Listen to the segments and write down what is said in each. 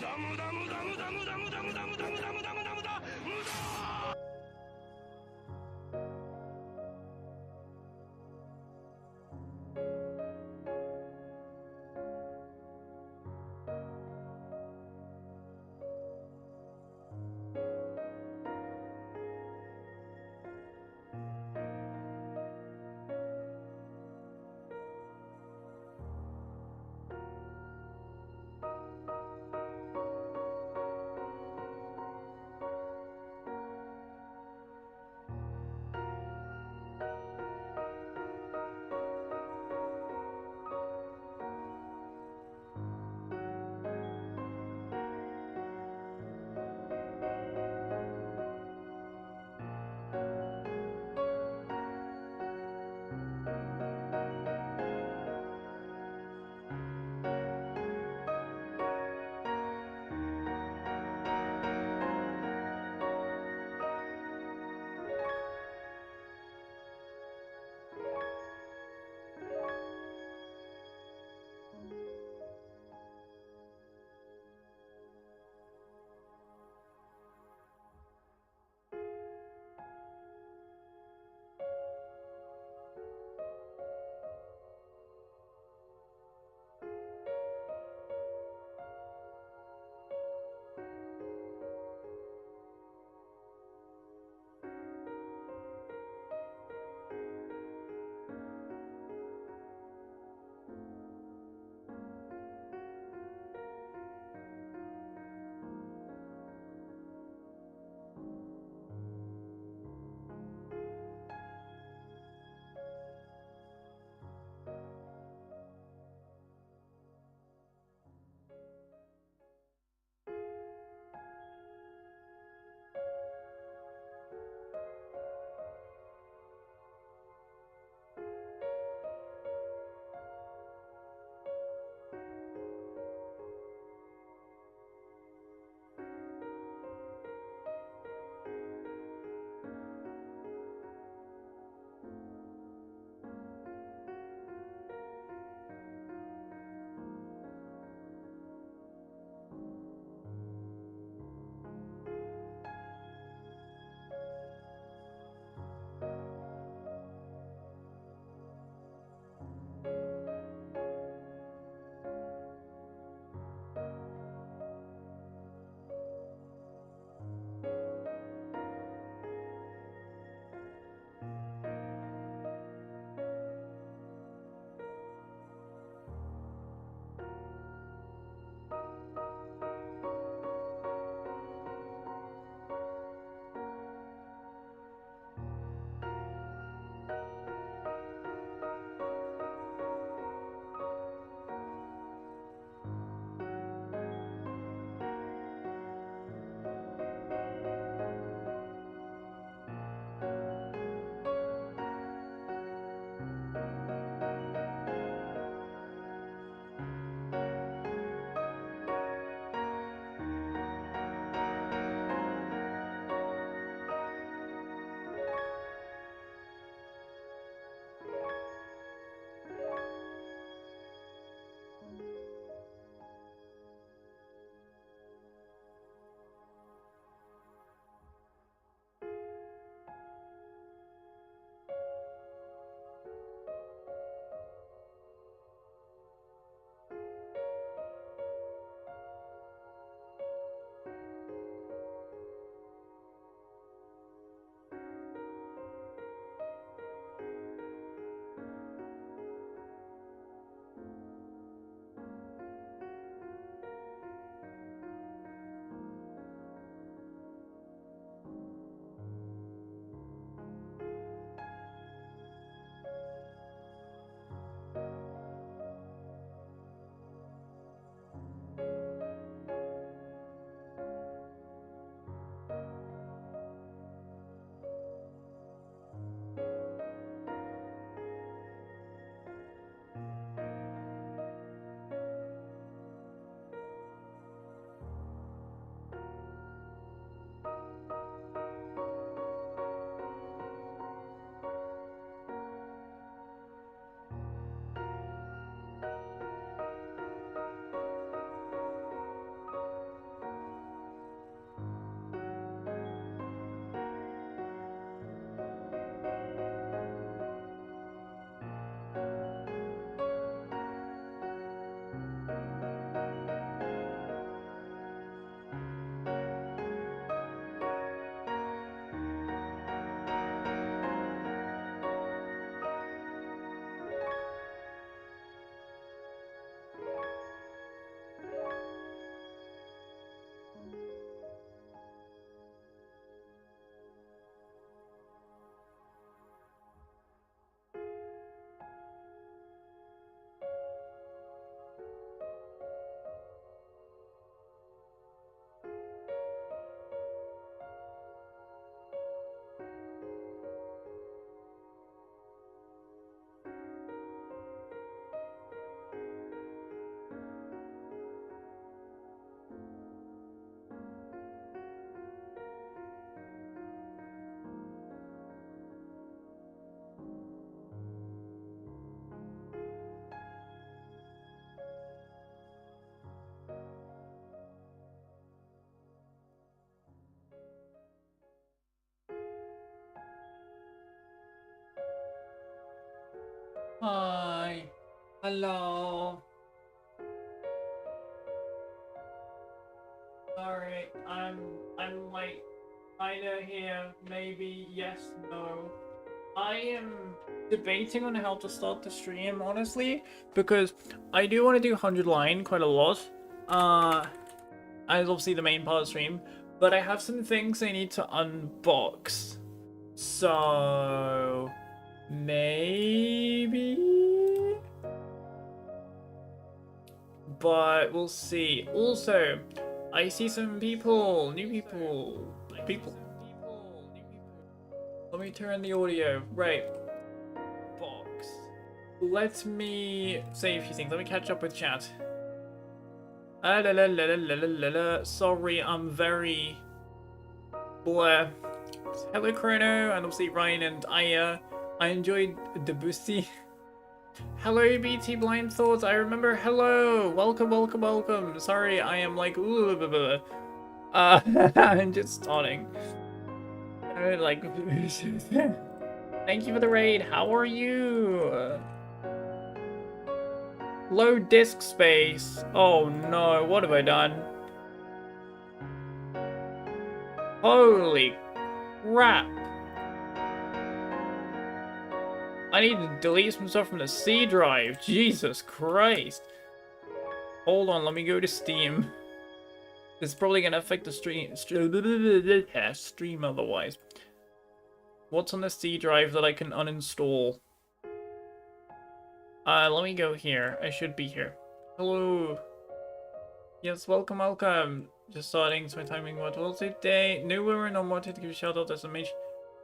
駄無駄無駄無駄無駄無駄無駄無駄無駄無駄無駄無駄無駄無駄。Hi. Hello. Sorry, I'm like kinda here, maybe yes, no. I am debating on how to start the stream, honestly, because I do want to do 100 line quite a lot. As obviously the main part of the stream, but I have some things I need to unbox. So maybe, but we'll see. Also, I see some people, new people. Let me turn the audio. Right. Box. Let me say a few things. Let me catch up with chat. Sorry, I'm very blah. Hello, Chrono, and obviously Ryan and Aya. I enjoyed Debussy. Hello, BT Blind Thoughts. I remember. Hello, welcome. Sorry, I am like I'm just starting. Like, thank you for the raid. How are you? Low disk space. Oh no, what have I done? Holy crap. I need to delete some stuff from the C drive. Jesus Christ. Hold on, let me go to Steam. This is probably gonna affect the stream otherwise. What's on the C drive that I can uninstall? Let me go here. I should be here. Hello. Yes, welcome. Just starting, so my timing what was it day? New women on wanted to give a shout out as a mage.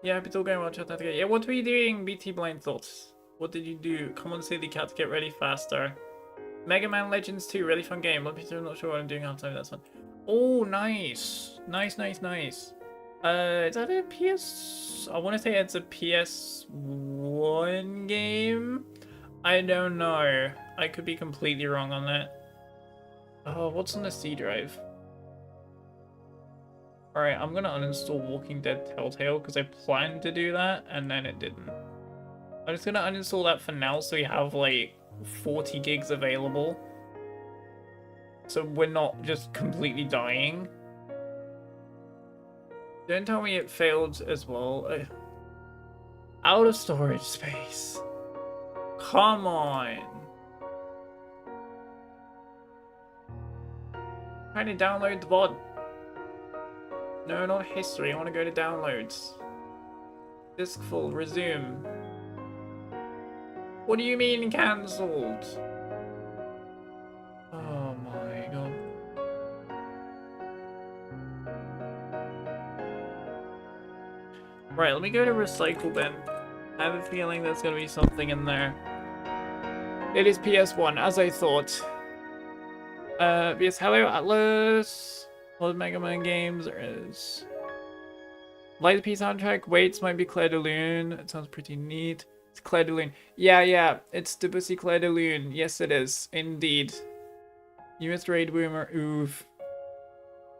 Yeah, happy to go watch that. Yeah, what were you doing, BT Blind Thoughts? What did you do? Come on, Silly Cat, get ready faster. Mega Man Legends 2, really fun game. Let me I'm not sure what I'm doing halftime, that's fun. Oh, nice. Nice. Is that a PS? I want to say it's a PS1 game. I don't know. I could be completely wrong on that. Oh, what's on the C drive? Alright, I'm gonna uninstall Walking Dead Telltale because I planned to do that and then it didn't. I'm just gonna uninstall that for now so we have like 40 gigs available. So we're not just completely dying. Don't tell me it failed as well. Out of storage space. Come on. Trying to download the VOD. No, not history. I want to go to downloads. Disk full. Resume. What do you mean cancelled? Oh my god. Right, let me go to recycle bin. I have a feeling there's going to be something in there. It is PS1, as I thought. Yes, hello Atlas. All the Mega Man games there is. Light P soundtrack. Waits might be Claire de Lune. It sounds pretty neat. It's Claire de Lune. Yeah. It's Debussy Claire de Lune. Yes, it is. Indeed. You missed Raid Boomer. Oof.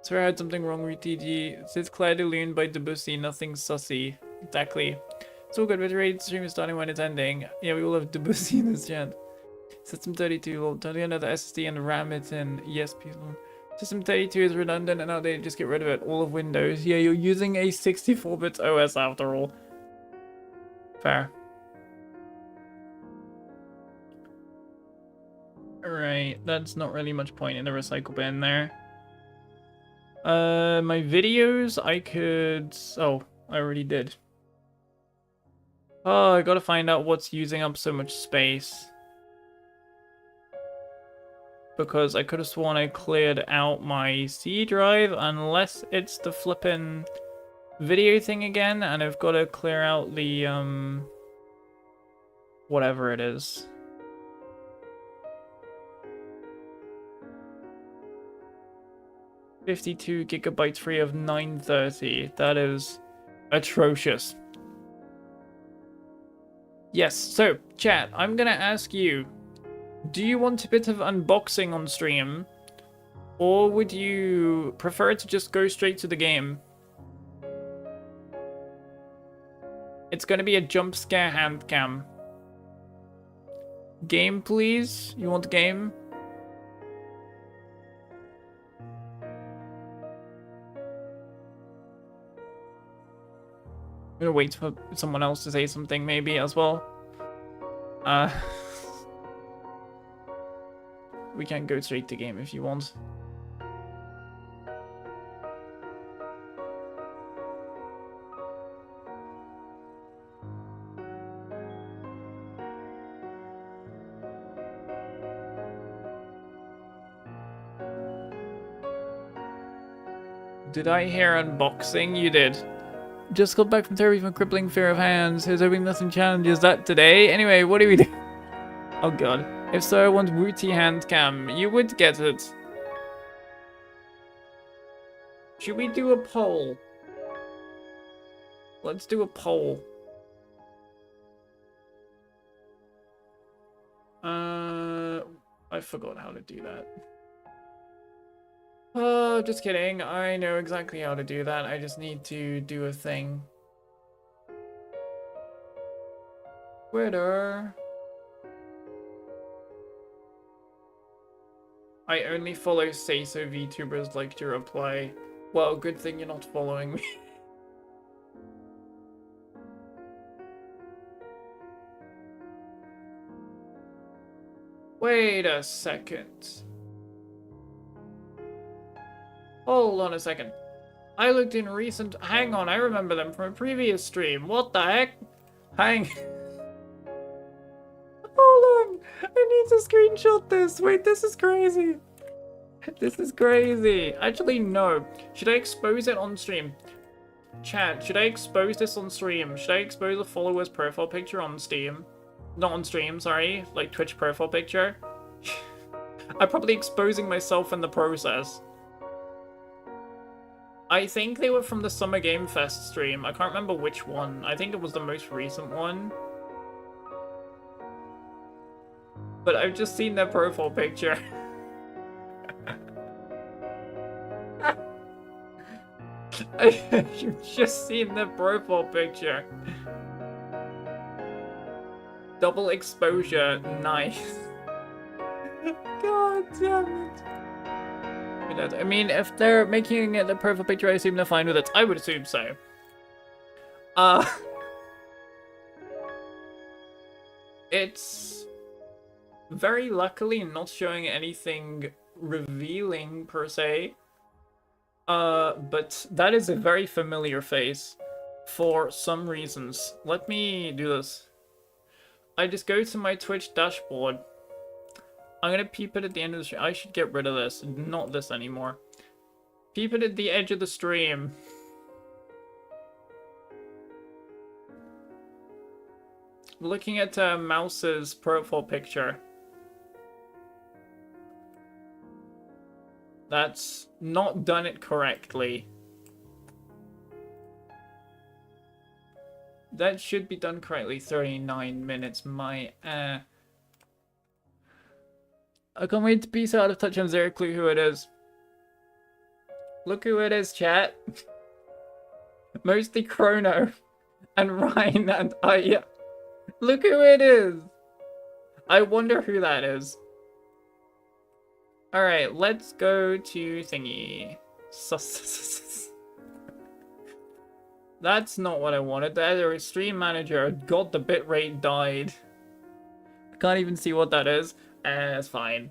Sorry, I had something wrong with TG. It says Claire de Lune by Debussy. Nothing sussy. Exactly. It's all good, but the raid stream is starting when it's ending. Yeah, we all have Debussy in this chat. System 32 will turn another SSD and RAM it in. Yes, people. System 32 is redundant and outdated. Just get rid of it. All of Windows. Yeah, you're using a 64-bit OS after all. Fair. Alright, that's not really much point in the recycle bin there. My videos, I could... Oh, I already did. Oh, I gotta find out what's using up so much space. Because I could have sworn I cleared out my C drive, unless it's the flippin' video thing again, and I've got to clear out the, whatever it is. $52 gigabytes free of 930. That is atrocious. Yes, so, chat, I'm gonna ask you, do you want a bit of unboxing on stream? Or would you prefer to just go straight to the game? It's gonna be a jump scare hand cam. Game, please? You want game? I'm gonna wait for someone else to say something maybe as well. We can go straight to game if you want. Did I hear unboxing? You did. Just got back from therapy from crippling fear of hands. Here's hoping nothing challenges that today. Anyway, what do we do? Oh god. If so, I want Wooty hand cam. You would get it. Should we do a poll? Let's do a poll. I forgot how to do that. Oh, just kidding. I know exactly how to do that. I just need to do a thing. Twitter. I only follow say-so VTubers like to reply. Well, good thing you're not following me. Wait a second. Hold on a second. I looked in recent... Hang on, I remember them from a previous stream. What the heck? Hang... Hold on! I need to screenshot this! Wait, this is crazy! This is crazy! Actually, no. Should I expose it on stream? Chat, should I expose this on stream? Should I expose a follower's profile picture on Steam? Not on stream, sorry. Like Twitch profile picture. I'm probably exposing myself in the process. I think they were from the Summer Game Fest stream. I can't remember which one. I think it was the most recent one. But I've just seen their profile picture. I've just seen their profile picture. Double exposure, nice. God damn it. I mean, if they're making it the profile picture, I assume they're fine with it. I would assume so. It's very luckily not showing anything revealing per se. But that is a very familiar face for some reasons. Let me do this. I just go to my Twitch dashboard. I'm gonna peep it at the end of the stream. I should get rid of this, not this anymore. Peep it at the edge of the stream. Looking at Mouse's profile picture. That's not done it correctly. That should be done correctly. 39 minutes, my I can't wait to piece out of touch. I have zero clue who it is. Look who it is, chat. Mostly Chrono and Ryan and I. Look who it is. I wonder who that is. Alright, let's go to thingy. That's not what I wanted. There's a stream manager. God, the bitrate died. I can't even see what that is. It's fine.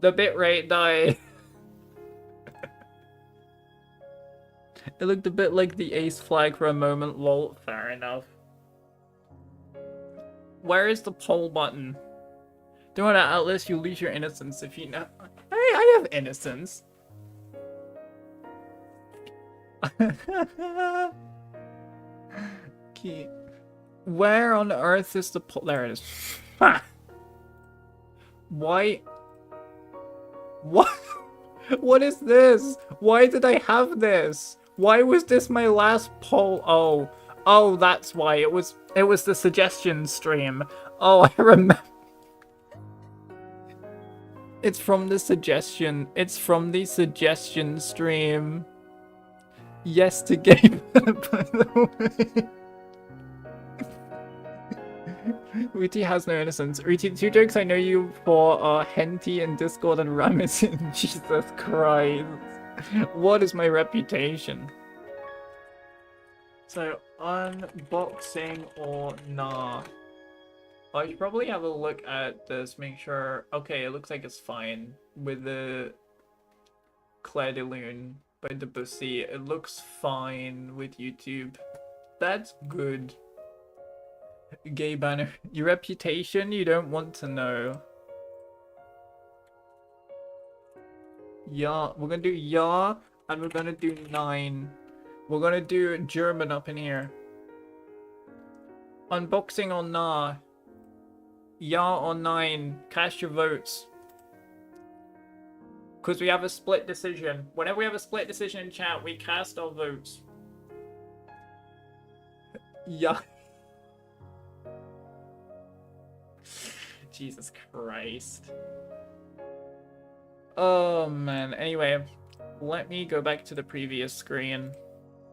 The bitrate died. It looked a bit like the ace flag for a moment, lol. Fair enough. Where is the poll button? Don't want to Atlas, you lose your innocence if you know. I have innocence. Okay. Where on earth is the poll? There it is. Why? What? What is this? Why did I have this? Why was this my last poll? Oh, that's why. It was the suggestion stream. Oh, I remember. It's from the suggestion. It's from the suggestion stream. Yes to game, by the way. Uti has no innocence. Uti, two jokes I know you for are Henty in Discord and Ramazin. Jesus Christ. What is my reputation? So, unboxing or nah? I should probably have a look at this, make sure... Okay, it looks like it's fine. With the Claire de Lune by Debussy, it looks fine with YouTube. That's good. Gay banner. Your reputation, you don't want to know. Yeah, we're gonna do ja, and we're gonna do 9. We're gonna do German up in here. Unboxing or nah? Ja or 9? Cast your votes. Because we have a split decision. Whenever we have a split decision in chat, we cast our votes. Yeah. Jesus Christ. Oh man. Anyway, let me go back to the previous screen.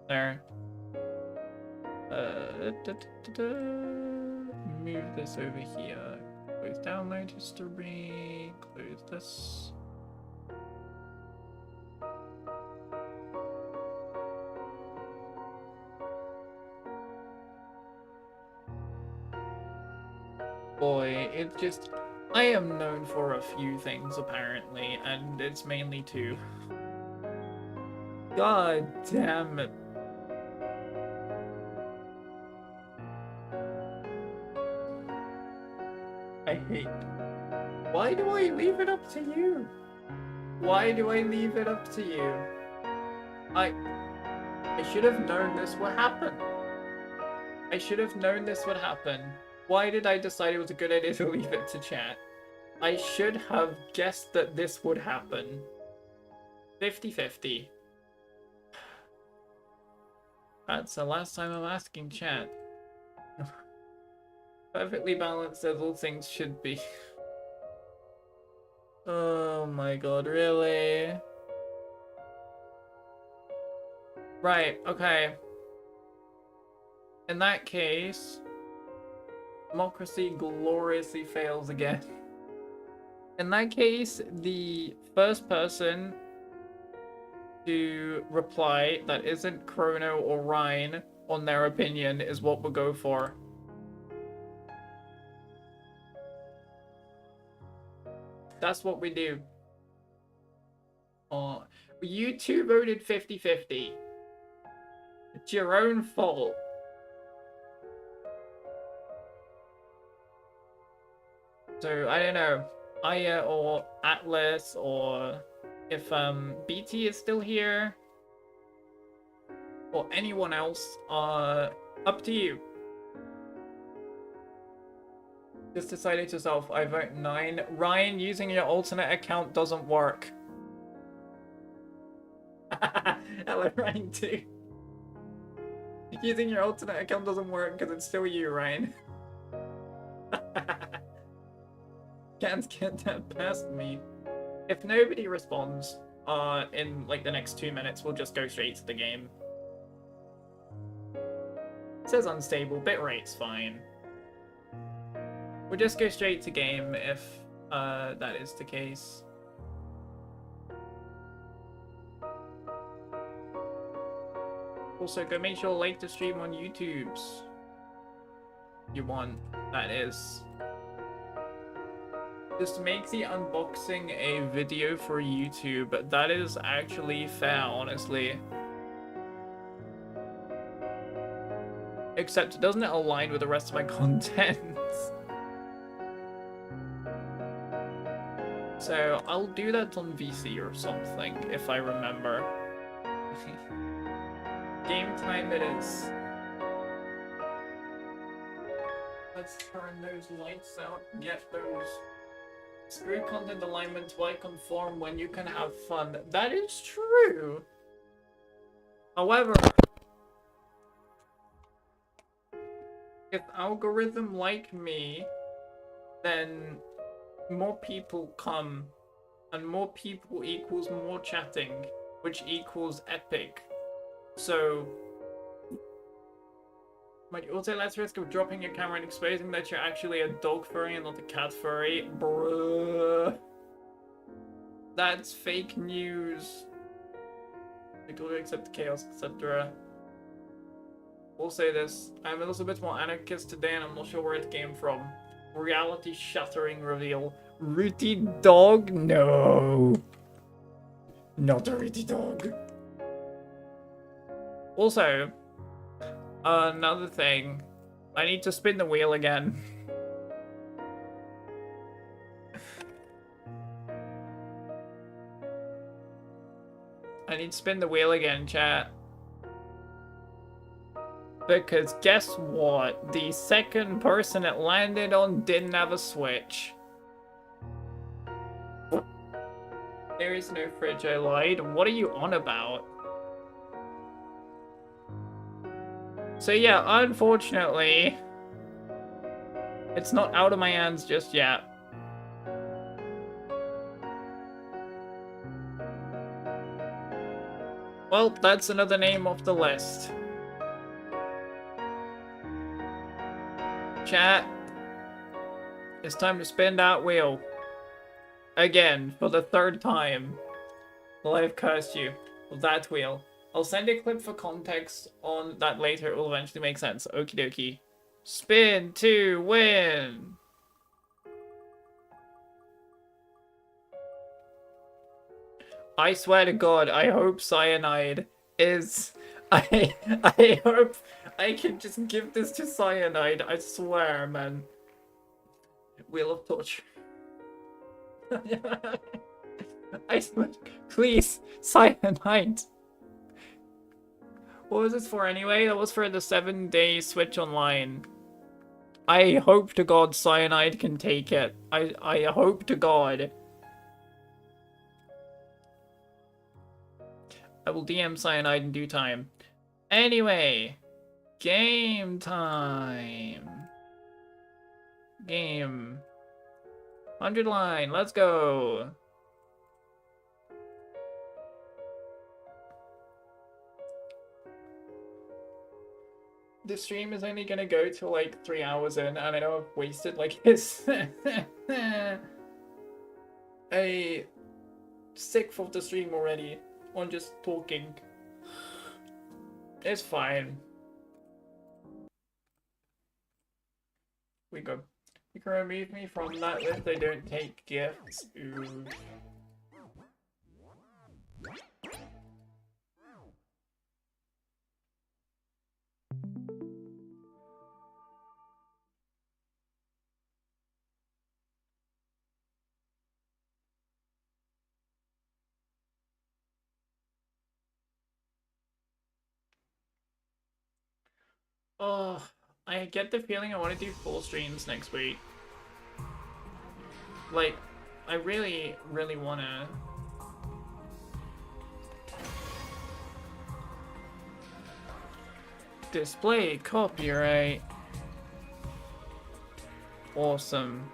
There. Move this over here. Close download history. Close this. Boy, it just... I am known for a few things, apparently, and it's mainly 2. God damn it. I hate... Why do I leave it up to you? Why do I leave it up to you? I should have known this would happen. I should have known this would happen. Why did I decide it was a good idea to leave it to chat? I should have guessed that this would happen. 50-50. That's the last time I'm asking chat. Perfectly balanced as all things should be. Oh my god, really? Right, okay. In that case... Democracy gloriously fails again. In that case, the first person to reply that isn't Chrono or Ryan on their opinion is what we'll go for. That's what we do. Oh, you two voted 50-50. It's your own fault. So, I don't know, Aya or Atlas, or if BT is still here, or anyone else, up to you. Just decided to yourself, I vote 9. Ryan, using your alternate account doesn't work. Hello, Ryan, too. Using your alternate account doesn't work because it's still you, Ryan. Can't get that past me. If nobody responds in like the next 2 minutes, we'll just go straight to the game. It says unstable, bitrate's fine. We'll just go straight to game if that is the case. Also, go make sure to like the stream on YouTube's. You want, that is. Just make the unboxing a video for YouTube. That is actually fair, honestly. Except it doesn't align with the rest of my content. So I'll do that on VC or something, if I remember. Game time it is. Let's turn those lights out, get those... Screw content alignment, why conform when you can have fun? That is true. However, if algorithm like me, then more people come, and more people equals more chatting, which equals epic. So But also less risk of dropping your camera and exposing that you're actually a dog furry and not a cat furry. Bruh. That's fake news. I totally accept the chaos, etc. We'll say this. I'm a little bit more anarchist today and I'm not sure where it came from. Reality shattering reveal. Rooty dog? No. Not a rooty dog. Also, another thing. I need to spin the wheel again. I need to spin the wheel again, chat. Because guess what? The second person it landed on didn't have a Switch. There is no fridge, I lied. What are you on about? So yeah, unfortunately, it's not out of my hands just yet. Well, that's another name off the list. Chat, it's time to spin that wheel. Again, for the third time. Well, I've cursed you with that wheel. I'll send a clip for context on that later. It will eventually make sense. Okie dokie. Spin to win! I swear to God, I hope Cyanide is... I hope I can just give this to Cyanide. I swear, man. Wheel of Torture. I swear, please, Cyanide. What was this for anyway? That was for the 7-day Switch Online. I hope to God Cyanide can take it. I hope to God. I will DM Cyanide in due time. Anyway, game time. Game. 100 line, let's go. The stream is only gonna go till like 3 hours in, and I know I've wasted like this a sixth of the stream already on just talking. It's fine. We go. You can remove me from that list. I don't take gifts. Ooh. Oh, I get the feeling I want to do full streams next week. Like, I really, really want to. Display copyright. Awesome.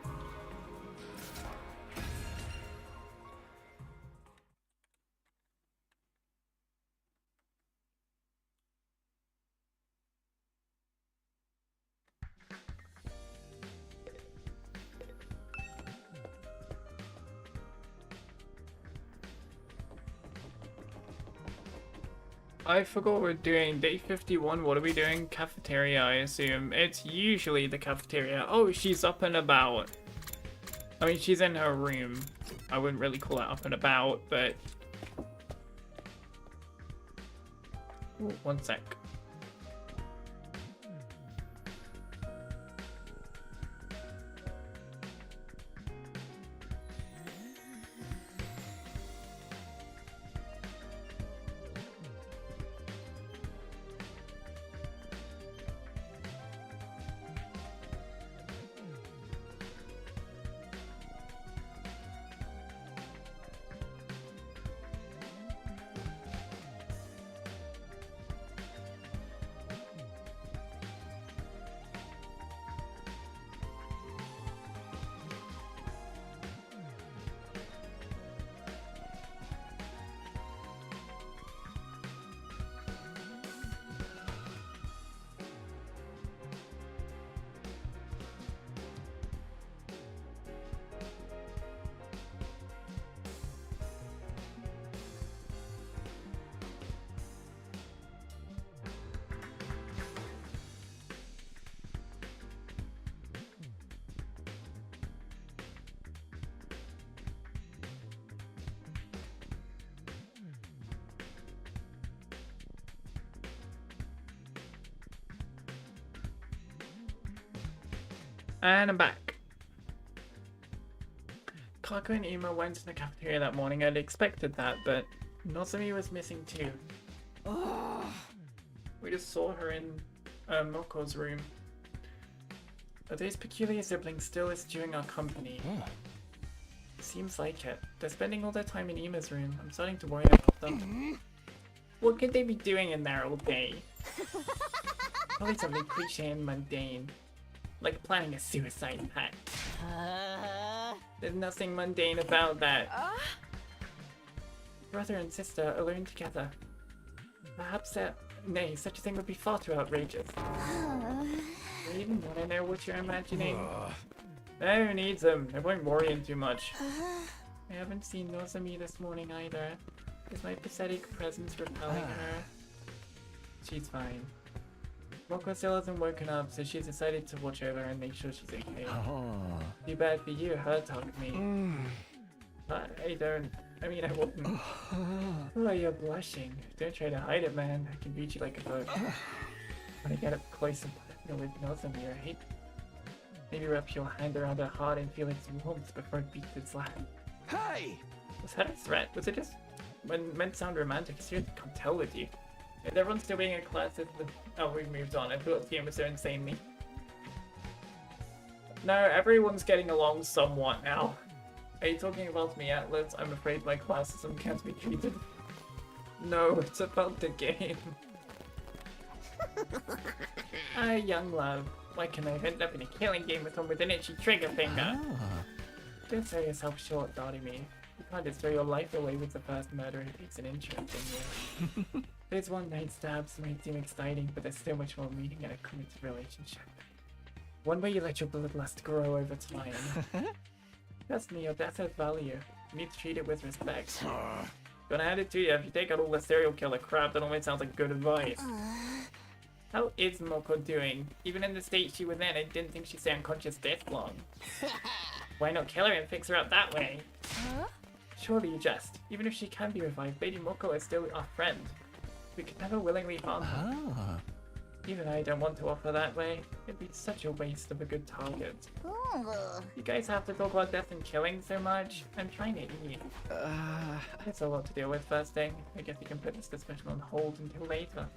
I forgot what we're doing. Day 51, what are we doing? Cafeteria, I assume. It's usually the cafeteria. Oh, she's up and about. I mean, she's in her room. I wouldn't really call it up and about, but... Ooh, one sec. And I'm back. Kako and Ima went to the cafeteria that morning. I'd expected that, but Nozomi was missing too. We just saw her in Moko's room. Are these peculiar siblings still eschewing our company? Seems like it. They're spending all their time in Ima's room. I'm starting to worry about them. What could they be doing in there all day? Probably something cliche and mundane. Like planning a suicide pact. There's nothing mundane about that. Brother and sister alone together. Perhaps nay, such a thing would be far too outrageous. Do you even want to know what you're imagining? No, who needs them? I won't worry him too much. I haven't seen Nozomi this morning either. Is my pathetic presence repelling her? She's fine. Moko still hasn't woken up, so she's decided to watch over and make sure she's okay. Too bad for you, her Takumi. I mean, I wouldn't. Oh, you're blushing. Don't try to hide it, man. I can read you like a book. When I get up close and personal with Nozomi, right? Maybe wrap your hand around her heart and feel its warmth before it beats its lap. Hey! Was that a threat? Was it just when meant to sound romantic? I seriously can't tell with you. Is everyone still being in class? Oh, we've moved on. I thought the game was so insanely. No, everyone's getting along somewhat now. Are you talking about me, Atlas? I'm afraid my classism can't be treated. No, it's about the game. Ah, young love. Why can I end up in a killing game with someone with an itchy trigger finger? Don't sell yourself short, Dorimi. You can't just throw your life away with the first murder who takes an interest in you. Those one-night stabs might seem exciting, but there's so much more meaning in a committed relationship. One way you let your bloodlust grow over time. Trust me, your death has value. You need to treat it with respect. Gonna hand it to you. If you take out all the serial killer crap, that always sounds like good advice. How is Moko doing? Even in the state she was in, I didn't think she'd stay unconscious this long. Why not kill her and fix her up that way? Surely you jest. Even if she can be revived, Lady Moko is still our friend. We could never willingly harm her. Even I don't want to offer that way. It'd be such a waste of a good target. You guys have to talk about death and killing so much. I'm trying to eat. It's a lot to deal with first thing. I guess you can put this discussion on hold until later.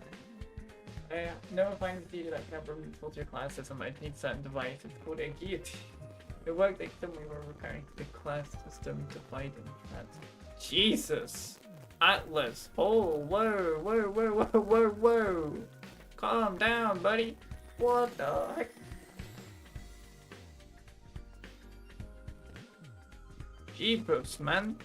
No fine procedure that can have removed your class system. I need certain device. It's called a guillotine. It worked like when we were repairing the class system to fight in that. Jesus! Atlas! Oh, whoa, whoa, whoa, whoa, whoa, whoa! Calm down, buddy! What the heck? Jeepers, man!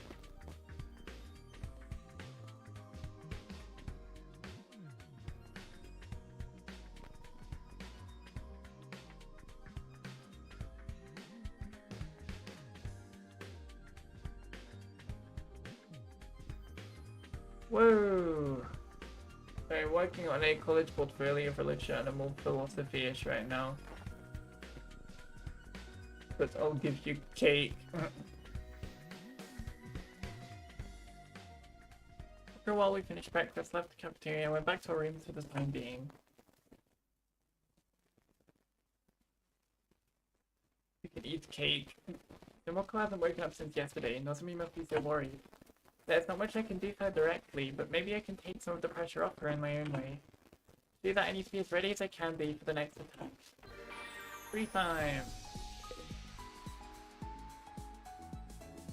Whoa! I'm working on a college portfolio for literature and animal philosophy-ish right now. But I'll give you cake. After a while we finished breakfast, left the cafeteria, and went back to our rooms for the time being. We could eat cake. Moko hasn't woken up since yesterday, and Nozomi must be so worried. There's not much I can do for her directly, but maybe I can take some of the pressure off her in my own way. To do that, I need to be as ready as I can be for the next attack. Free time!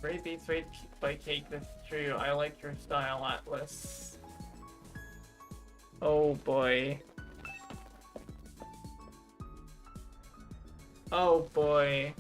Brave beats swayed by cake, that's true. I like your style, Atlas. Oh boy. Oh boy.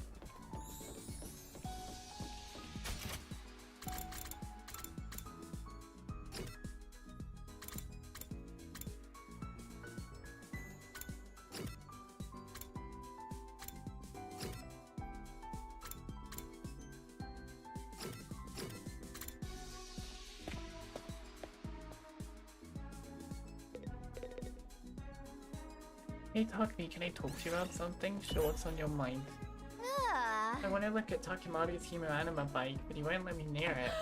Hey Takumi, can I talk to you about something? Sure, what's on your mind? I want to look at Takimaru's Himo Anima bike, but he won't let me near it.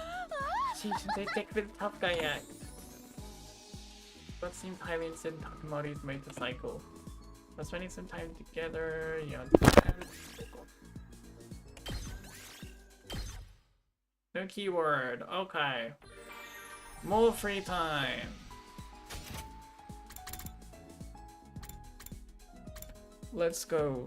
She should say take for the tough guy act. But seems highly interested in Takimaru's motorcycle. We're spending some time together. Yeah. No keyword. Okay. More free time. Let's go.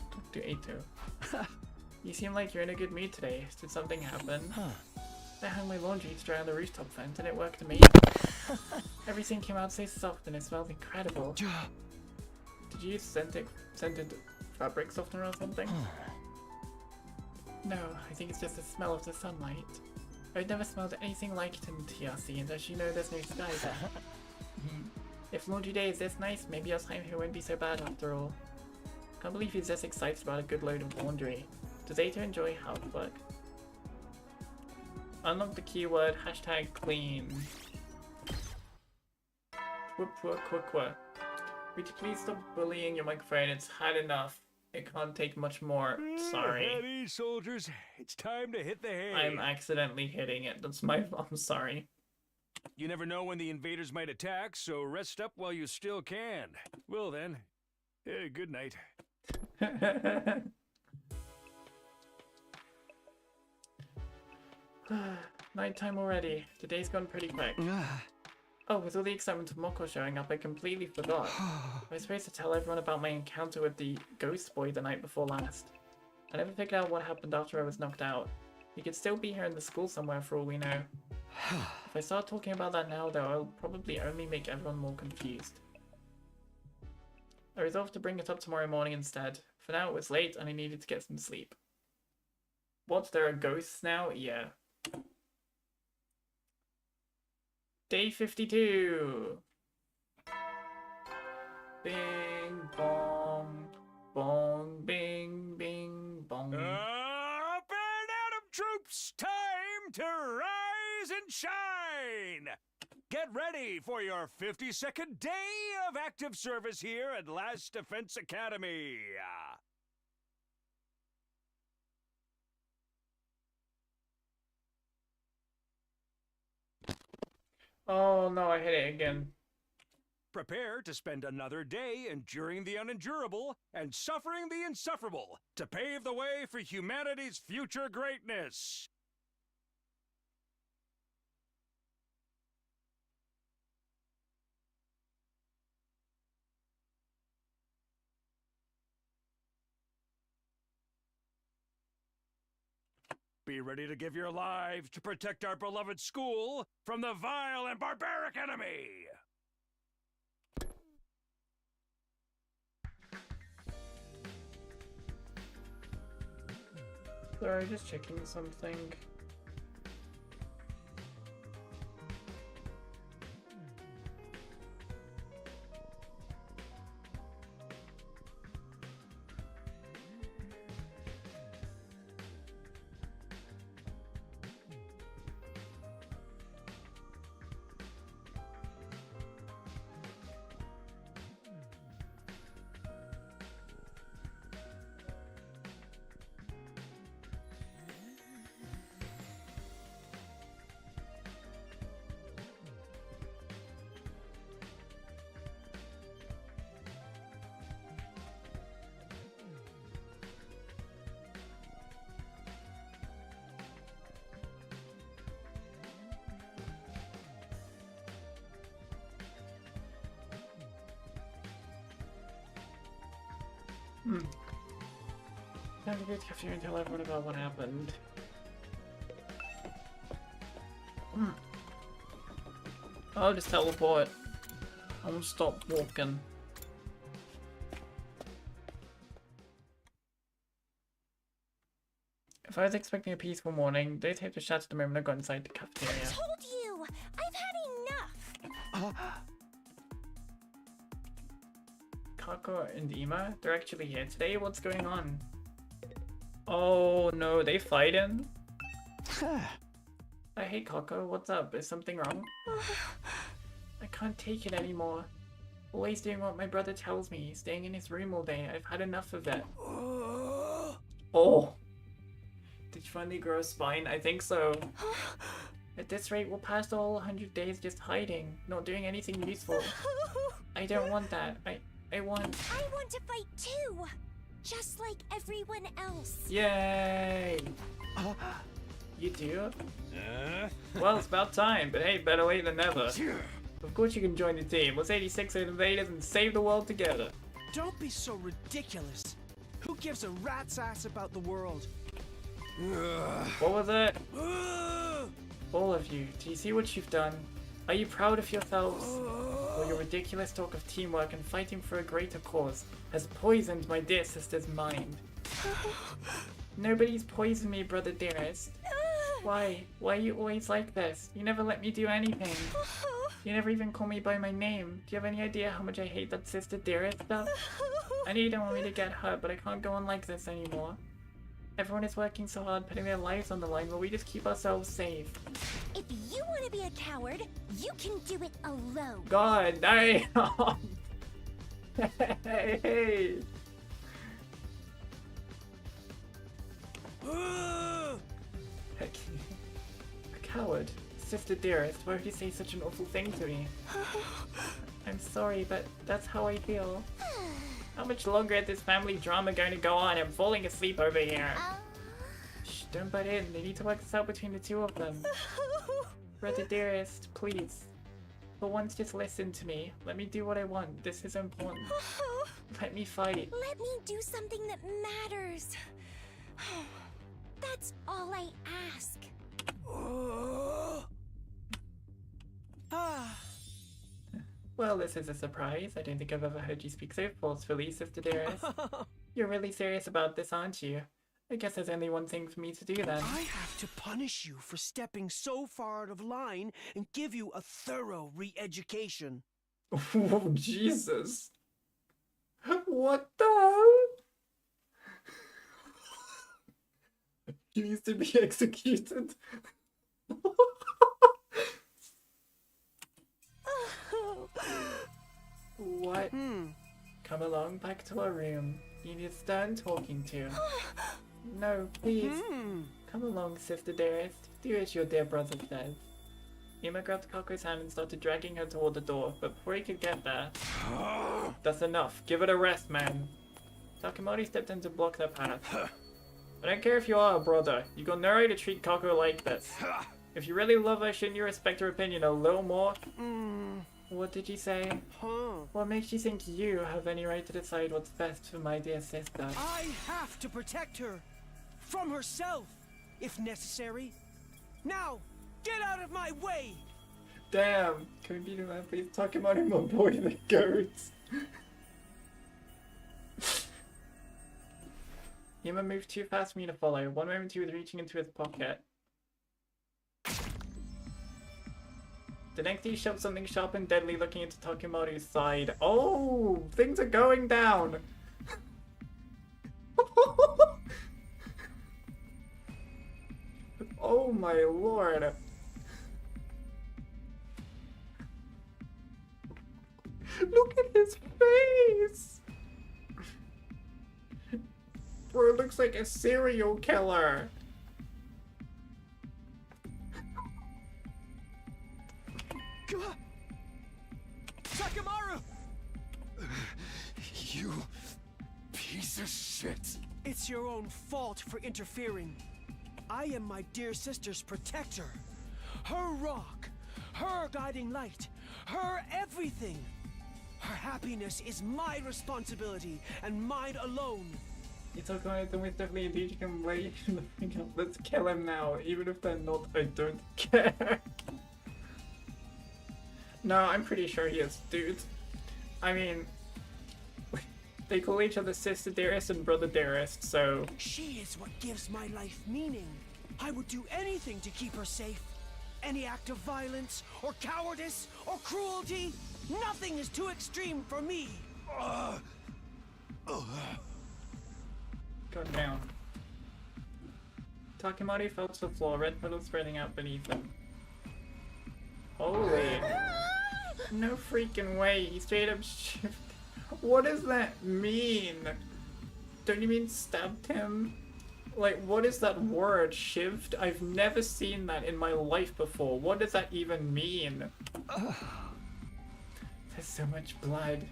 Talk to Ato. You seem like you're in a good mood today. Did something happen? I hung my laundry straight on the rooftop vent and it worked amazing. Everything came out so soft and it smelled incredible. Did you use scented fabric softener or something? No, I think it's just the smell of the sunlight. I've never smelled anything like it in TRC, and as you know, there's no sky there. If laundry day is this nice, maybe our time here won't be so bad after all. Can't believe he's this excited about a good load of laundry. Does Ato enjoy housework? Unlock the keyword #clean. Would you please stop bullying your microphone? It's had enough. It can't take much more. Sorry. Ready, soldiers. It's time to hit the hay. I'm accidentally hitting it. That's my fault. I'm sorry. You never know when the invaders might attack, so rest up while you still can. Well then, good night. Nighttime already. The day's gone pretty quick. Oh, with all the excitement of Moko showing up, I completely forgot. I was supposed to tell everyone about my encounter with the ghost boy the night before last. I never figured out what happened after I was knocked out. He could still be here in the school somewhere for all we know. If I start talking about that now, though, I'll probably only make everyone more confused. I resolved to bring it up tomorrow morning instead. For now, it was late and I needed to get some sleep. What, there are ghosts now? Yeah. Day 52! Bing, bong, bong, bing, bing, bong. Up and Atom troops! Time to rise and shine! Get ready for your 52nd day of active service here at Last Defense Academy. Oh no, I hit it again. Prepare to spend another day enduring the unendurable and suffering the insufferable to pave the way for humanity's future greatness. Be ready to give your lives to protect our beloved school from the vile and barbaric enemy! Sorry, just checking something. Time to go to cafe and tell everyone about what happened. I'll just teleport. I won't stop walking. If I was expecting a peaceful morning, those tapes were shattered the moment I got inside the cafeteria. I told you! I've had enough! Kako and Ima? They're actually here today? What's going on? Oh no, they fighting? I hate Kako. What's up? Is something wrong? I can't take it anymore. Always doing what my brother tells me, staying in his room all day. I've had enough of it. Oh! Did you finally grow a spine? I think so. At this rate, we'll pass all 100 days just hiding, not doing anything useful. I don't want that. I want... I want to fight too! Just like everyone else. Yay! You do? Well, it's about time, but hey, better late than never. Of course you can join the team. Let's 86 invaders and save the world together. Don't be so ridiculous. Who gives a rat's ass about the world? What was it? All of you, do you see what you've done? Are you proud of yourselves? Well, your ridiculous talk of teamwork and fighting for a greater cause has poisoned my dear sister's mind. Nobody's poisoned me, brother dearest. Why? Why are you always like this? You never let me do anything. You never even call me by my name. Do you have any idea how much I hate that sister dearest stuff? I know you don't want me to get hurt, but I can't go on like this anymore. Everyone is working so hard, putting their lives on the line, but we just keep ourselves safe. If you want to be a coward, you can do it alone. God, damn! Hey! A coward? Sister dearest, why would you say such an awful thing to me? I'm sorry, but that's how I feel. How much longer is this family drama going to go on? I'm falling asleep over here. Shh, don't butt in. They need to work this out between the two of them. Brother dearest, please. For once, just listen to me. Let me do what I want. This is important. Let me fight. Let me do something that matters. That's all I ask. Well, this is a surprise. I don't think I've ever heard you speak so forcefully, sister dearest. You're really serious about this, aren't you? I guess there's only one thing for me to do then. I have to punish you for stepping so far out of line and give you a thorough re-education. Oh, Jesus. What the hell? He needs to be executed. What? Come along back to our room. You need a stern talking to. No, please. Come along, sister dearest. Do as your dear brother says. Ima grabbed Kako's hand and started dragging her toward the door, but before he could get there... That's enough. Give it a rest, man. Takamori stepped in to block their path. I don't care if you are a brother. You got no right to treat Kako like this. If you really love her, shouldn't you respect her opinion a little more? What did you say? What makes you think you have any right to decide what's best for my dear sister? I have to protect her. From herself, if necessary. Now, get out of my way! Damn! Can we be the man, please? Takamori, my boy, the goats. Yuma moved too fast for me to follow. One moment he was reaching into his pocket. The next he shoved something sharp and deadly looking into Takamori's side. Oh! Things are going down! Oh my lord! Look at his face! Bro, it looks like a serial killer. Takamaru! You piece of shit. It's your own fault for interfering. I am my dear sister's protector. Her rock, her guiding light, her everything. Her happiness is my responsibility and mine alone. You took on it with definitely a teaching him way. Let's kill him now. Even if they're not, I don't care. No, I'm pretty sure he is, dude. I mean, they call each other sister dearest and brother dearest, so... She is what gives my life meaning. I would do anything to keep her safe. Any act of violence, or cowardice, or cruelty, nothing is too extreme for me. Go down. Takamori fell to the floor, red puddles spreading out beneath him. Holy... No freaking way, he straight up shifted. What does that mean? Don't you mean stabbed him? Like, what is that word, shivved? I've never seen that in my life before. What does that even mean? There's so much blood.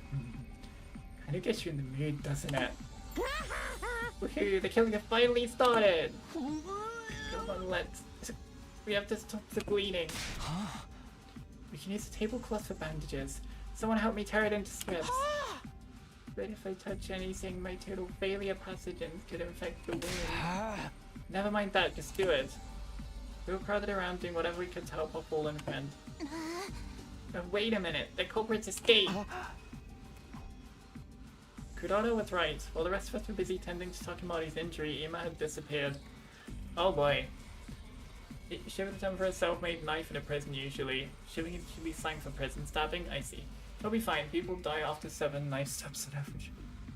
Kinda gets you in the mood, doesn't it? Woohoo, the killing has finally started! Come on, let's... We have to stop the bleeding. We can use a tablecloth for bandages. Someone help me tear it into strips. But if I touch anything, my total failure pathogens could infect the wound. Never mind that, just do it. We were crowded around doing whatever we could to help our fallen friend. Wait a minute, the culprits escaped! Kurata was right. While the rest of us were busy tending to Takemari's injury, Ima had disappeared. Oh boy. Shiva was done for a self-made knife in a prison usually. Shiva should be slang for prison stabbing? I see. He'll be fine. People die after 7 knife stabs on average.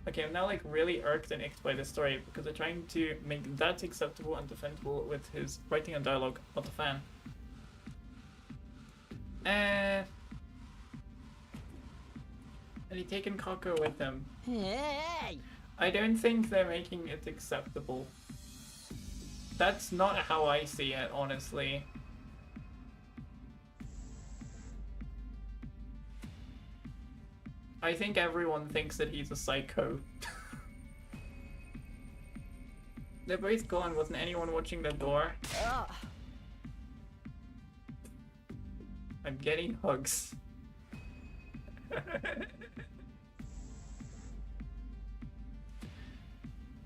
Okay, I'm now like really irked and icked by this story because they're trying to make that acceptable and defendable with his writing and dialogue. Not a fan. And he taken Kako with him. Hey! I don't think they're making it acceptable. That's not how I see it, honestly. I think everyone thinks that he's a psycho. They're both gone. Wasn't anyone watching the door? I'm getting hugs.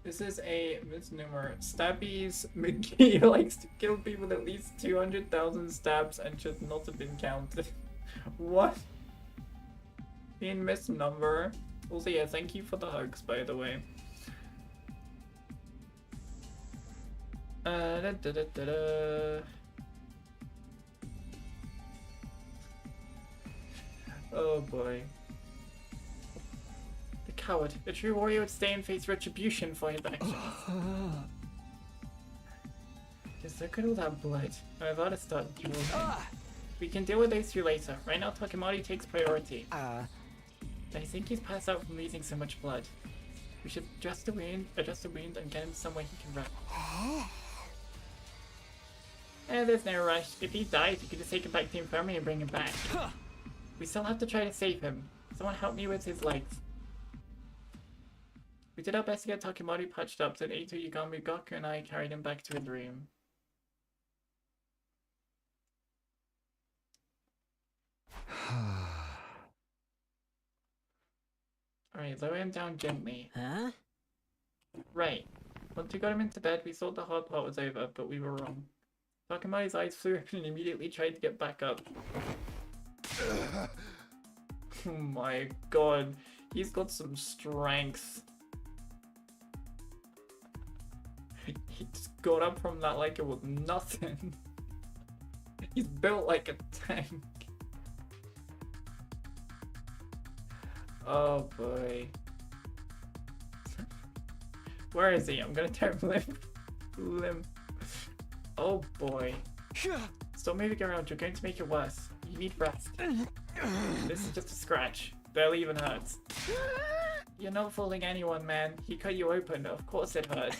This is a misnomer. Stabbies McGee likes to kill people with at least 200,000 stabs and should not have been counted. What? Being misnumber. Also, yeah, thank you for the hugs, by the way. Oh boy. The coward. A true warrior would stay and face retribution for his actions. Just look at all that blood. I'm about to start dueling. We can deal with those two later. Right now, Takemari takes priority. I think he's passed out from losing so much blood. We should adjust the wound, and get him somewhere he can rest. There's no rush. If he dies, you can just take him back to the infirmary and bring him back. We still have to try to save him. Someone help me with his legs. We did our best to get Takemari patched up, so Eito, Yugami, Gaku, and I carried him back to his room. Alright, lower him down gently. Huh? Right. Once we got him into bed, we thought the hard part was over, but we were wrong. Takemari's eyes flew open and immediately tried to get back up. Oh my god. He's got some strength. He just got up from that like it was nothing. He's built like a tank. Oh boy. Where is he? I'm gonna tear him limb. Oh boy. Stop moving around, you're going to make it worse. You need rest. This is just a scratch. Barely even hurts. You're not fooling anyone, man. He cut you open, of course it hurt.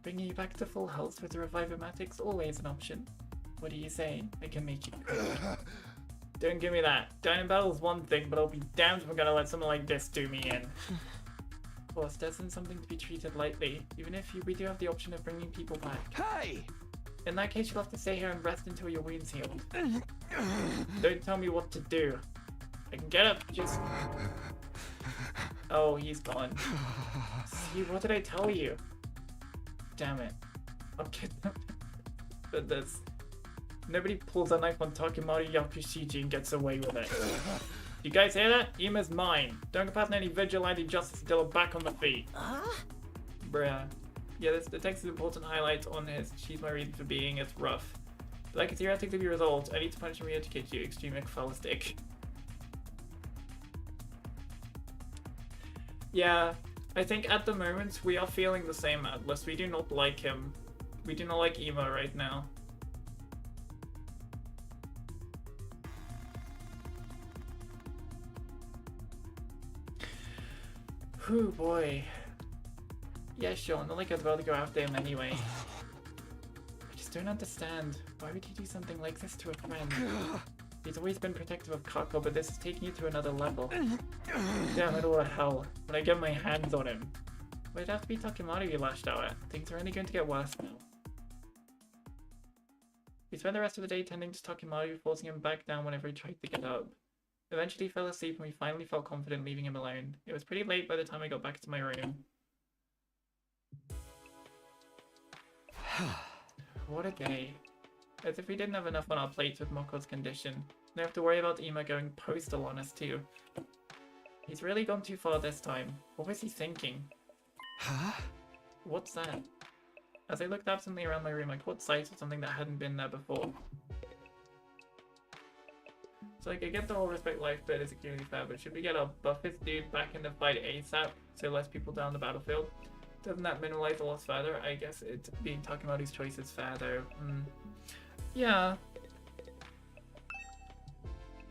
Bringing you back to full health with the Revivomatics always an option. What do you say? I can make you quick. Don't give me that. Down in battle is one thing, but I'll be damned if I'm gonna let something like this do me in. Of course, that isn't something to be treated lightly, even if we do have the option of bringing people back. Hey! In that case, you'll have to stay here and rest until your wound's healed. Don't tell me what to do. I can get up, just... Oh, he's gone. See, what did I tell you? Damn it. I'll get them. But this... Nobody pulls a knife on Takemari Yakushiji and gets away with it. You guys hear that? Ima's mine. Don't go past any vigilante justice until I'm back on the feet. Bruh. Yeah, the text is important highlight on his she's my reason for being, it's rough. But that can theoretically be resolved. I need to punish and re-educate you, extreme McFallistick. Yeah, I think at the moment we are feeling the same, Atlas. We do not like him. We do not like Ima right now. Whew, boy. Yeah, sure, not like I was about to go after him anyway. I just don't understand. Why would he do something like this to a friend? He's always been protective of Kako, but this is taking you to another level. Damn it all to hell. When I get my hands on him. Well, it'd have to be Takimaru you lashed out at. Things are only going to get worse now. We spent the rest of the day tending to Takimaru, forcing him back down whenever he tried to get up. Eventually he fell asleep and we finally felt confident leaving him alone. It was pretty late by the time I got back to my room. What a day. As if we didn't have enough on our plates with Moko's condition. They have to worry about Ima going postal on us too. He's really gone too far this time. What was he thinking? Huh? What's that? As I looked absently around my room, I caught sight of something that hadn't been there before. So like, I get the whole respect life bit is extremely fair, but should we get our buffest dude back in the fight ASAP so less people down the battlefield? Doesn't that minimize the loss further? I guess it being Takimaru's choice is fair though. Yeah.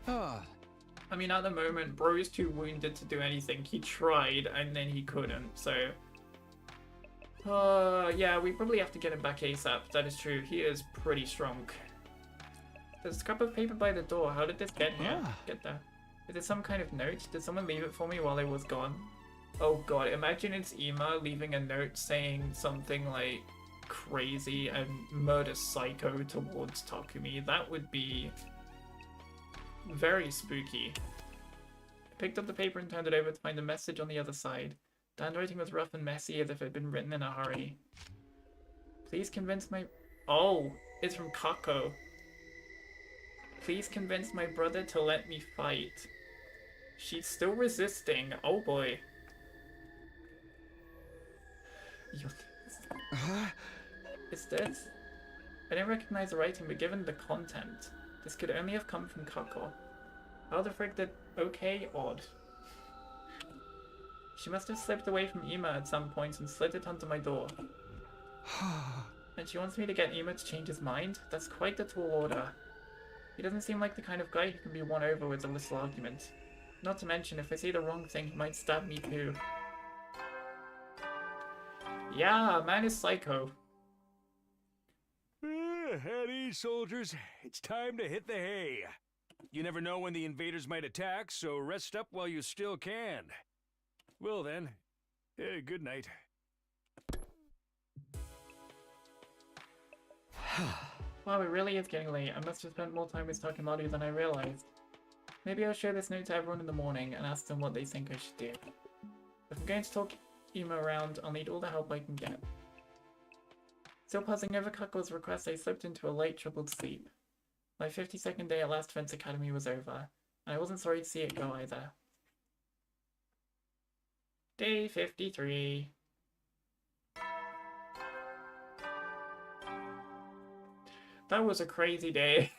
I mean, at the moment, bro is too wounded to do anything. He tried and then he couldn't, so... yeah, we probably have to get him back ASAP. That is true. He is pretty strong. There's a scrap of paper by the door. How did this get here? Get there. Is it some kind of note? Did someone leave it for me while I was gone? Oh god, imagine it's Ima leaving a note saying something like crazy and murder psycho towards Takumi. That would be very spooky. I picked up the paper and turned it over to find a message on the other side. The handwriting was rough and messy as if it had been written in a hurry. Please convince my... Oh, it's from Kako. Please convince my brother to let me fight. She's still resisting. Oh boy. It's this. I didn't recognize the writing, but given the content, this could only have come from Kako. How the frick did... Okay, odd. She must have slipped away from Ima at some point and slid it onto my door. And she wants me to get Ima to change his mind? That's quite the tall order. He doesn't seem like the kind of guy who can be won over with a little argument. Not to mention, if I say the wrong thing, he might stab me too. Yeah, man is psycho. At ease, soldiers. It's time to hit the hay. You never know when the invaders might attack, so rest up while you still can. Well then, good night. Wow, it really is getting late. I must have spent more time with Takimaru than I realized. Maybe I'll share this note to everyone in the morning and ask them what they think I should do. If I'm going to talk Ima around, I'll need all the help I can get. Still puzzling over Kako's request, I slipped into a light, troubled sleep. My 52nd day at Last Fence Academy was over, and I wasn't sorry to see it go either. Day 53. That was a crazy day.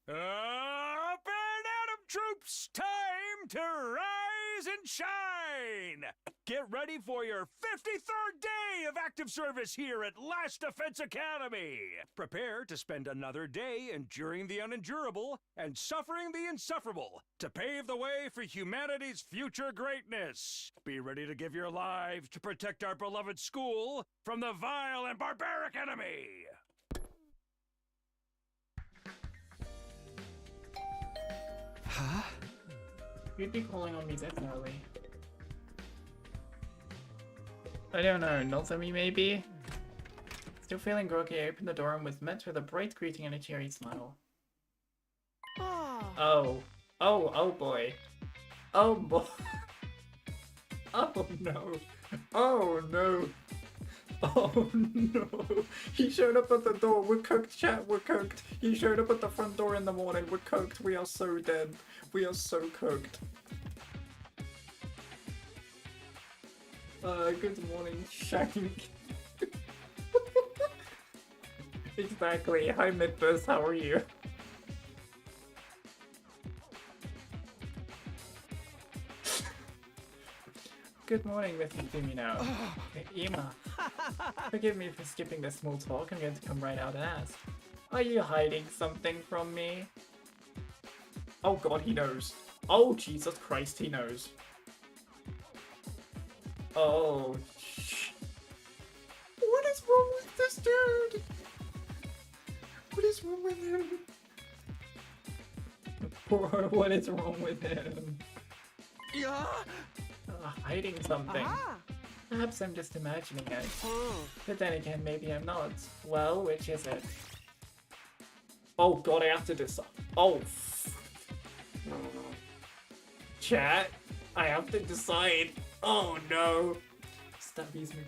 Up and at 'em, troops! Time to rise and shine! Get ready for your 53rd day of active service here at Last Defense Academy! Prepare to spend another day enduring the unendurable and suffering the insufferable to pave the way for humanity's future greatness. Be ready to give your lives to protect our beloved school from the vile and barbaric enemy! Huh? You'd be calling on me this early. I don't know, Nozomi maybe? Still feeling groggy, I opened the door and was met with a bright greeting and a cheery smile. Oh. Oh boy. Oh boy. Oh no. Oh no. Oh no. He showed up at the door. We're cooked, chat. We're cooked. He showed up at the front door in the morning. We're cooked. We are so dead. We are so cooked. Good morning, Shank. Exactly. Hi, Midbus. How are you? Good morning, Mrs. Fumino. Ima. Forgive me for skipping the small talk. I'm going to come right out and ask. Are you hiding something from me? Oh god, he knows. Oh, Jesus Christ, he knows. Oh, is wrong with this dude? What is wrong with him? Poor, what is wrong with him? Hiding something. Aha! Perhaps I'm just imagining it. Oh. But then again, maybe I'm not. Well, which is it? Oh god, I have to decide. Oh. Chat, I have to decide. Oh no. Stabbies me.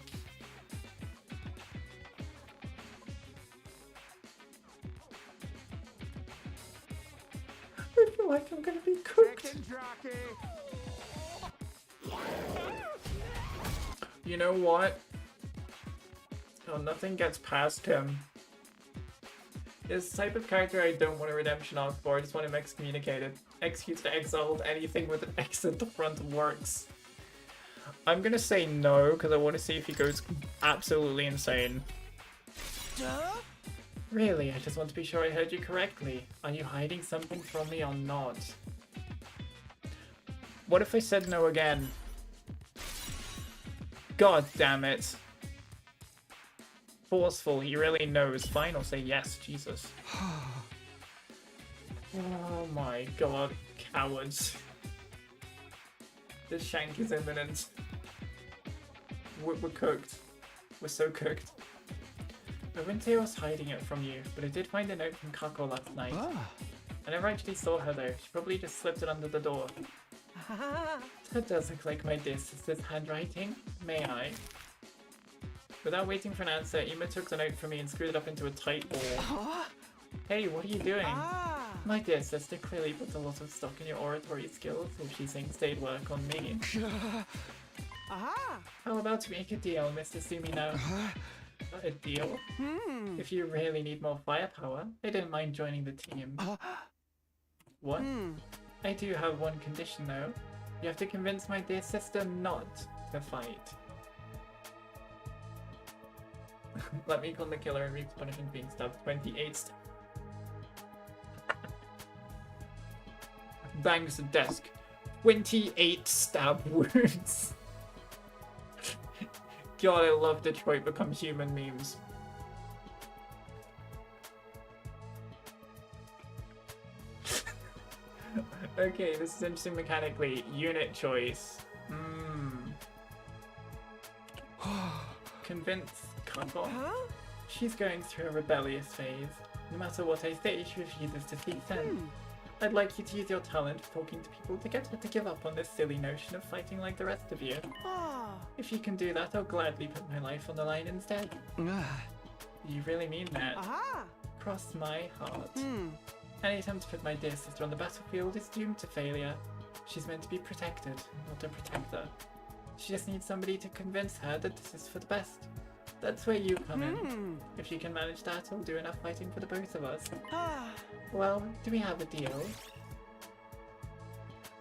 I feel like I'm gonna be cooked. You know what? Oh, nothing gets past him. This type of character I don't want a redemption arc for, I just want him excommunicated. Executed, exiled, anything with an X at the front works. I'm gonna say no, because I want to see if he goes absolutely insane. Duh? Really, I just want to be sure I heard you correctly. Are you hiding something from me or not? What if I said no again? God damn it. Forceful, he really knows. Fine, I'll say yes, Jesus. Oh my god, cowards. This shank is imminent. We're cooked. We're so cooked. I wouldn't say I was hiding it from you, but I did find a note from Kako last night. I never actually saw her though. She probably just slipped it under the door. That does look like my dear sister's handwriting. May I? Without waiting for an answer, Ima took the note from me and screwed it up into a tight ball. Hey, what are you doing? My dear sister clearly puts a lot of stock in your oratory skills if she thinks they'd work on me. How about we make a deal, Mr. Sumino? A deal? If you really need more firepower, I don't mind joining the team. What? I do have one condition though. You have to convince my dear sister not to fight. Let me call the killer and reap punishment being stabbed 28 bangs the desk. 28 stab wounds. God, I love Detroit Become Human memes. Okay, this is interesting mechanically. Unit choice. Convince Kako. She's going through a rebellious phase. No matter what I say, she refuses to speak sense. I'd like you to use your talent talking to people to get her to give up on this silly notion of fighting like the rest of you. If you can do that, I'll gladly put my life on the line instead. You really mean that? Cross my heart. Any attempt to put my dear sister on the battlefield is doomed to failure. She's meant to be protected, not a protector. She just needs somebody to convince her that this is for the best. That's where you come in. If you can manage that, I'll do enough fighting for the both of us. Well, do we have a deal?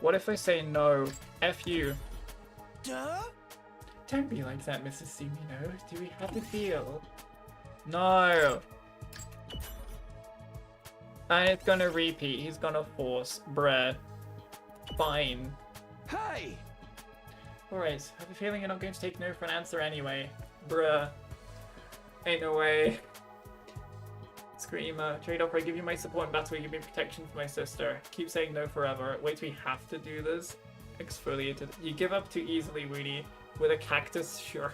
What if I say no? F you. Duh? Don't be like that, Mrs. Sumino. Do we have a deal? No. And it's gonna repeat. He's gonna force. Bruh. Fine. Hey! Alright, I have a feeling you're not going to take no for an answer anyway. Bruh. Ain't no way. Screamer. Trade offer, I give you my support in battle, you give me protection for my sister. Keep saying no forever. Wait, we have to do this? Exfoliated. You give up too easily, Woody. With a cactus, sure.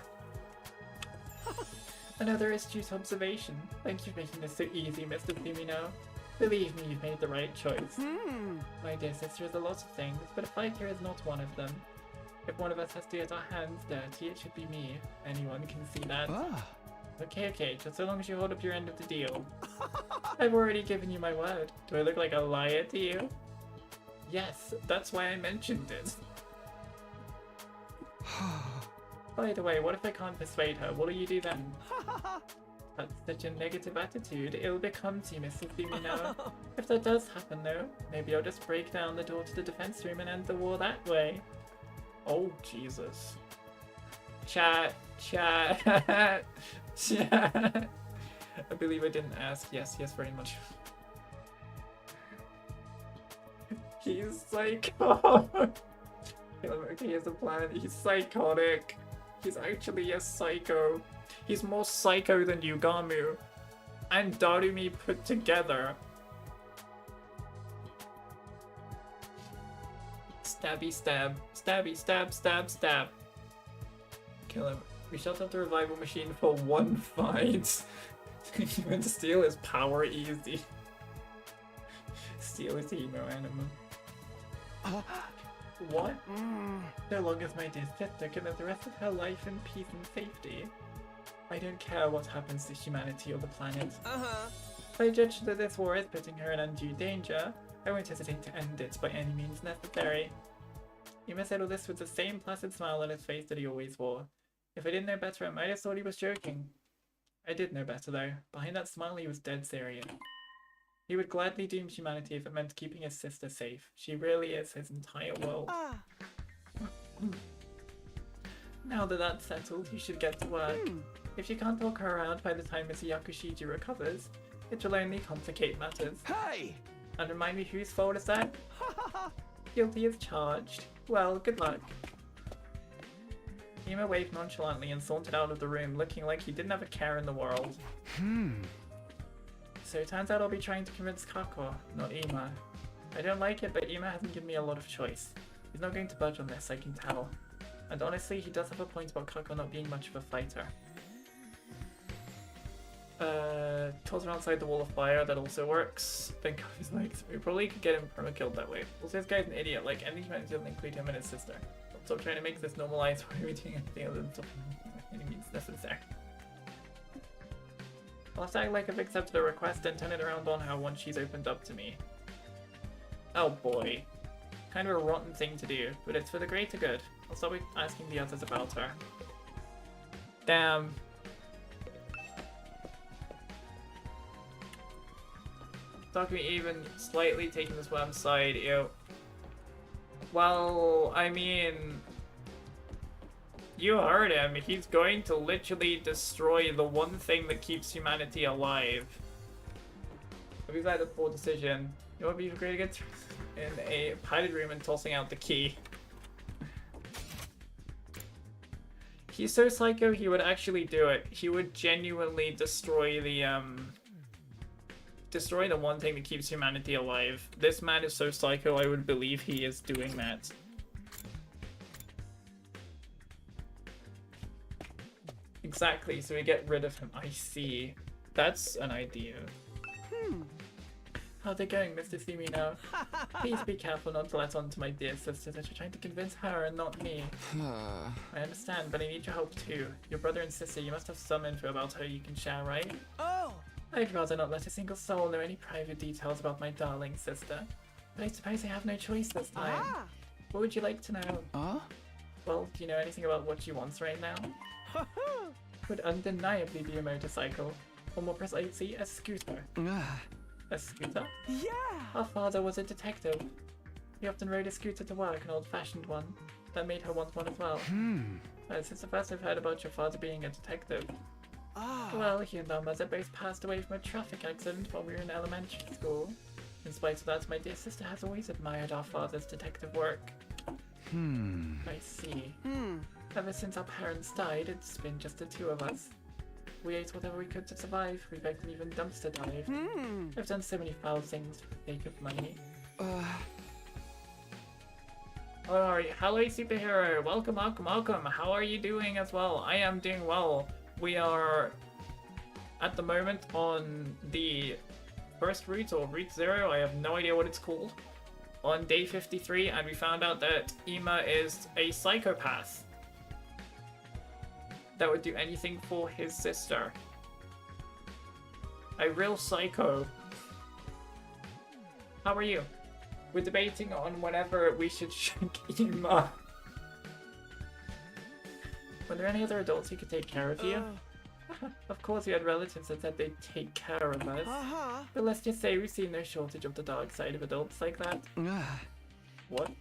Another astute observation. Thank you for making this so easy, Mr. Fumino. Believe me, you've made the right choice. My dear sister is a lot of things, but a fighter is not one of them. If one of us has to get our hands dirty, it should be me. Anyone can see that. Okay, just so long as you hold up your end of the deal. I've already given you my word. Do I look like a liar to you? Yes, that's why I mentioned it. By the way, what if I can't persuade her? What'll you do then? That's such a negative attitude. It'll become to you, Mrs. Fumino. If that does happen though, maybe I'll just break down the door to the defense room and end the war that way. Oh, Jesus. Chat. Chat. I believe I didn't ask. Yes, very much. He's psycho. Okay, he has a plan. He's psychotic. He's actually a psycho. He's more psycho than Yugamu and Darumi put together. Stabby stab. Stabby stab stab stab. Kill him. We shut up the revival machine for one fight. Even to steal his power easy. Steal his emo animal. What? So long as my dear sister can live the rest of her life in peace and safety. I don't care what happens to humanity or the planet. If I judge that this war is putting her in undue danger, I won't hesitate to end it by any means necessary. Ima said all this with the same placid smile on his face that he always wore. If I didn't know better, I might have thought he was joking. I did know better though. Behind that smile he was dead serious. He would gladly doom humanity if it meant keeping his sister safe. She really is his entire world. Now that that's settled, you should get to work. If you can't talk her around by the time Mr. Yakushiji recovers, it will only complicate matters. Hey! And remind me whose fault is that? Guilty as charged. Well, good luck. Ima waved nonchalantly and sauntered out of the room, looking like he didn't have a care in the world. So it turns out I'll be trying to convince Kako, not Ima. I don't like it, but Ima hasn't given me a lot of choice. He's not going to budge on this, I can tell. And honestly, he does have a point about Kako not being much of a fighter. Toss him outside the wall of fire, that also works. Then Kaku's like, so we probably could get him perma-killed that way. Also, this guy's an idiot, like, any humanity doesn't include him and his sister. Stop trying to make this normalized. Why are we doing anything other than stopping any means necessary? I'll have to act like I've accepted a request and turn it around on her once she's opened up to me. Oh boy. Kind of a rotten thing to do, but it's for the greater good. I'll stop asking the others about her. Damn. Takumi even slightly taking this worm's side, ew. Well, I mean... You heard him. He's going to literally destroy the one thing that keeps humanity alive. If he's like a poor decision, it would be great to get in a padded room and tossing out the key. He's so psycho, he would actually do it. He would genuinely destroy the one thing that keeps humanity alive. This man is so psycho, I would believe he is doing that. Exactly, so we get rid of him. I see. That's an idea. How's it going, Mr. Sumino? Please be careful not to let on to my dear sister that you're trying to convince her and not me. I understand, but I need your help too. Your brother and sister, you must have some info about her you can share, right? Oh! I'd rather not let a single soul know any private details about my darling sister. But I suppose I have no choice this time. What would you like to know? Well, do you know anything about what she wants right now? Would undeniably be a motorcycle. Or more precisely, a scooter. A scooter? Yeah! Our father was a detective. He often rode a scooter to work, an old-fashioned one. That made her want one as well. This is the first I've heard about your father being a detective. Well, he and our mother both passed away from a traffic accident while we were in elementary school. In spite of that, my dear sister has always admired our father's detective work. I see. Ever since our parents died, it's been just the two of us. We ate whatever we could to survive. We begged and even dumpster dived. I've done so many foul things for the sake of money. Alright, hello superhero. Welcome, welcome, welcome. How are you doing as well? I am doing well. We are at the moment on the first route, or route 0. I have no idea what it's called. On day 53, and we found out that Ima is a psychopath that would do anything for his sister. A real psycho. How are you? We're debating on whenever we should shrink Ima. Were there any other adults who could take care of you? Of course, we had relatives that said they'd take care of us. But let's just say we've seen no shortage of the dark side of adults like that. What?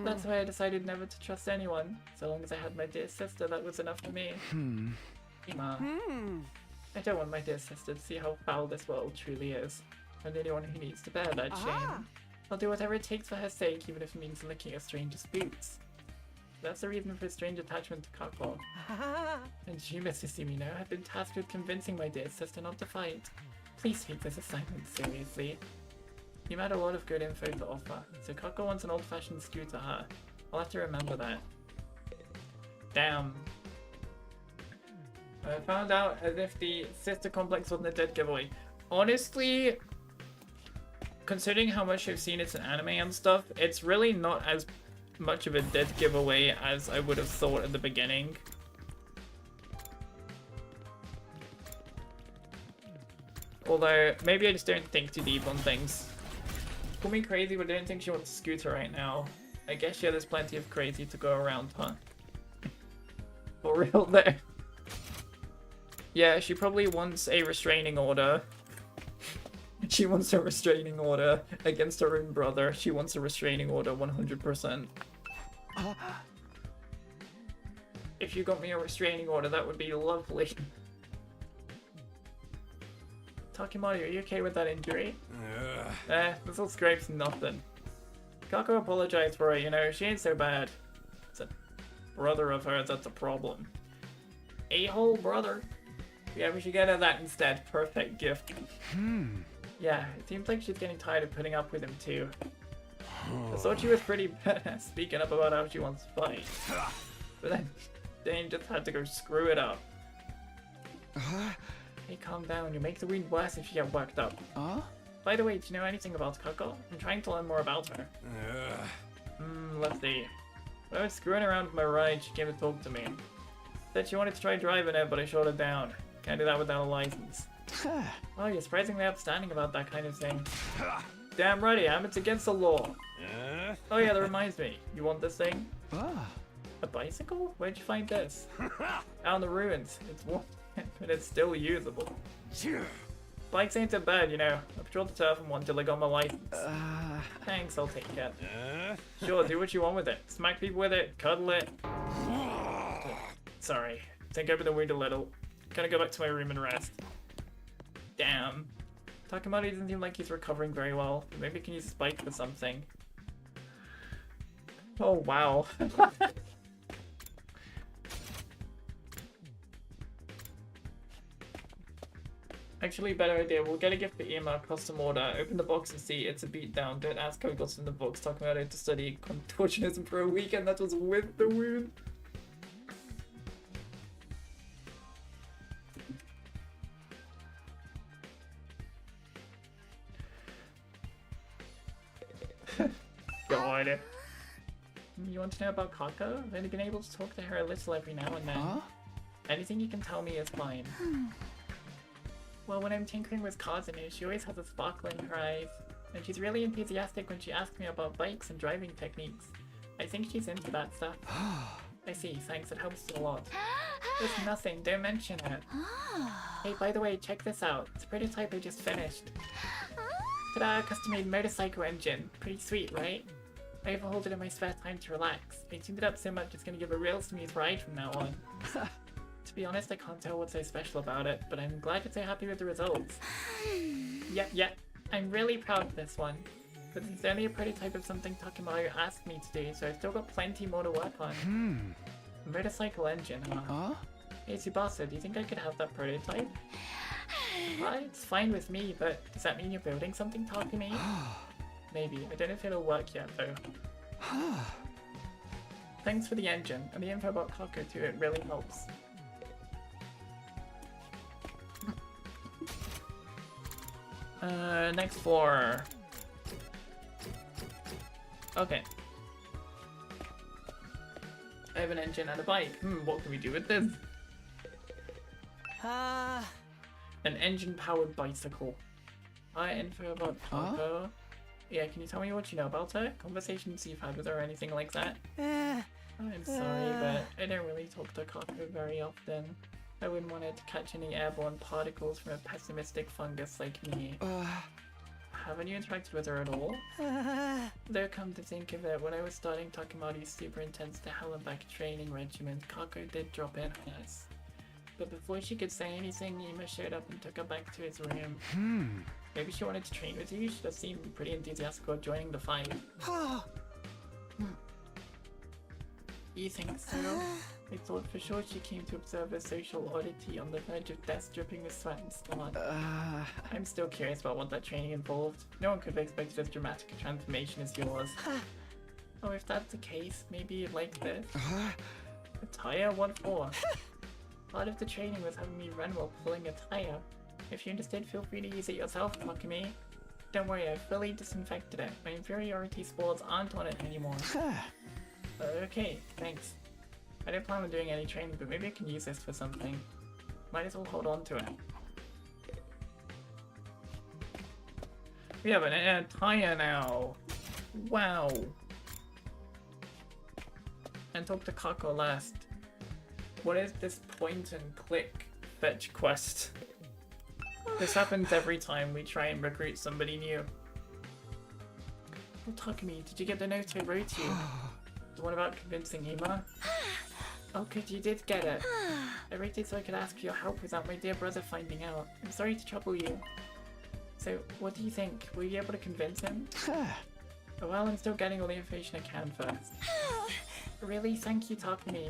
That's why I decided never to trust anyone. So long as I had my dear sister, that was enough for me. Ima. I don't want my dear sister to see how foul this world truly is. I'm the only one who needs to bear that shame. I'll do whatever it takes for her sake, even if it means licking a stranger's boots. That's the reason for strange attachment to Kako. And she misses me now. I've been tasked with convincing my dear sister not to fight. Please take this assignment seriously. You had a lot of good info to offer, so Kako wants an old-fashioned scooter, huh? I'll have to remember that. Damn. I found out as if the sister complex wasn't a dead giveaway. Honestly, considering how much I've seen it's an anime and stuff, it's really not as much of a dead giveaway as I would have thought at the beginning. Although, maybe I just don't think too deep on things. Call me crazy, but I don't think she wants a scooter right now. I guess, yeah, there's plenty of crazy to go around, huh? For real there. Yeah, she probably wants a restraining order. She wants a restraining order against her own brother. She wants a restraining order 100%. If you got me a restraining order, that would be lovely. Takimaru, are you okay with that injury? This little scrape's nothing. Kako apologized for it, you know, she ain't so bad. It's a brother of hers that's a problem. A-hole brother. Yeah, we should get her that instead. Perfect gift. Yeah, it seems like she's getting tired of putting up with him too. I thought she was pretty bad speaking up about how she wants to fight. But then Dane just had to go screw it up. Hey, calm down. You make the wound worse if you get worked up. By the way, do you know anything about Kako? I'm trying to learn more about her. Let's see. When I was screwing around with my ride, she came to talk to me. Said she wanted to try driving it, but I shot her down. Can't do that without a license. Oh, you're surprisingly upstanding about that kind of thing. Damn right I am. It's against the law. Oh yeah, that reminds me. You want this thing? A bicycle? Where'd you find this? Out in the ruins. It's one, but it's still usable. Bikes ain't so bad, you know. I patrolled the turf in one till I got my license. Thanks, I'll take it. Sure, do what you want with it. Smack people with it, cuddle it. Sorry. Think over the wound a little. Gonna go back to my room and rest. Damn. Takimaru doesn't seem like he's recovering very well. Maybe I can use a spike for something. Oh, wow. Actually, better idea. We'll get a gift for Ima, custom order. Open the box and see it's a beatdown. Don't ask how it got in the box. Talking about it to study contortionism for a weekend. That was with the wound. God. You want to know about Kako? I've only been able to talk to her a little every now and then. Anything you can tell me is fine. Well, when I'm tinkering with Kazumi, she always has a sparkle in her eyes. And she's really enthusiastic when she asks me about bikes and driving techniques. I think she's into that stuff. I see, thanks, it helps a lot. It's nothing, don't mention it. Hey, by the way, check this out. It's a prototype I just finished. Ta-da, custom-made motorcycle engine. Pretty sweet, right? I overhauled it in my spare time to relax. I tuned it up so much it's gonna give a real smooth ride from now on. To be honest, I can't tell what's so special about it, but I'm glad you're so happy with the results. Yep. I'm really proud of this one. But it's only a prototype of something Takimaru asked me to do, so I've still got plenty more to work on. Motorcycle engine, huh? Hey Tsubasa, do you think I could have that prototype? Well, it's fine with me, but does that mean you're building something, Takumi? Maybe. I don't know if it'll work yet, though. Thanks for the engine, and the info about Kako too, it really helps. Next floor. Okay. I have an engine and a bike. What can we do with this? An engine-powered bicycle. Info about Kako. Yeah, can you tell me what you know about her? Conversations you've had with her or anything like that? I'm sorry, but I don't really talk to Kako very often. I wouldn't want it to catch any airborne particles from a pessimistic fungus like me. Haven't you interacted with her at all? Though come to think of it, when I was starting Takimaru's super intense to hell and back training regimen, Kako did drop in on us. But before she could say anything, Ima showed up and took her back to his room. Maybe she wanted to train with you? She does seem pretty enthusiastic about joining the fight. You think so? I thought for sure she came to observe a social oddity on the verge of death, dripping with sweat and snot. I'm still curious about what that training involved. No one could have expected as dramatic a transformation as yours. Oh, if that's the case, maybe you'd like this. A tire? What for? Part of the training was having me run while pulling a tire. If you're interested, feel free to use it yourself, Takumi. Don't worry, I've fully disinfected it. My inferiority spores aren't on it anymore. Okay, thanks. I don't plan on doing any training, but maybe I can use this for something. Might as well hold on to it. We have an tire now. Wow. And talk to Kako last. What is this point and click fetch quest? This happens every time we try and recruit somebody new. Oh, Takumi, did you get the note I wrote you? The one about convincing Ima? Oh good, you did get it. I wrote it so I could ask for your help without my dear brother finding out. I'm sorry to trouble you. So, what do you think? Will you be able to convince him? Oh, well, I'm still getting all the information I can first. Really? Thank you, Takumi.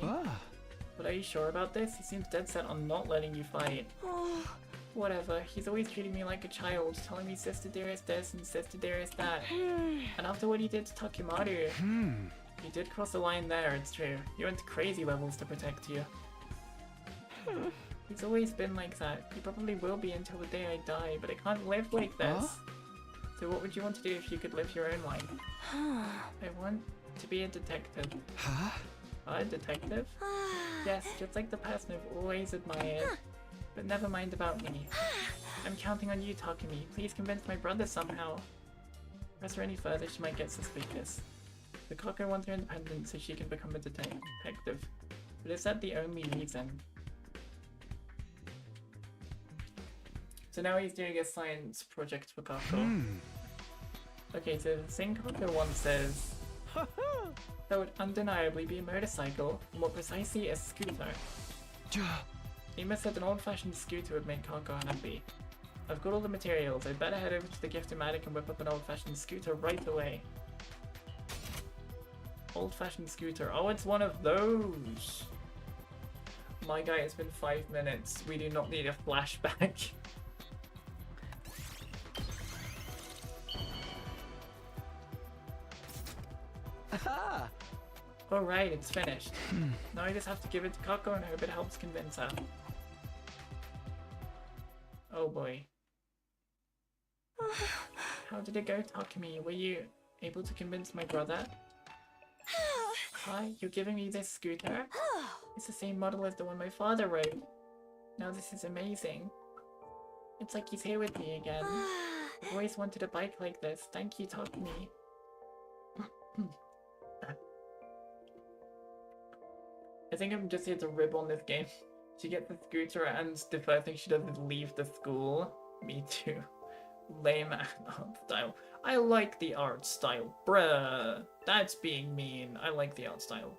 But are you sure about this? He seems dead set on not letting you fight. Whatever, he's always treating me like a child, telling me sister dearest this and sister dearest that. And after what he did to Takimaru, he did cross the line there, it's true. He went to crazy levels to protect you. He's always been like that. He probably will be until the day I die, but I can't live like this. So what would you want to do if you could live your own life? I want to be a detective. A detective? Yes, just like the person I've always admired. But never mind about me. I'm counting on you, Takumi. Please convince my brother somehow. Press her any further, she might get suspicious. The Kako wants her independence so she can become a detective. But is that the only reason? So now he's doing a science project for Kako. Okay, so the thing Kako wants says that would undeniably be a motorcycle, and more precisely a scooter. Ima said an old-fashioned scooter would make Kako happy. I've got all the materials. I'd better head over to the Gift-O-Matic and whip up an old-fashioned scooter right away. Old-fashioned scooter. Oh, it's one of those! My guy, it's been 5 minutes. We do not need a flashback. Alright, it's finished. Now I just have to give it to Kako and hope it helps convince her. Oh boy. How did it go, Takumi? Were you able to convince my brother? Hi, you're giving me this scooter? It's the same model as the one my father rode. Now this is amazing. It's like he's here with me again. I've always wanted a bike like this. Thank you, Takumi. I think I'm just here to rib on this game. She gets the scooter and the first thing she does is leave the school. Me too. Lame art style. I like the art style. Bruh. That's being mean. I like the art style.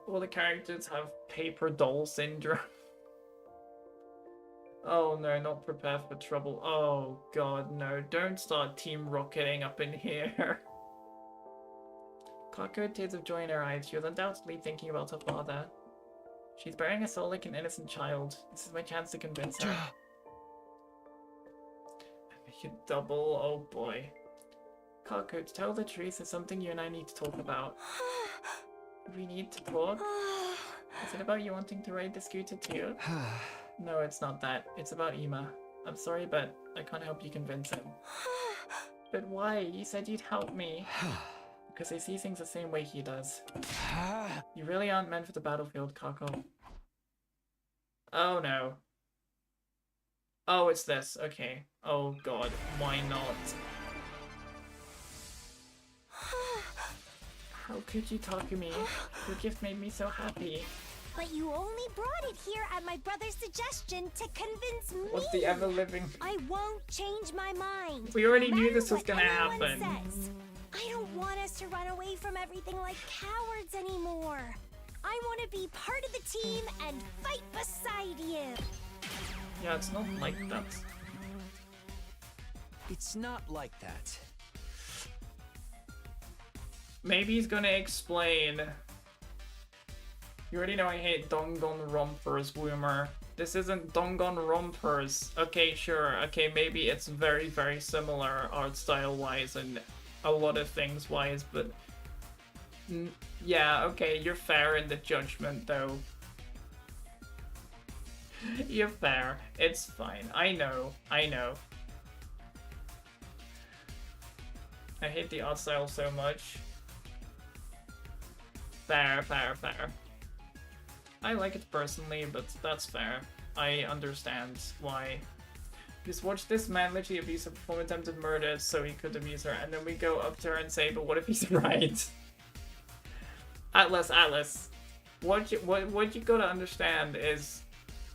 All the characters have paper doll syndrome. Oh no, not prepare for trouble. Oh god, no. Don't start team rocketing up in here. Kako had tears of joy in her eyes. She was undoubtedly thinking about her father. She's bearing a soul like an innocent child. This is my chance to convince her. Make it double. Oh boy. Kako, to tell the truth, there's something you and I need to talk about. We need to talk? Is it about you wanting to ride the scooter too? No, it's not that. It's about Ima. I'm sorry, but I can't help you convince him. But why? You said you'd help me. Because I see things the same way he does. You really aren't meant for the battlefield, Kako. Oh no. Oh, it's this. Okay. Oh god. Why not? How could you talk to me? Your gift made me so happy. But you only brought it here at my brother's suggestion to convince me. What's the ever-living? I won't change my mind. We already no knew matter this was what gonna anyone happen. Says. I don't want us to run away from everything like cowards anymore. I want to be part of the team and fight beside you. Yeah, it's not like that. It's not like that. maybe he's gonna explain. You already know I hate Danganronpa's Woomer. This isn't Danganronpa's. Okay, sure. Okay, maybe it's very, very similar art style-wise and a lot of things-wise, but... yeah, okay, you're fair in the judgment, though. You're fair. It's fine. I know. I know. I hate the art style so much. Fair, fair, fair. I like it personally, but that's fair. I understand why. Just watch this man literally abuse her, perform attempted murder so he could abuse her, and then we go up to her and say, but what if he's right? Atlas. What you gotta understand is...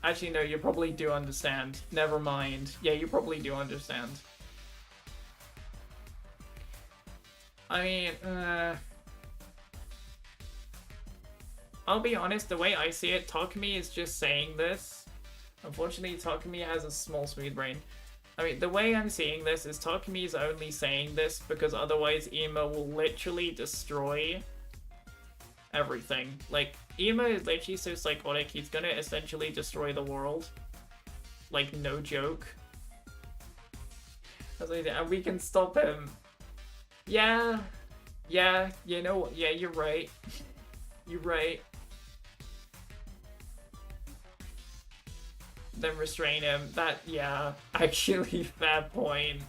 Actually, no, you probably do understand. Never mind. Yeah, you probably do understand. I mean, I'll be honest, the way I see it, Takumi is just saying this. Unfortunately, Takumi has a small smooth brain. I mean, the way I'm seeing this is Takumi is only saying this because otherwise Ima will literally destroy everything. Like, Ima is literally so psychotic, he's gonna essentially destroy the world. Like, no joke. And we can stop him. Yeah, you know what? Yeah, you're right. You're right. Then restrain him. That, yeah, actually, fair point.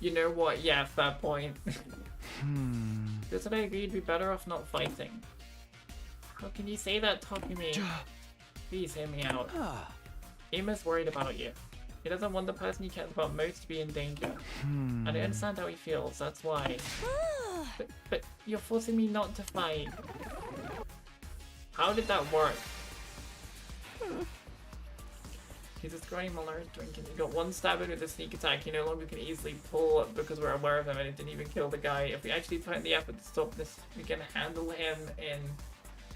You know what? Yeah, fair point. Doesn't I agree you'd be better off not fighting? How can you say that, Takumi? Please hear me out. Ima's worried about you. He doesn't want the person he cares about most to be in danger. And I understand how he feels, that's why. But you're forcing me not to fight. How did that work? He's a scrawny malnourished drinking. He got one stab in with a sneak attack. He no longer can easily pull up because we're aware of him and it didn't even kill the guy. If we actually put in the effort to stop this, we can handle him in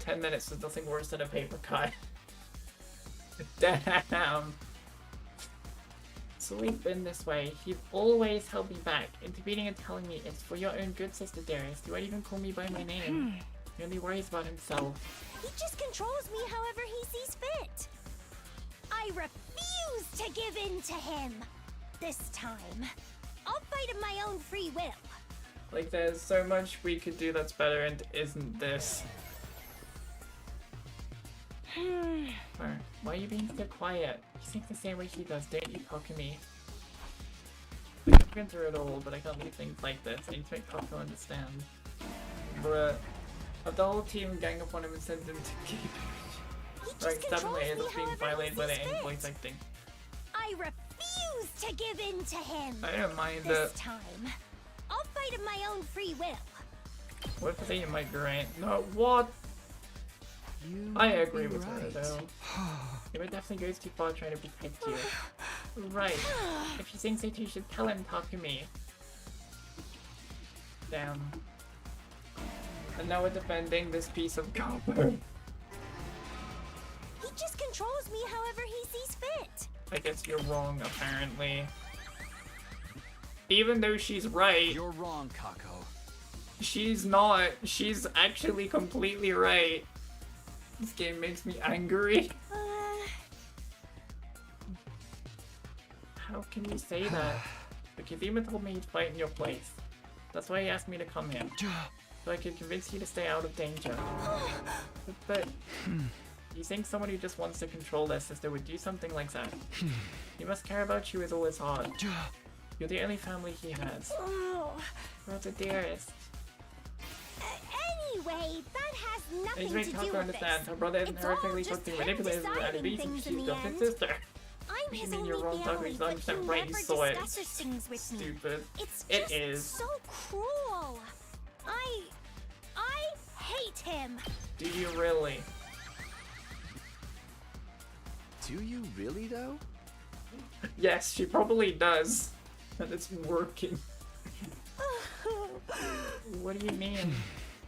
10 minutes. There's nothing worse than a paper cut. Damn. So we've been this way. You've always held me back, intervening and telling me it's for your own good, Sister Darius. You won't even call me by my name. He only worries about himself. He just controls me however he sees fit. I refuse to give in to him. This time, I'll fight of my own free will. Like, there's so much we could do that's better and isn't this. Why are you being so quiet? You think the same way she does, don't you, Takumi? I've been through it all, but I can't leave things like this. I need to make Kako understand. Bruh. Have the whole team gang up on him and send him to keep. Right, definitely is being violated by the angry voice acting. I refuse to give in to him. I don't mind this it. time. I'll fight of my own free will. What if they might be right? No, what? I agree with her though. It would definitely goes too far trying to protect you. Right. If you think so too, you should tell him, Takumi. Damn. And now we're defending this piece of cardboard. He just controls me however he sees fit. I guess you're wrong, apparently. Even though she's right. You're wrong, Kako. She's not. She's actually completely right. This game makes me angry. How can you say that? Because Ima told me he'd fight in your place. That's why he asked me to come here. So I could convince you to stay out of danger. But you think someone who just wants to control their sister would do something like that? He must care about you with all his heart. You're the only family he has. Brother dearest. Anyway, that has nothing He's to made do Kako with understand. this. Her brother isn't It's all horrifically just something him manipulative and deciding abusive. things in She's the just his end. sister. I'm You his mean only you're wrong, Tako? family, You but don't he understand right, you never saw it. discusses things with me. Stupid. It's It just is. so cruel. I hate him. Do you really? Do you really, though? Yes, she probably does. And it's working. What do you mean?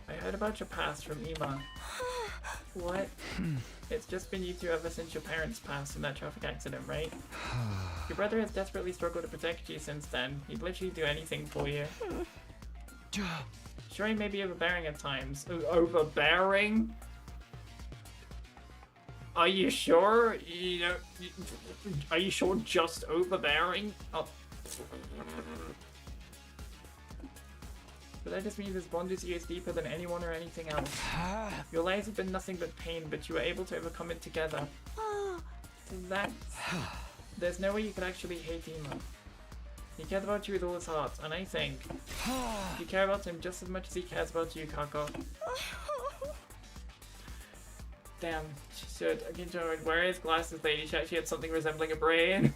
I heard about your past from Ima. What? It's just been you two ever since your parents passed in that traffic accident, right? Your brother has desperately struggled to protect you since then. He'd literally do anything for you. Sure, he may be overbearing at times. Overbearing? Are you sure? You know, are you sure just overbearing? Oh. But that just means this bond is years deeper than anyone or anything else. Your lives have been nothing but pain, but you were able to overcome it together. That's... There's no way you could actually hate Ema. He cares about you with all his heart, and I think you care about him just as much as he cares about you, Kako. Damn, she should. I can show where his glasses lady. She actually had something resembling a brain.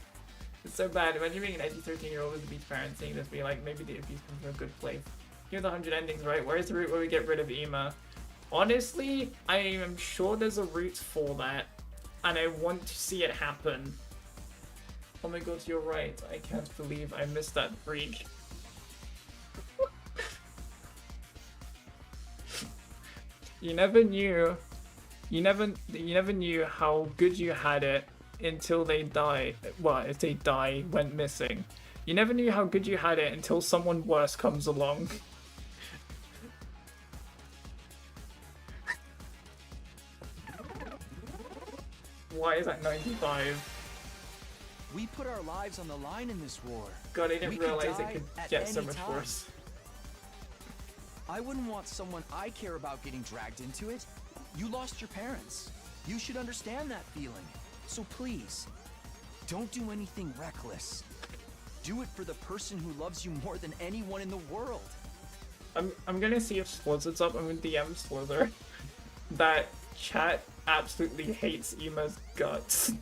It's so bad. Imagine being an edgy 13-year-old with a beach parent seeing this, be like, maybe the abuse comes from a good place. Here are the 100 endings, right? Where's the route where we get rid of Ema? Honestly, I am sure there's a route for that, and I want to see it happen. Oh my god, you're right. I can't believe I missed that freak. You never knew how good you had it until they died. Well, if they die, went missing. You never knew how good you had it until someone worse comes along. Why is that 95? We put our lives on the line in this war. God, I didn't We could realize it die could at get so any much time. worse. I wouldn't want someone I care about getting dragged into it. You lost your parents. You should understand that feeling. So please, don't do anything reckless. Do it for the person who loves you more than anyone in the world. I'm gonna see if Slizzard's up. I'm gonna DM Slither. That chat absolutely hates Ema's guts.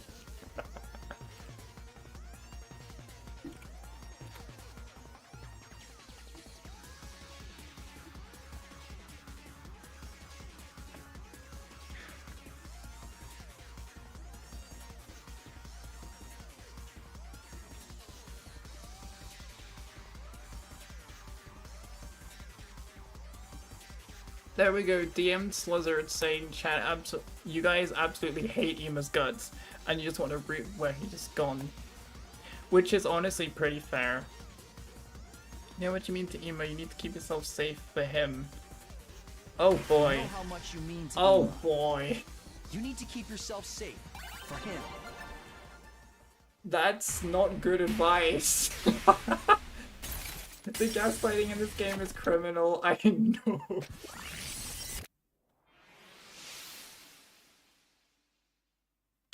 There we go, DM Slizzard saying chat you guys absolutely hate Ema's guts and you just want to root where he's just gone. Which is honestly pretty fair. You know what you mean to Ema, you need to keep yourself safe for him. Oh boy. You know how much you mean to Oh Ema. boy. You need to keep yourself safe for him. That's not good advice. The gaslighting in this game is criminal, I know.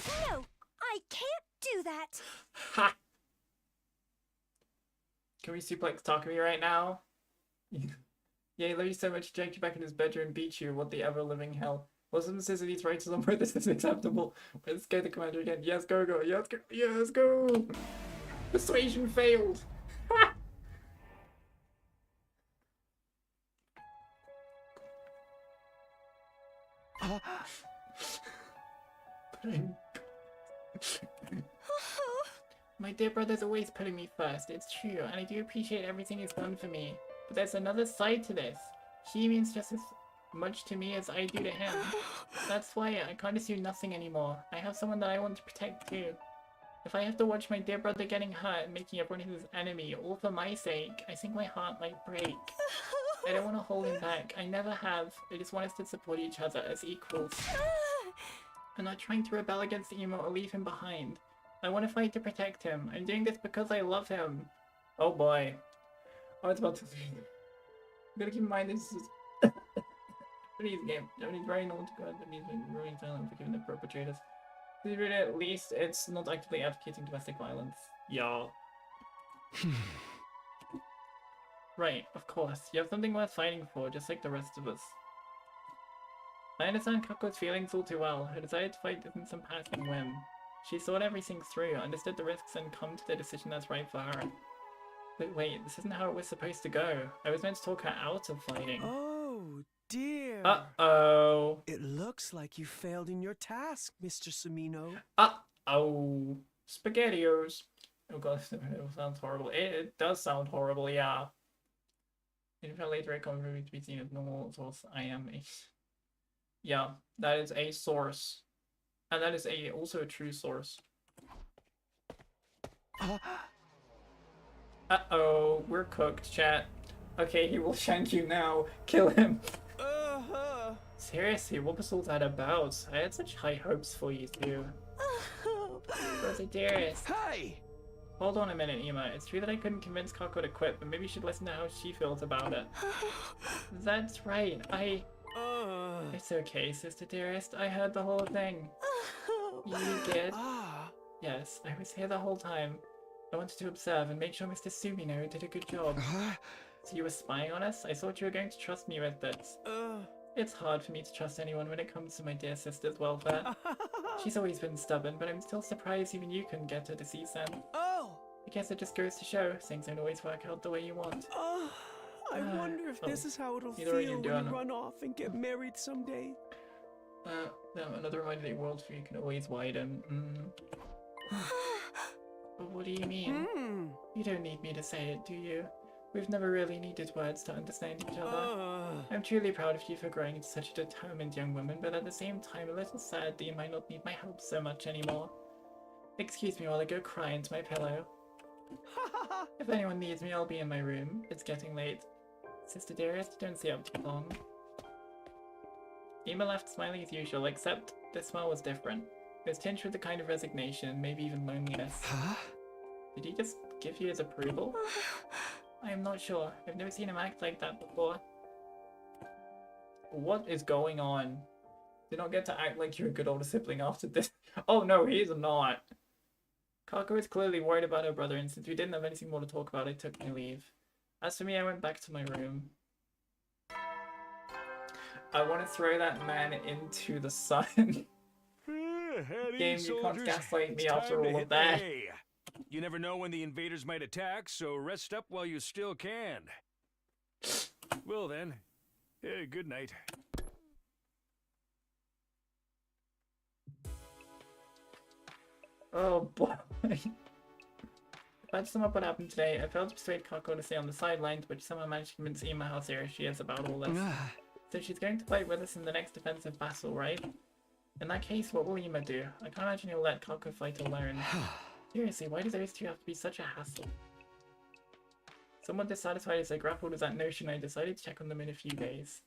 No, I can't do that. Ha! Can we suplex Takumi right now? Yeah, he loves you so much, he dragged you back in his bedroom and beat you. What the ever-living hell. Wilson says that he's right to somewhere this is acceptable. Let's go the commander again. Yes, go, go. Yes, go. Yes, go. Persuasion failed. Ha! My dear brother's always putting me first, it's true, and I do appreciate everything he's done for me. But there's another side to this. He means just as much to me as I do to him. That's why I can't assume nothing anymore. I have someone that I want to protect too. If I have to watch my dear brother getting hurt and making everyone his enemy, all for my sake, I think my heart might break. I don't want to hold him back. I never have. I just want us to support each other as equals. I'm not trying to rebel against Emo or leave him behind. I want to fight to protect him. I'm doing this because I love him. Oh boy. I was about to say. You gotta keep in mind this is Japanese game. Japanese very known to God, Japanese growing silent for giving the perpetrators. At least it's not actively advocating domestic violence. Y'all. Right, of course. You have something worth fighting for, just like the rest of us. I understand Kako's feelings all too well. Her desire to fight isn't some passing whim. She thought everything through, understood the risks, and come to the decision that's right for her. But wait, this isn't how it was supposed to go. I was meant to talk her out of fighting. Oh, dear. Uh-oh. It looks like you failed in your task, Mr. Sumino. Uh-oh. SpaghettiOs. Oh god, it sounds horrible. It does sound horrible, yeah. If later I come for me to be seen as normal, of course I am a... Yeah, that is a source. And that is also a true source. Uh-oh, we're cooked, chat. Okay, he will shank you now. Kill him. Seriously, what was all that about? I had such high hopes for you two. Brother dearest. Hey! Hold on a minute, Ema. It's true that I couldn't convince Kako to quit, but maybe you should listen to how she feels about it. That's right. It's okay, sister dearest. I heard the whole thing. You did? Yes, I was here the whole time. I wanted to observe and make sure Mr. Sumino did a good job. So you were spying on us? I thought you were going to trust me with this. It's hard for me to trust anyone when it comes to my dear sister's welfare. She's always been stubborn, but I'm still surprised even you couldn't get her to see sense. I guess it just goes to show things don't always work out the way you want. I wonder if this is how it'll You know what feel you're when doing. you run off and get married someday. No, another reminder that your worldview can always widen. But what do you mean? You don't need me to say it, do you? We've never really needed words to understand each other. I'm truly proud of you for growing into such a determined young woman, but at the same time a little sad that you might not need my help so much anymore. Excuse me while I go cry into my pillow. If anyone needs me, I'll be in my room. It's getting late. Sister dearest, don't stay up too long. Ema left smiling as usual, except this smile was different. It was tinged with a kind of resignation, maybe even loneliness. Did he just give you his approval? I am not sure. I've never seen him act like that before. What is going on? Did not get to act like you're a good older sibling after this. Oh no, he is not. Kako is clearly worried about her brother, and since we didn't have anything more to talk about, I took my leave. As for me, I went back to my room. I want to throw that man into the sun. Game, you can't gaslight me after all of that. You never know when the invaders might attack, so rest up while you still can. Well then, good night. Oh boy. If I had to sum up what happened today, I failed to persuade Kako to stay on the sidelines, but somehow managed to convince Ema how serious she is about all this. So she's going to fight with us in the next defensive battle, right? In that case, what will Ema do? I can't imagine he'll let Kako fight alone. Seriously, why do those two have to be such a hassle? Somewhat dissatisfied as I grappled with that notion, I decided to check on them in a few days.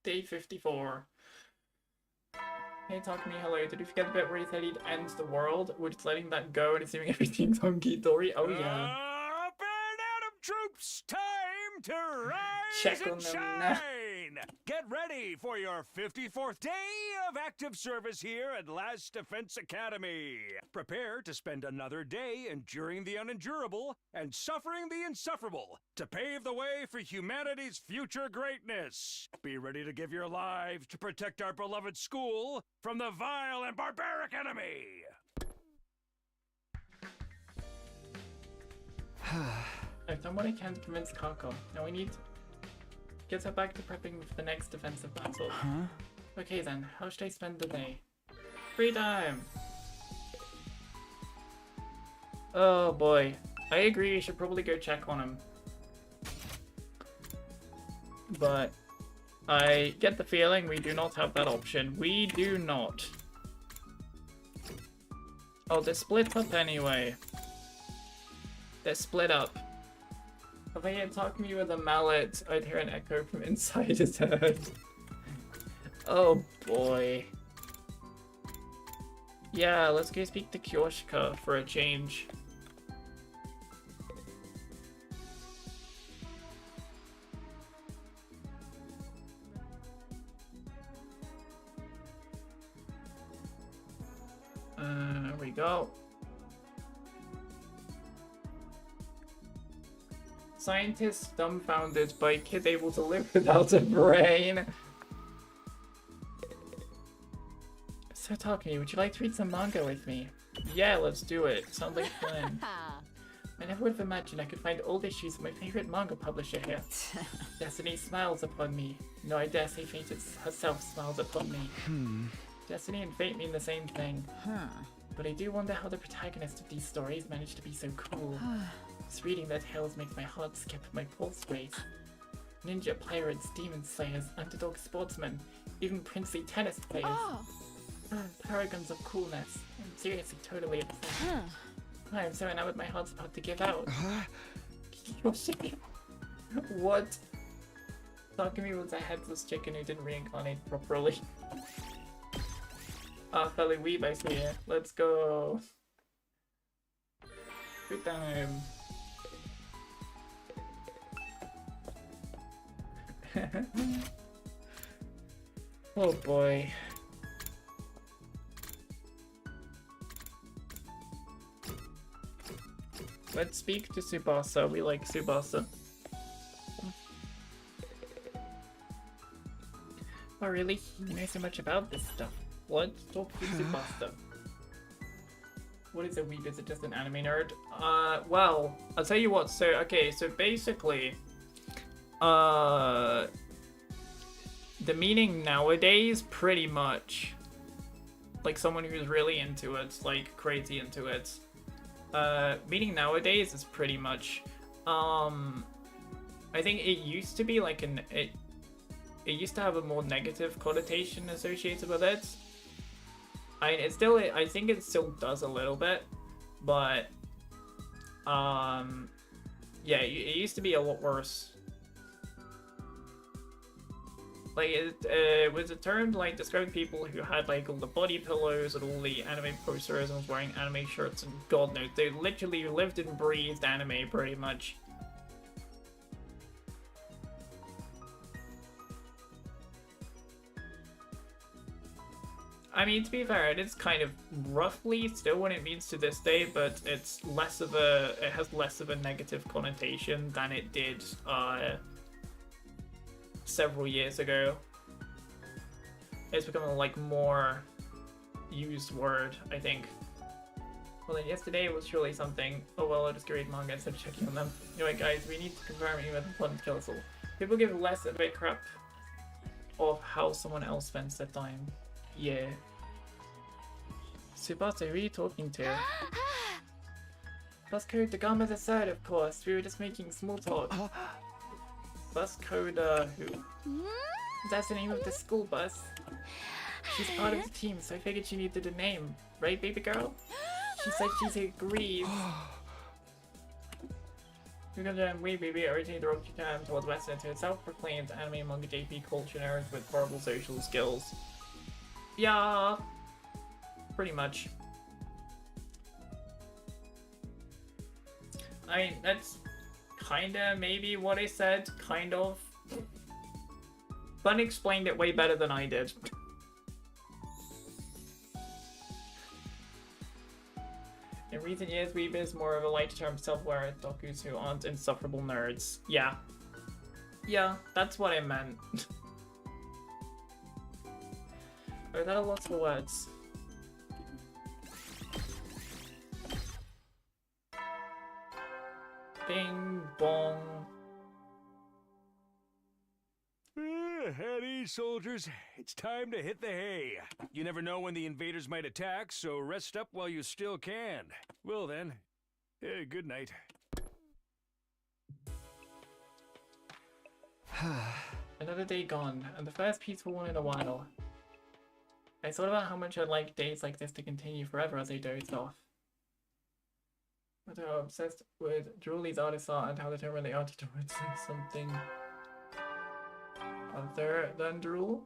Day 54. Hey Takumi, hello. Did you forget the bit where he said he'd end the world? We're just letting that go and assuming everything's hunky-dory? Oh yeah. Up and Atom troops! Time to rise Check and on them shine! now. Get ready for your 54th day of active service here at Last Defense Academy. Prepare to spend another day enduring the unendurable and suffering the insufferable to pave the way for humanity's future greatness. Be ready to give your lives to protect our beloved school from the vile and barbaric enemy. I've done what I can to convince Kako. Now we need to get her back to prepping for the next defensive battle. Okay then, how should I spend the day? Free time! Oh boy. I agree we should probably go check on him. But I get the feeling we do not have that option. We do not. Oh, they're split up anyway. They're split up. If I had talked to me with a mallet, I'd hear an echo from inside his head. Oh boy. Yeah, let's go speak to Kyoshika for a change. There we go. Scientists dumbfounded by kid able to live without a brain. So Takumi, would you like to read some manga with me? Yeah, let's do it. Sounds like fun. I never would have imagined I could find old issues of my favorite manga publisher here. Destiny smiles upon me. No, I dare say fate herself smiles upon me. Destiny and fate mean the same thing. But I do wonder how the protagonists of these stories managed to be so cool. Just reading their tales makes my heart skip and my pulse race. ninja pirates, demon slayers, underdog sportsmen, even princely tennis players. Oh. Paragons of coolness. I'm seriously totally obsessed. I'm so enamored my heart's about to give out. What? Takumi was a headless chicken who didn't reincarnate properly. Fellow weeb, I see ya. Let's go. Good time. Oh boy. Let's speak to Tsubasa. We like Tsubasa. Oh really? You know so much about this stuff. What? Talk to Tsubasa. What is a weeb? Is it just an anime nerd? Well, I'll tell you what. So, okay, so basically, the meaning nowadays, pretty much, like someone who's really into it, like crazy into it. Meaning nowadays is pretty much, I think it used to be like it used to have a more negative connotation associated with it. I mean, I think it still does a little bit, but, yeah, it used to be a lot worse. Like, it was a term to, like, describe people who had, like, all the body pillows and all the anime posters and was wearing anime shirts and god knows, they literally lived and breathed anime, pretty much. I mean, to be fair, it is kind of roughly still what it means to this day, but it has less of a negative connotation than it did several years ago. It's become a like more used word, I think. Well then yesterday it was surely something. Oh well, I'll just go read manga instead of checking on them. Anyway guys, we need to confirm even the fun castle. People give less of a crap of how someone else spends their time. Yeah. Tsubasa, who are you talking to? Bus code Dagama's aside, of course. We were just making small talk. Bus code, who? That's the name of the school bus. She's part of the team, so I figured she needed a name. Right, baby girl? She said she agrees. We're gonna wait, baby. Originated the Rock Japan towards Western into a self-proclaimed anime manga JP culture nerds with horrible social skills. Yeah, pretty much. I mean, that's kinda maybe what I said, kind of. Bun explained it way better than I did. In recent years, weeb is more of a light term self-aware otakus who aren't insufferable nerds. Yeah. Yeah, that's what I meant. Are that a lot of words? Bing bong. At ease, soldiers. It's time to hit the hay. You never know when the invaders might attack, so rest up while you still can. Well then, good night. Another day gone, and the first peaceful one in a while. I thought about how much I'd like days like this to continue forever as I dozed off. But how obsessed with Julie's artist art and how determined they are towards something other than drool.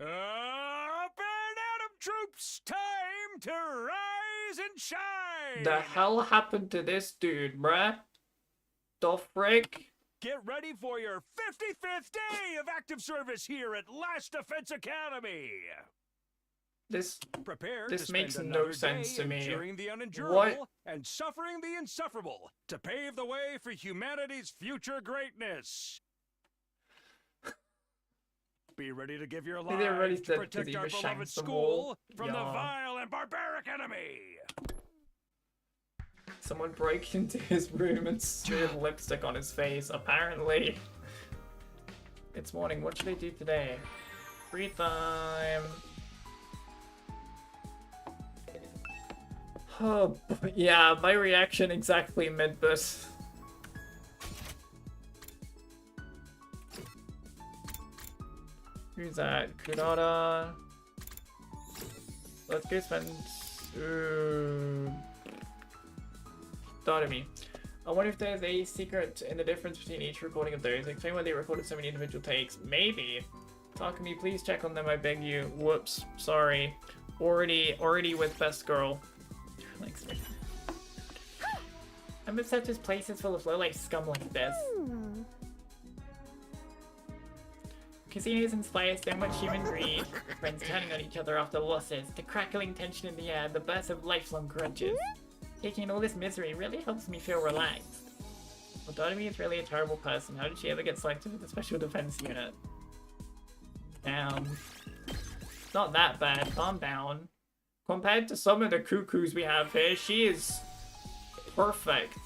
Up and Adam troops, time to rise and shine! The hell happened to this dude, bruh? The frick? Get ready for your 55th day of active service here at Last Defense Academy! Prepare This to makes spend no another sense day to me. enduring the unendurable What? and suffering the insufferable to pave the way for humanity's future greatness. Be ready to give your They already lives to said protect he our was beloved shanked some school more. from the Yeah. vile and barbaric enemy. Someone broke into his room and smeared lipstick on his face, apparently. It's morning, what should I do today? Free time. Oh, yeah, my reaction exactly meant this. Who's that? Kurata. Let's go spend. Dotomi. I wonder if there's a secret in the difference between each recording of those. Explain why they recorded so many individual takes. Maybe. Takumi, please check on them, I beg you. Whoops. Sorry. Already with best girl. Thanks. I'm upset this place is full of low-life scum like this. Casinos inspire so much human greed. Friends turning on each other after losses. The crackling tension in the air. The burst of lifelong grudges. Taking all this misery really helps me feel relaxed. Well, Dotomi is really a terrible person. How did she ever get selected for the Special Defense Unit? Damn. It's not that bad. Calm down. Compared to some of the cuckoos we have here, she is perfect.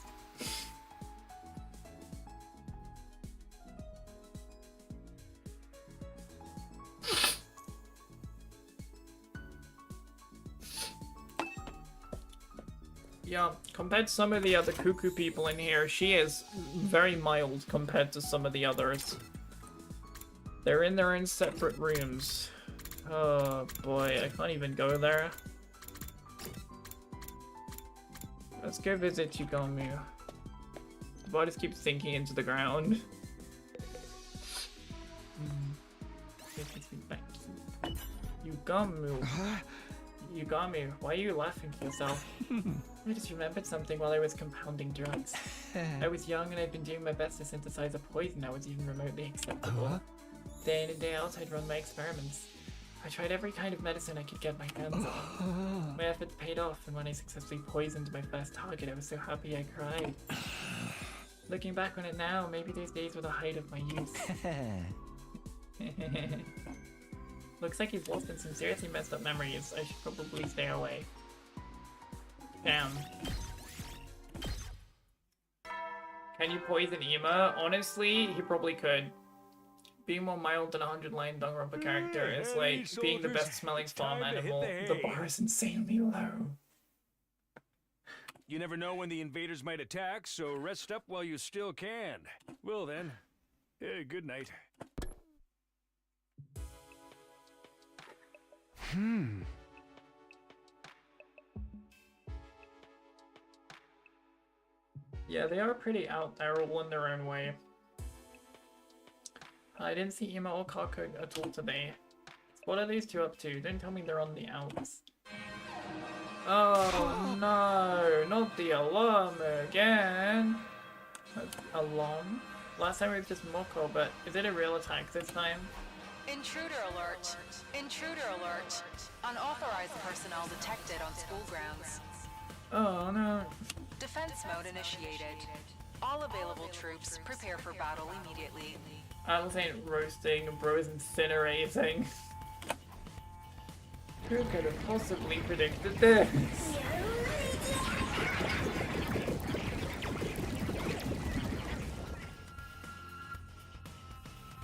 Yeah, compared to some of the other cuckoo people in here, she is very mild compared to some of the others. They're in their own separate rooms. Oh boy, I can't even go there. Let's go visit Yugamu. The body just keeps sinking into the ground. Yugamu. Yugamu, why are you laughing to yourself? I just remembered something while I was compounding drugs. I was young and I'd been doing my best to synthesize a poison that was even remotely acceptable. Day in and day out, I'd run my experiments. I tried every kind of medicine I could get my hands on. My efforts paid off, and when I successfully poisoned my first target, I was so happy I cried. Looking back on it now, maybe those days were the height of my youth. Looks like he's lost in some seriously messed up memories. I should probably stay away. Damn. Can you poison Ima? Honestly, he probably could. Being more mild than a 100-line Danganronpa character is like being the best smelling farm animal. The bar is insanely low. You never know when the invaders might attack, so rest up while you still can. Well then, good night. Yeah, they are pretty out there all in their own way. I didn't see Ima or Kako at all today. What are these two up to? Don't tell me they're on the outs. Oh no, not the alarm again. Alarm? Last time it was just Moko, but is it a real attack this time? Intruder alert! Intruder alert! Unauthorized personnel detected on school grounds. Oh no. Defense mode initiated. All available troops prepare for battle immediately. Atlas ain't roasting, bro's incinerating. Who could have possibly predicted this?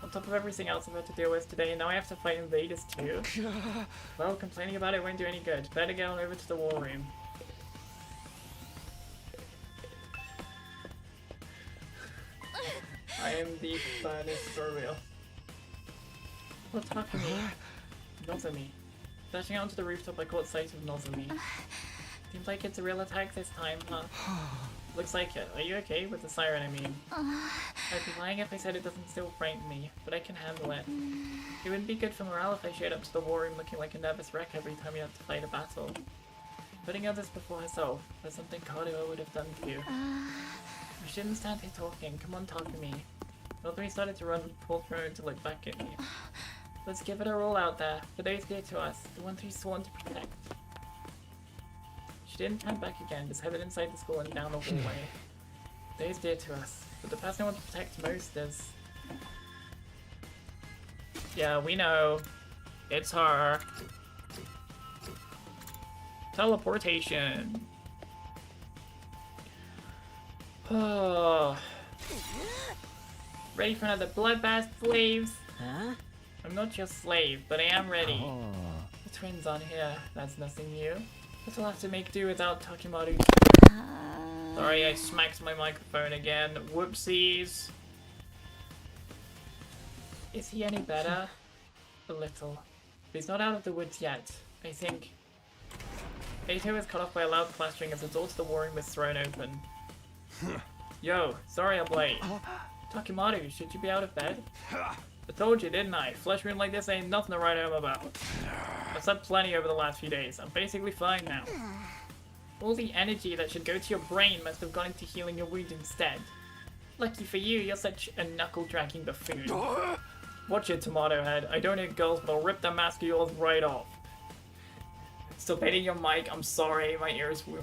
On top of everything else I've had to deal with today, now I have to fight invaders too. Well, complaining about it won't do any good. Better get on over to the war room. I am the furnace for real. What's happening? Nozomi. Dashing out onto the rooftop, I caught sight of Nozomi. Seems like it's a real attack this time, huh? Looks like it. Are you okay? With the siren, I mean. I'd be lying if I said it doesn't still frighten me, but I can handle it. It wouldn't be good for morale if I showed up to the war room looking like a nervous wreck every time you had to fight a battle. Putting others before herself, that's something Kadoa would have done for you. You shouldn't stand here talking. Come on, talk to me. Nozomi started to run, pulled her to look back at me. Let's give it a roll out there, for those dear to us, the ones we've sworn to protect. She didn't turn back again, just headed inside the school and down the hallway. Those dear to us, but the person I want to protect most is... Yeah, we know. It's her. Teleportation. Oh. Ready for another bloodbath, slaves? Huh? I'm not your slave, but I am ready. The twins aren't here. That's nothing new. Guess I'll have to make do without Takimaru. Sorry, I smacked my microphone again. Whoopsies. Is he any better? A little. But he's not out of the woods yet. I think Ato is cut off by a loud plastering as the door to the warring was thrown open. Yo, sorry I'm late. Takimaru, should you be out of bed? I told you, didn't I? Flesh wound like this ain't nothing to write home about. I've slept plenty over the last few days. I'm basically fine now. All the energy that should go to your brain must have gone into healing your wound instead. Lucky for you, you're such a knuckle-dragging buffoon. Watch it, Tomato Head. I don't hit girls, but I'll rip that mask of yours right off. Still hitting your mic. I'm sorry, my ears were...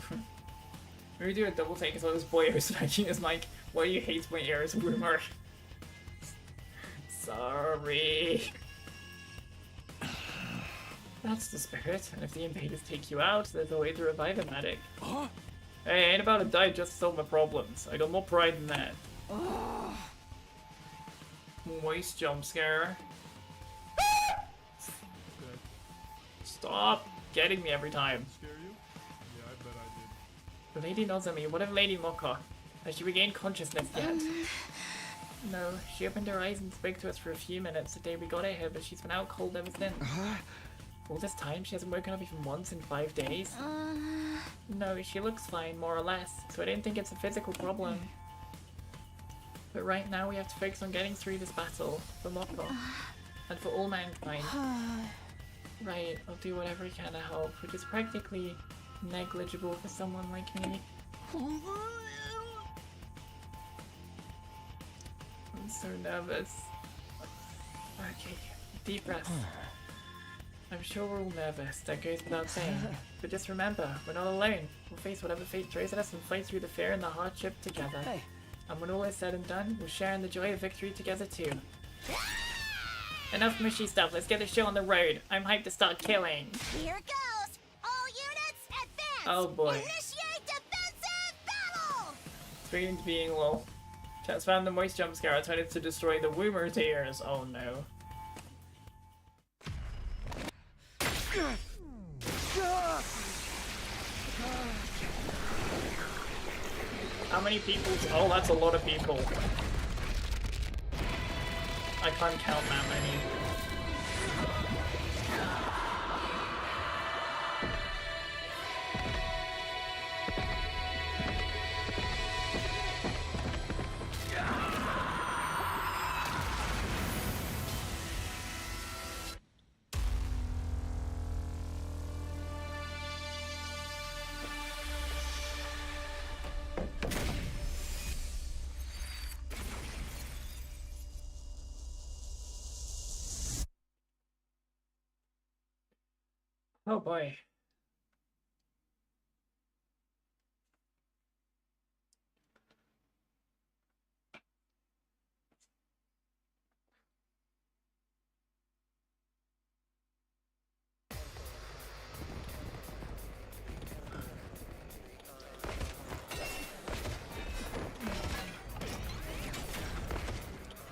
Maybe do a double take as well as boy who's smacking his mic. Why you hate my ears, Boomer? Sorry. That's the spirit, and if the invaders take you out, there's a way to revive a medic. Hey, ain't about to die just to solve my problems. I got more pride than that. Moist jump scare. Stop getting me every time. Scare you? Yeah, I bet I did. The Lady Nozomi, what of Lady Moko? Has she regained consciousness yet? No, she opened her eyes and spoke to us for a few minutes the day we got her here, but she's been out cold ever since. All this time, she hasn't woken up even once in 5 days? No, she looks fine, more or less, so I don't think it's a physical problem. But right now, we have to focus on getting through this battle, for Moko, and for all mankind. Right, I'll do whatever I can to help, which is practically negligible for someone like me. I'm so nervous. Okay, deep breath. I'm sure we're all nervous, that goes without saying. But just remember, we're not alone. We'll face whatever fate throws at us and fight through the fear and the hardship together. Hey. And when all is said and done, we'll share in the joy of victory together too. Enough mushy stuff, let's get the show on the road. I'm hyped to start killing. Here goes! All units, advance! Oh boy. Initiate defensive battle! Speaking to being low. Chat's found the moist jump scare. I tried to destroy the Woomer's ears. Oh no. How many people? Oh, that's a lot of people. I can't count that many. Oh boy.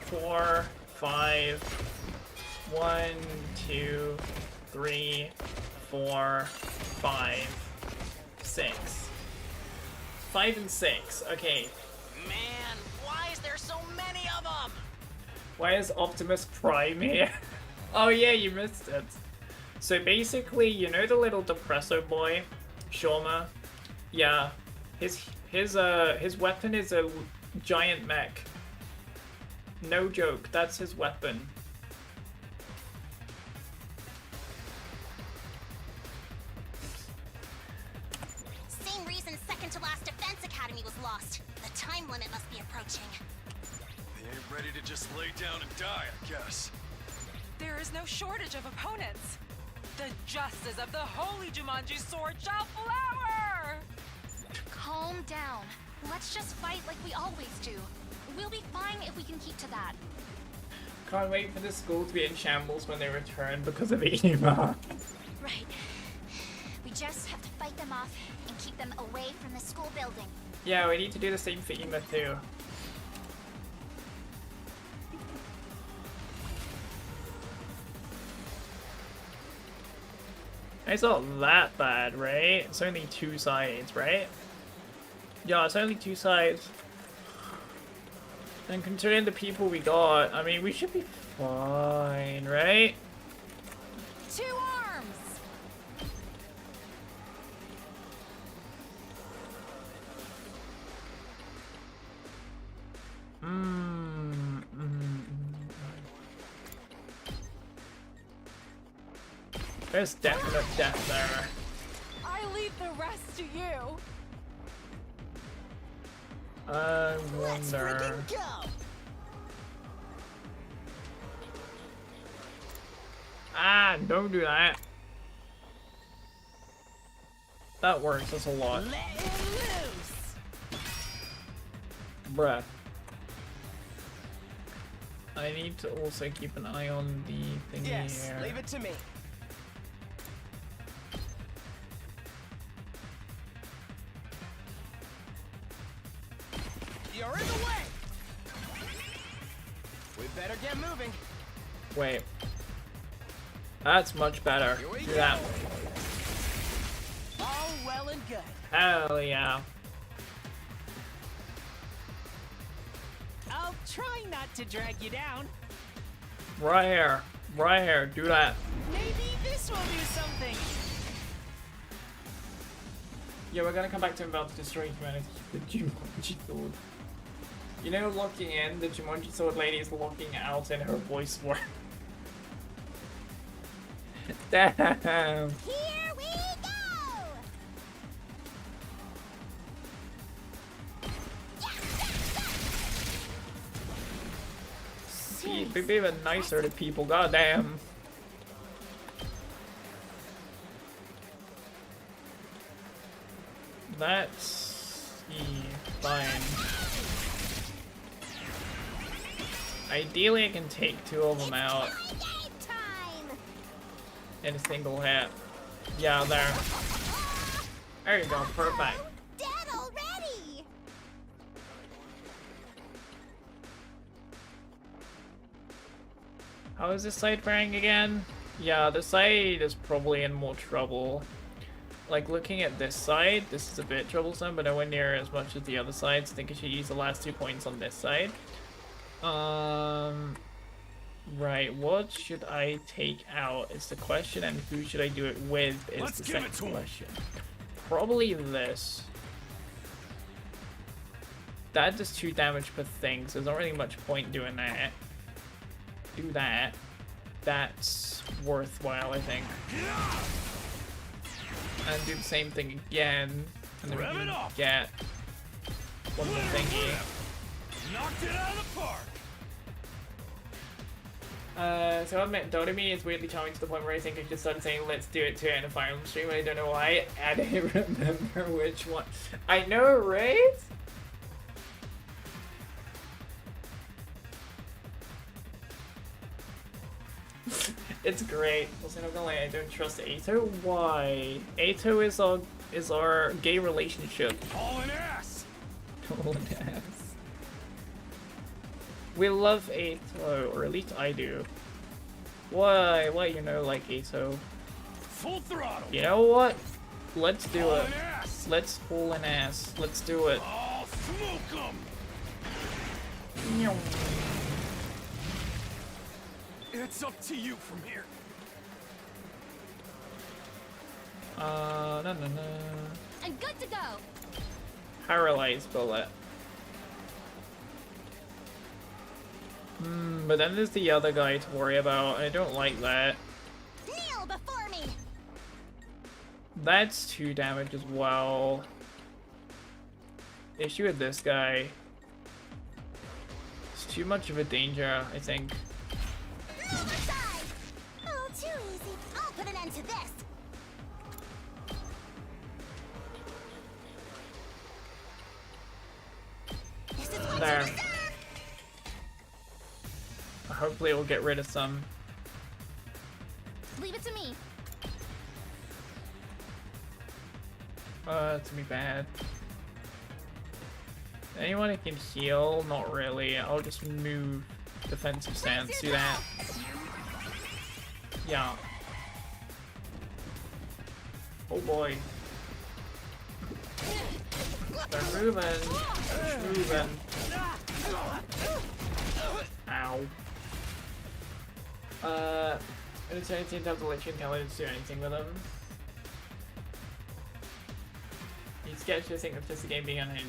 Four, 5, 1, 2, 3, 4, 5, 6. 5 and 6. Okay. Man, why is there so many of them? Why is Optimus Prime here? Oh yeah, you missed it. So basically, you know the little Depresso boy, Shoma? Yeah. His weapon is a giant mech. No joke, that's his weapon. Same reason second to last Defense Academy was lost. The time limit must be approaching. They ain't ready to just lay down and die, I guess. There is no shortage of opponents. The justice of the holy Jumanji sword shall flower! Calm down. Let's just fight like we always do. We'll be fine if we can keep to that. Can't wait for the school to be in shambles when they return because of Ema. Right. We just have to fight them off and keep them away from the school building. Yeah, we need to do the same for Ema too. It's not that bad, right? It's only 2 sides, right? Yeah, it's only 2 sides. And considering the people we got, I mean, we should be fine, right? 2 arms! There's definite death there. I leave the rest to you. I Let's wonder. freaking go! Ah, don't do that. That works, that's a lot. Let him loose! Bruh. I need to also keep an eye on the thingy Yes, here. leave it to me. You're in the way! We better get moving. Wait. That's much better. Here we Do go. that. All well and good. Hell yeah. I'll try not to drag you down. Right here. Right here. Do that. Maybe this will do something. Yeah, we're gonna come back to him about to destroy humanity. The Jumanji sword. You know, locking in, the Jumanji sword lady is locking out in her voice work. Damn. Here we go! Be even nicer to people, goddamn. That's fine. Ideally, I can take 2 of them out Game time! in a single hit. Yeah, there. There you go, perfect. Dead already! How is this side faring again? Yeah, the side is probably in more trouble. Like, looking at this side, this is a bit troublesome, but nowhere near as much as the other sides. I think I should use the last 2 points on this side. Right, what should I take out is the question, and who should I do it with is Let's the give it second to 'em. question. Probably this. That does 2 damage per thing, so there's not really much point doing that. Do that. That's worthwhile, I think. And do the same thing again, and then we Rev it can up. get one more thingy. Knocked it out of the park. So I admit, Dotami is weirdly charming to the point where I think I just started saying let's do it to it in a Fire Emblem stream. I don't know why. I don't remember which one. I know, right? It's great. Also, not gonna lie, I don't trust Ato. Why? Ato is our gay relationship. Hauling ass. Oh, yes. We love Ato, or at least I do. Why? Why you know like Ato? Full throttle. You know what? Let's do it. Hauling ass. Let's haul an ass. Let's do it. I'll smoke 'em. It's up to you from here. No. I'm good to go. Paralyzed bullet. But then there's the other guy to worry about. I don't like that. Kneel before me! That's 2 damage as well. The issue with this guy. It's too much of a danger, I think. Move aside! Oh, too easy. I'll put an end to this. This is what There. you deserve! Hopefully we'll get rid of some. Leave it to me. It's gonna be bad. Anyone who can heal? Not really. I'll just move defensive stance. Do that. Yeah. Oh boy. They're moving. They're moving. Ow. And it's anything to have the Lich Intelligence do anything with him. He's scared to think of just the game being unhinged.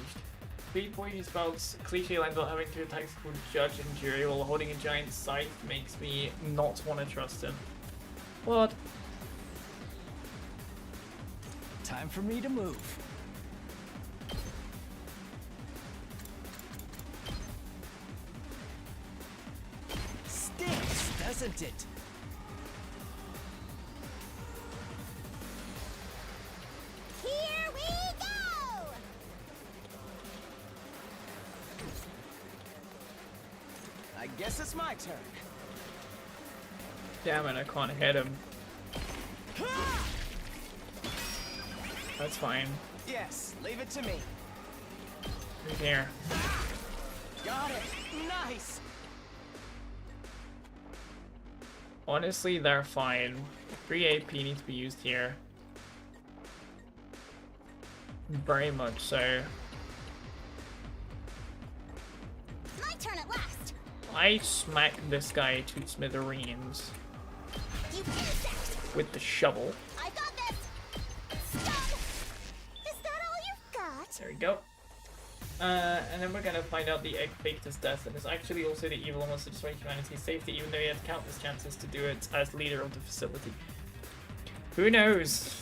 Speed boy who spells cliche lines about having two attacks called Judge and Jury while holding a giant scythe makes me not want to trust him. What? Time for me to move. Stinks, doesn't it? Here we go! I guess it's my turn. Damn it, I can't hit him. That's fine. Yes, leave it to me. Right here. Got it. Nice. Honestly, they're fine. 3 AP needs to be used here. Very much so. My turn at last! I smack this guy to smithereens You insect! with the shovel. I got this! Stun! Is that all you've got? There we go. And then we're gonna find out the egg faked his death and is actually also the evil one wants to destroy humanity's safety, even though he had countless chances to do it as leader of the facility. Who knows?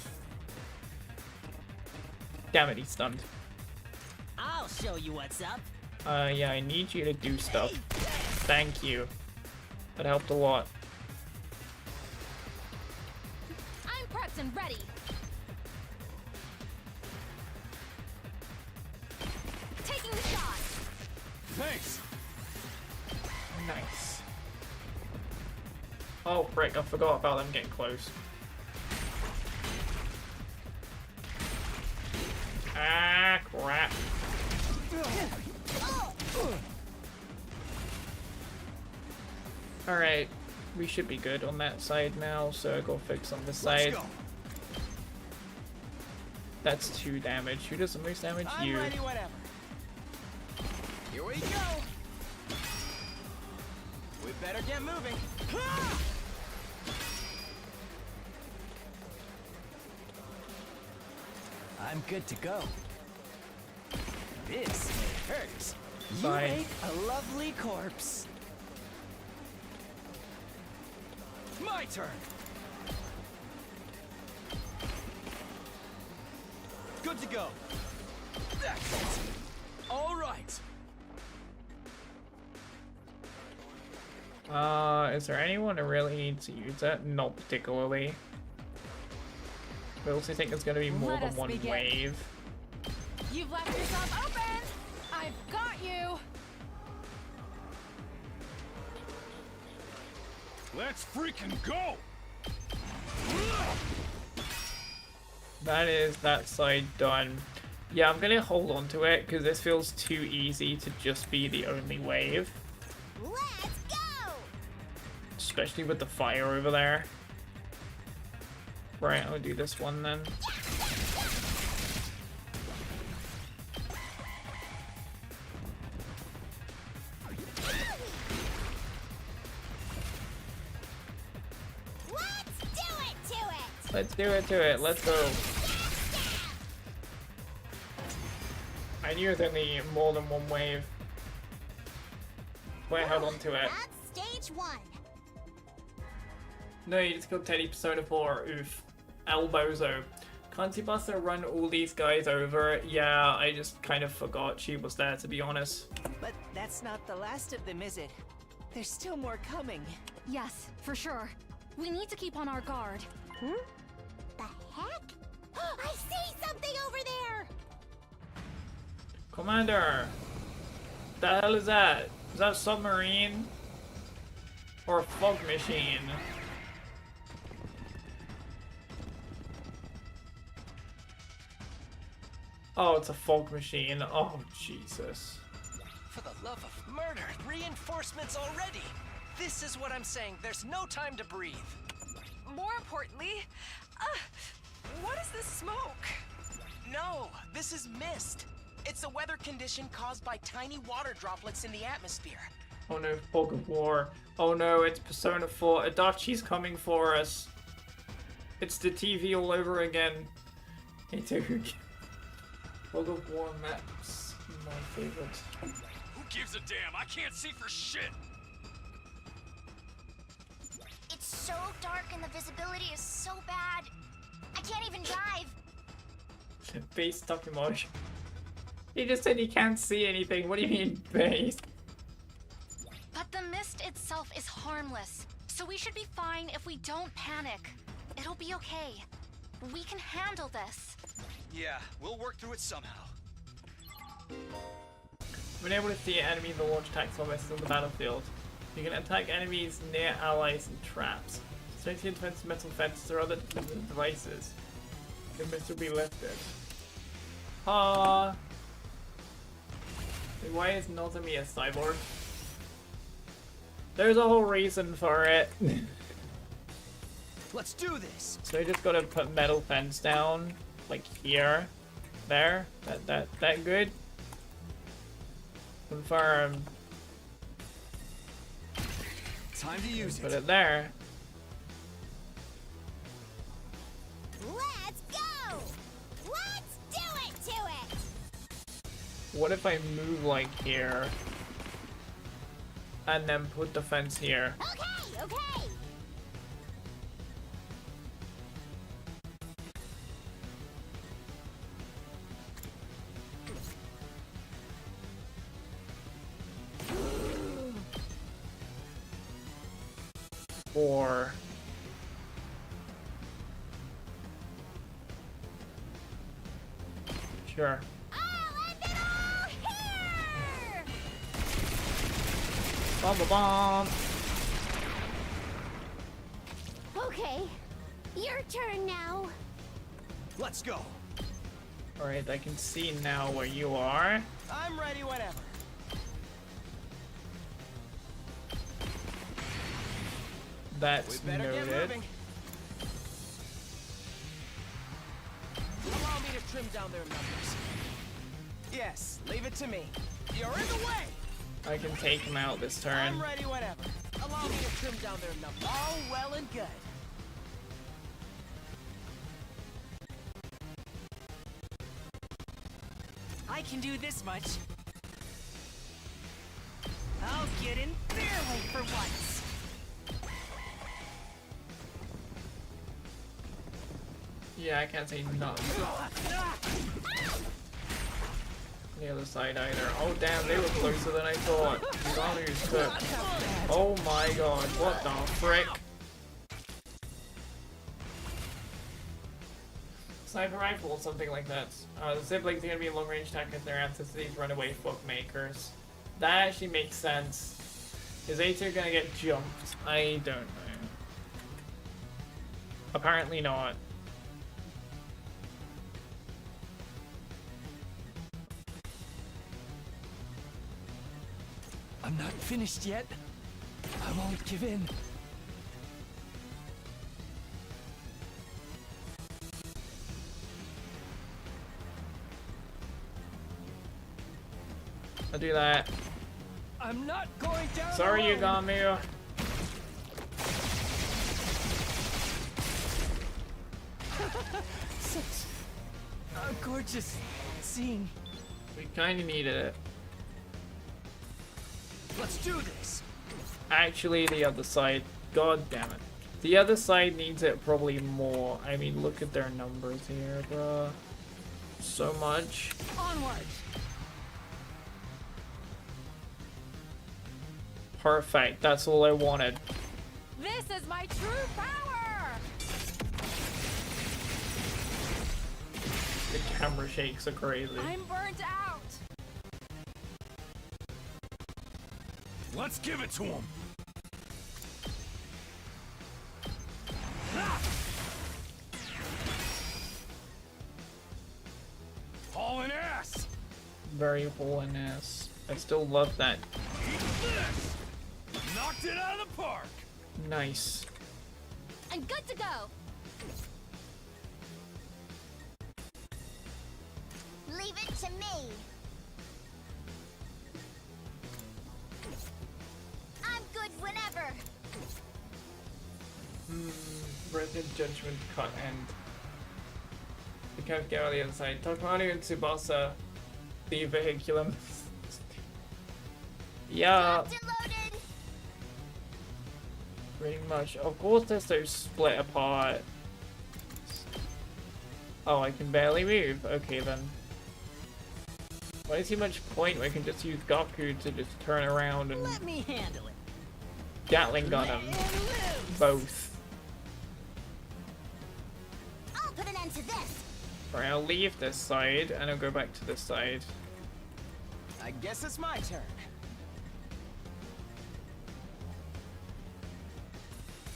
Damn it, he's stunned. I'll show you what's up. Yeah, I need you to do stuff. Thank you. That helped a lot. I'm prepped and ready. Taking the shot. Thanks. Nice. Oh, frick, I forgot about them getting close. Ah, crap. Alright, we should be good on that side now, so go fix on this side. Let's go. That's 2 damage. Who does the most damage? I'm You. ready whenever. Here we go. We better get moving. I'm good to go. This may hurt. You Fine. make a lovely corpse. My turn. Good to go. That's it. All right. Is there anyone who really needs to use it? Not particularly. I also think there's gonna be more Let than us one begin. wave. You've left yourself open! I've got you! Let's freaking go! That is that side done. Yeah, I'm gonna hold on to it because this feels too easy to just be the only wave. Let's go! Especially with the fire over there. Right, I'll do this one then. Let's do it to it. Let's go. I knew there was only more than one wave. But I held on to it. That's stage 1. No, you just killed Teddy Persona 4. Oof. Elbozo. Can't you Buster run all these guys over? Yeah, I just kind of forgot she was there, to be honest. But that's not the last of them, is it? There's still more coming. Yes, for sure. We need to keep on our guard. The heck? I see something over there! Commander! The hell is that? Is that a submarine? Or a fog machine? Oh, it's a fog machine. Oh, Jesus. For the love of murder, reinforcements already! This is what I'm saying. There's no time to breathe. More importantly, what is this smoke? No, this is mist. It's a weather condition caused by tiny water droplets in the atmosphere. Oh no, Fog of War. Oh no, it's Persona 4. Adachi's coming for us. It's the TV all over again. Hey, dude. Fog of War maps. My favorite. Who gives a damn? I can't see for shit. It's so dark and the visibility is so bad. I can't even drive. Base stuck emotion. He just said he can't see anything. What do you mean, base? But the mist itself is harmless, so we should be fine if we don't panic. It'll be okay. We can handle this. Yeah, we'll work through it somehow. When able to see an enemy, the launch attacks or missiles on the battlefield. You can attack enemies near allies and traps. Strengthen defensive metal fences or other defensive devices. The missile will be lifted. Why is Nozomi a cyborg? There's a whole reason for it. Let's do this. So I just gotta put metal fence down, like here, there. That good? Confirm. Time to use Put it. it there. Let's go! Let's do it to it! What if I move like here? And then put the fence here. Okay, okay! Or sure. I'll end it all here! Bomb bomb. Okay, your turn now. Let's go. Alright, I can see now where you are. I'm ready whenever. That's We better get noted. moving. Allow me to trim down their numbers. Yes, leave it to me. You're in the way! I can take him out this I'm turn. ready whenever. Allow me to trim down their numbers. All well and good. I can do this much. I'll get in their way for once. Yeah, I can't say nothing. The other side either. Oh damn, they were closer than I thought. Ganu's cooked. Oh my god, what the frick? Sniper rifle or something like that. The siblings are gonna be long range attackers, their ancestors runaway bookmakers. That actually makes sense. Is A2 gonna get jumped? I don't know. Apparently not. I'm not finished yet. I won't give in. I'll do that. I'm not going down. Sorry, alone. Yugami. Such a gorgeous scene. We kinda needed it. Let's do this. Actually, the other side. God damn it. The other side needs it probably more. I mean, look at their numbers here, bruh. So much. Onward. Perfect. That's all I wanted. This is my true power! The camera shakes are crazy. I'm burnt out! Let's give it to him. Hauling ass. Very holiness. I still love that. Eat this. Knocked it out of the park. Nice. I'm good to go. Leave it to me. Resident Judgment cut end. The can't get on the inside. Takamaru and Tsubasa, the vehiculum. Yeah. Pretty much. Of course, they're so split apart. Oh, I can barely move. Okay then. Why is he much point where I can just use Gaku to just turn around and Let me handle it. Gatling gun him? Both. I'll put an end to this. Alright, I'll leave this side and I'll go back to this side. I guess it's my turn.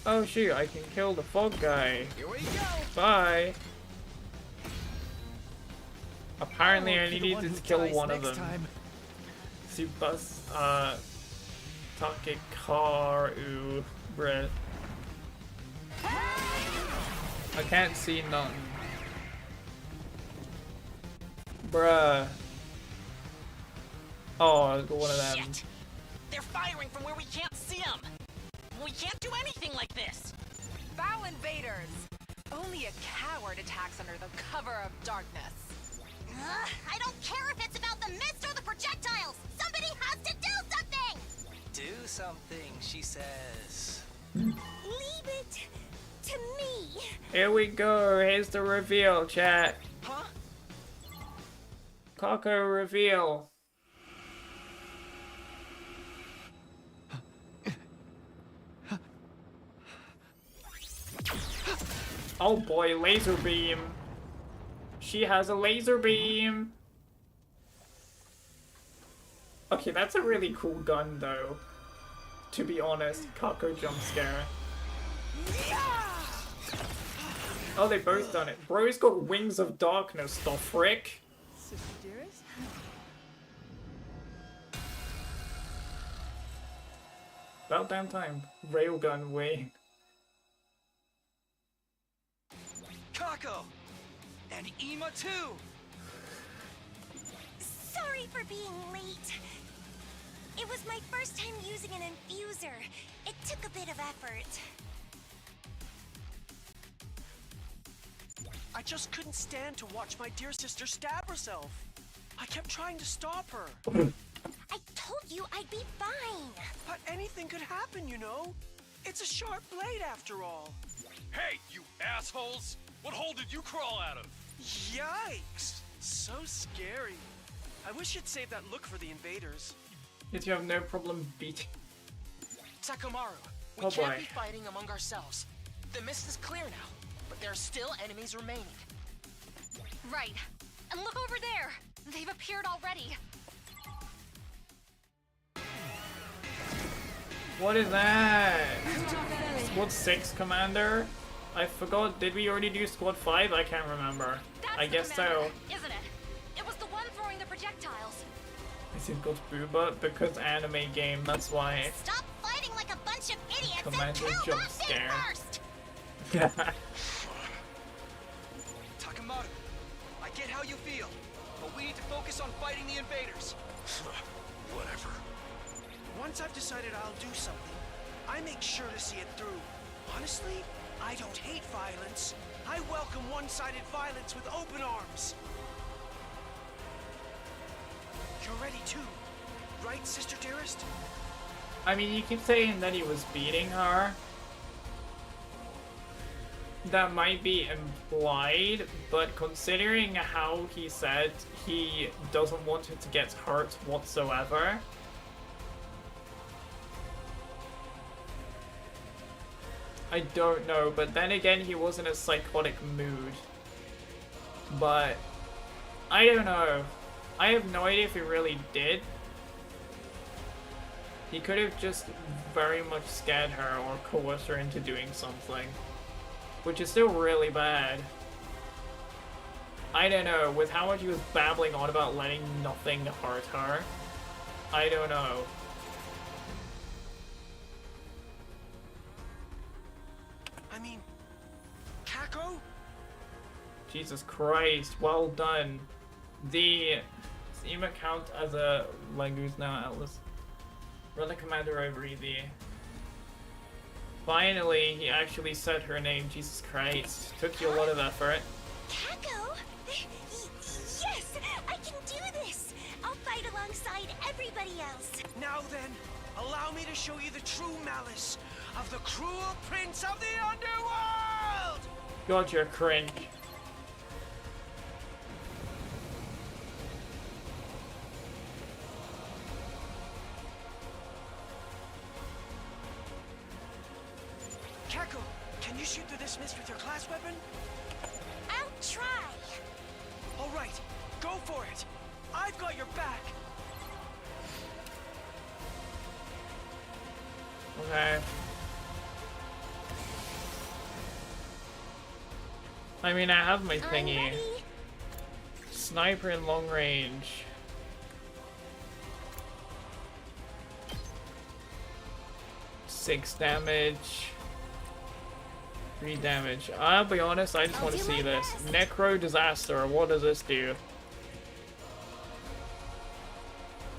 Oh shoot, I can kill the fog guy. Here we go. Bye. Apparently I I'll be only the one needed who to kill dies one of next them. time. Tsubasa, Takekaru, bruh. I can't see nothing. Bruh. Oh, I got one of them. Shit! They're firing from where we can't see them. We can't do anything like this. Foul invaders! Only a coward attacks under the cover of darkness. I don't care if it's about the mist or the projectiles. Somebody has to do something. Do something, she says. Leave it to me. Here we go. Here's the reveal, chat. Huh? Kako reveal. Oh boy, laser beam. She has a laser beam. Okay, that's a really cool gun though. To be honest, Kako jump scare. Oh, they both done it. Bro's got wings of darkness, the frick. Sister Dearest? About damn time. Railgun Wayne. Kako! And Ima too! Sorry for being late. It was my first time using an infuser. It took a bit of effort. I just couldn't stand to watch my dear sister stab herself. I kept trying to stop her. I told you I'd be fine. But anything could happen, you know? It's a sharp blade after all. Hey, you assholes! What hole did you crawl out of? Yikes! So scary. I wish you'd save that look for the invaders. Yet you have no problem beating. Takomaru, we Oh can't boy. be fighting among ourselves. The mist is clear now, but there are still enemies remaining. Right. And look over there. They've appeared already. What is that? Squad 6 commander? I forgot, did we already do Squad 5? I can't remember. That's I the guess commander, so. isn't it? It was the one throwing the projectiles. Is it got Booba? Because anime game, that's why. Stop fighting like a bunch of idiots Commander and kill jump that thing scare. first. Takamaru, I get how you feel, but we need to focus on fighting the invaders. Whatever. Once I've decided I'll do something, I make sure to see it through. Honestly, I don't hate violence. I welcome one-sided violence with open arms. You're ready too, right, Sister Dearest? I mean, you keep saying that he was beating her. That might be implied, but considering how he said he doesn't want her to get hurt whatsoever, I don't know, but then again, he was in a psychotic mood. But I don't know. I have no idea if he really did. He could have just very much scared her or coerced her into doing something. Which is still really bad. I don't know, with how much he was babbling on about letting nothing hurt her. I don't know. I mean, Kako? Jesus Christ, well done. The Ima count as a Langoose now, Atlas. Run the commander over the Finally, he actually said her name. Jesus Christ. Took you a lot of effort. Kako? Yes, I can do this. I'll fight alongside everybody else. Now then, allow me to show you the true malice of the cruel prince of the underworld! God, you're cringe. Kako, can you shoot through this mist with your class weapon? I'll try. All right, go for it. I've got your back. Okay. I mean, I have my I'm thingy. ready. Sniper in long range. Six damage. 3 damage. I'll be honest, I just I'll want to do see my this. best. Necro Disaster, what does this do?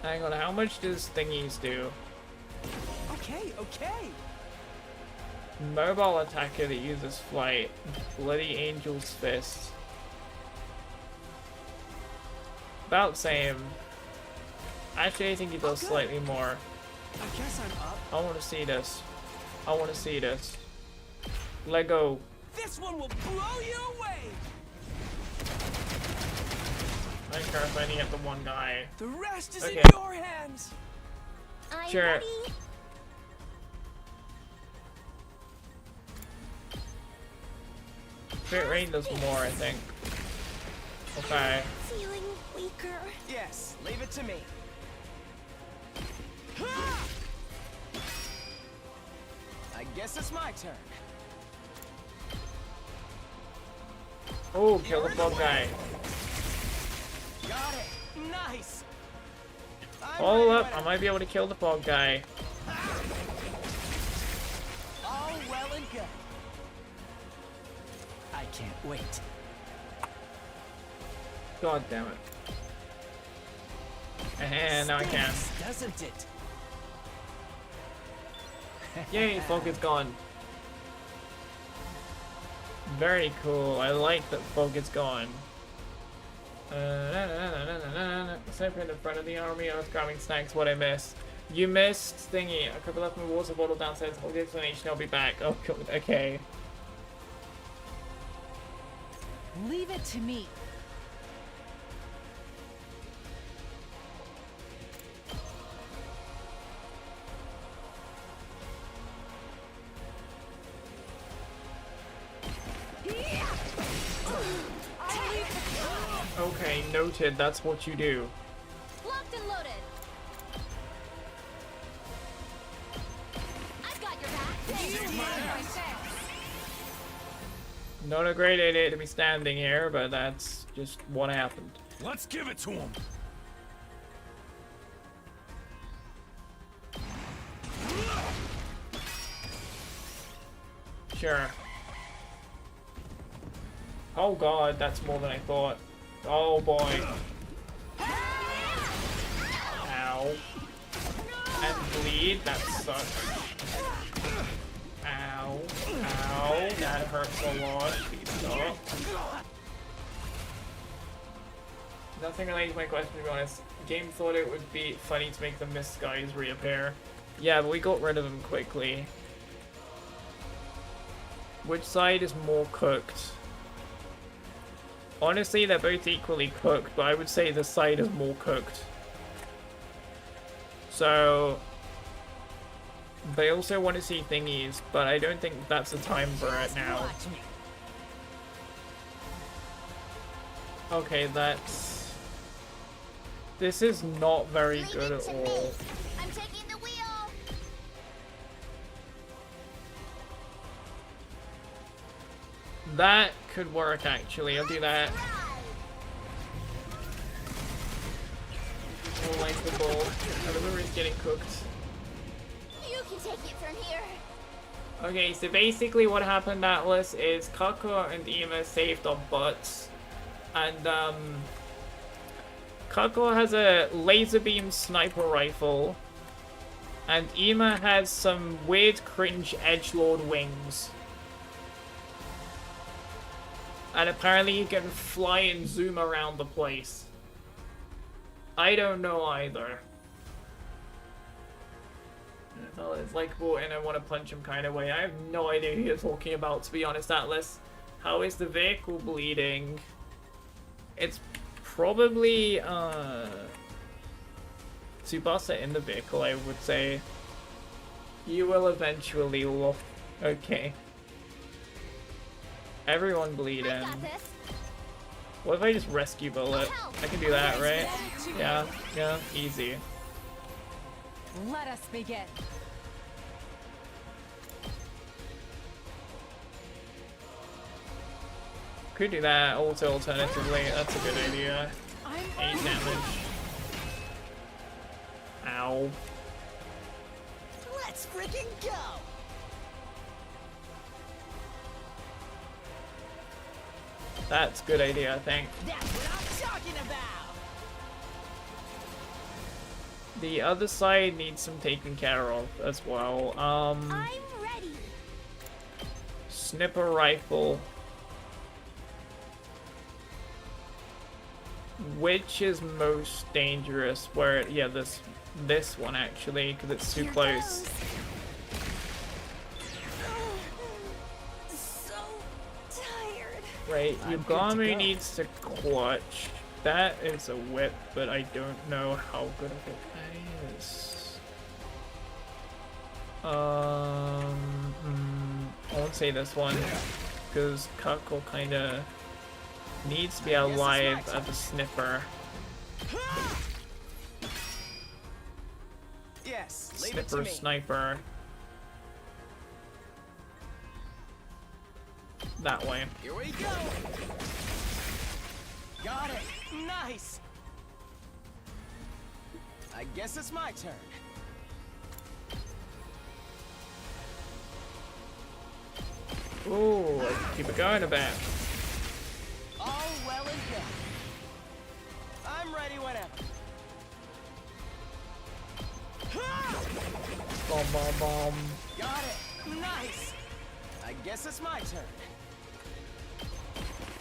Hang on, how much does thingies do? Okay, okay. Mobile attacker that uses flight. Bloody Angel's Fist. About same. Actually, I think he does slightly more. I guess I'm up. I want to see this. I want to see this. Lego. This one will blow you away. I don't care if I only get the one guy. The rest is Okay. in your hands. I'm Sure. ready. Crit Rain does more, I think. Okay. Feeling weaker. Yes, leave it to me. I guess it's my turn. Oh, kill the bug guy. Got it. Nice. Hold up, I might be able to kill the bug guy. All well and good. I can't wait. God damn it. And now I can. Stinks, doesn't it? Yay, fog is gone. Very cool. I like that fog is gone. Sniper in the front of the army. I was grabbing snacks. What I missed? You missed thingy. I could have left my water bottle downstairs. Hold the explanation. I'll be back. Oh, God. Okay. Leave it to me. Okay, noted. That's what you do. Locked and loaded. I've got your back. Not a great idea to be standing here, but that's just what happened. Let's give it to him. Sure. Oh god, that's more than I thought. Oh boy. Ow. And bleed, that sucks. Ow. Ow. That hurts a lot. Please stop. Nothing related to my question, to be honest. Game thought it would be funny to make the mist guys reappear. Yeah, but we got rid of them quickly. Which side is more cooked? Honestly, they're both equally cooked, but I would say the side is more cooked. So, they also want to see thingies, but I don't think that's the time for it now. Okay, that's... This is not very good at all. I'm taking the wheel. That could work, actually. I'll do that. Oh, like the ball. I remember it's getting cooked. You can take it from here. Okay, so basically what happened, Atlas, is Kako and Ema saved our butts. And, Kako has a laser beam sniper rifle. And Ema has some weird cringe edgelord wings. And apparently you can fly and zoom around the place. I don't know either. Well, it's likable and I want to punch him kind of way. I have no idea who you're talking about, to be honest, Atlas. How is the vehicle bleeding? It's probably, Tsubasa in the vehicle, I would say. You will eventually look. Okay. Everyone bleed in. What if I just rescue Bullet? I can do that, right? Yeah, easy. Let us begin. Could do that also alternatively. That's a good idea. 8 damage. Ow. Let's freaking go! That's a good idea, I think. That's what I'm talking about! The other side needs some taken care of as well. I'm ready. Sniper rifle. Which is most dangerous? Where, yeah, this one actually, because it's too close. So tired. Right, Yugami needs to clutch. That is a whip, but I don't know how good of it is. I won't say this one, because Kako kinda needs to be alive as a sniffer. Yes, leave it to Sniffer, me. sniper. That way. Here we go. Got it. Nice. I guess it's my turn. Ooh, keep it going a bit. All well and good. I'm ready whenever. Bomb, bomb, bomb. Got it. Nice. I guess it's my turn.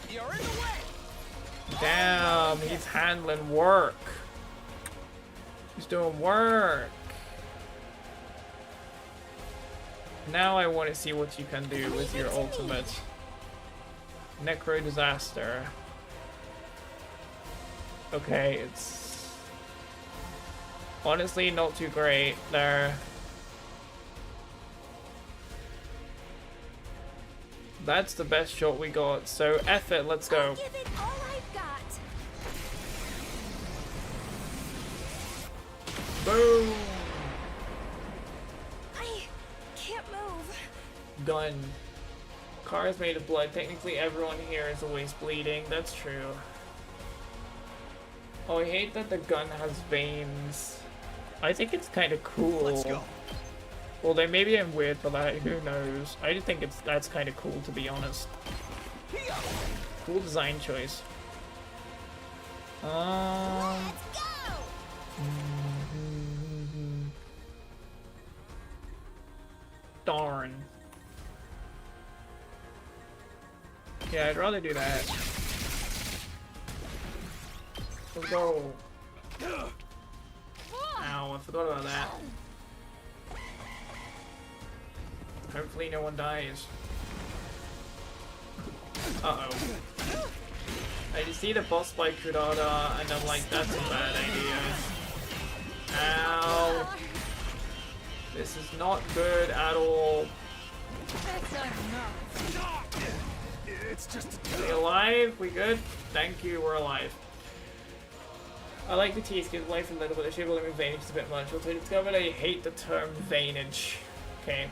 You're in the way. Damn, he's handling work. He's doing work. Now I want to see what you can do with your ultimate. Necro Disaster. Okay, it's honestly not too great there. That's the best shot we got, so F it, let's go. I'll give it all I've got. Boom! I can't move. Gun. Car is made of blood. Technically everyone here is always bleeding. That's true. Oh, I hate that the gun has veins. I think it's kind of cool. Let's go. Well, then maybe I'm weird for that. Who knows? I just think that's kind of cool, to be honest. Cool design choice. Let's go. Darn. Yeah, I'd rather do that. Let's go. Ow, I forgot about that. Hopefully no one dies. Uh-oh. I just see the boss by Kurada, and I'm like, that's a bad idea. Ow. This is not good at all. It's just Are we alive? We good? Thank you, we're alive. I like the tease, gives life a little, but the shape of living veinage is a bit much. Also, I discovered I hate the term veinage. Okay.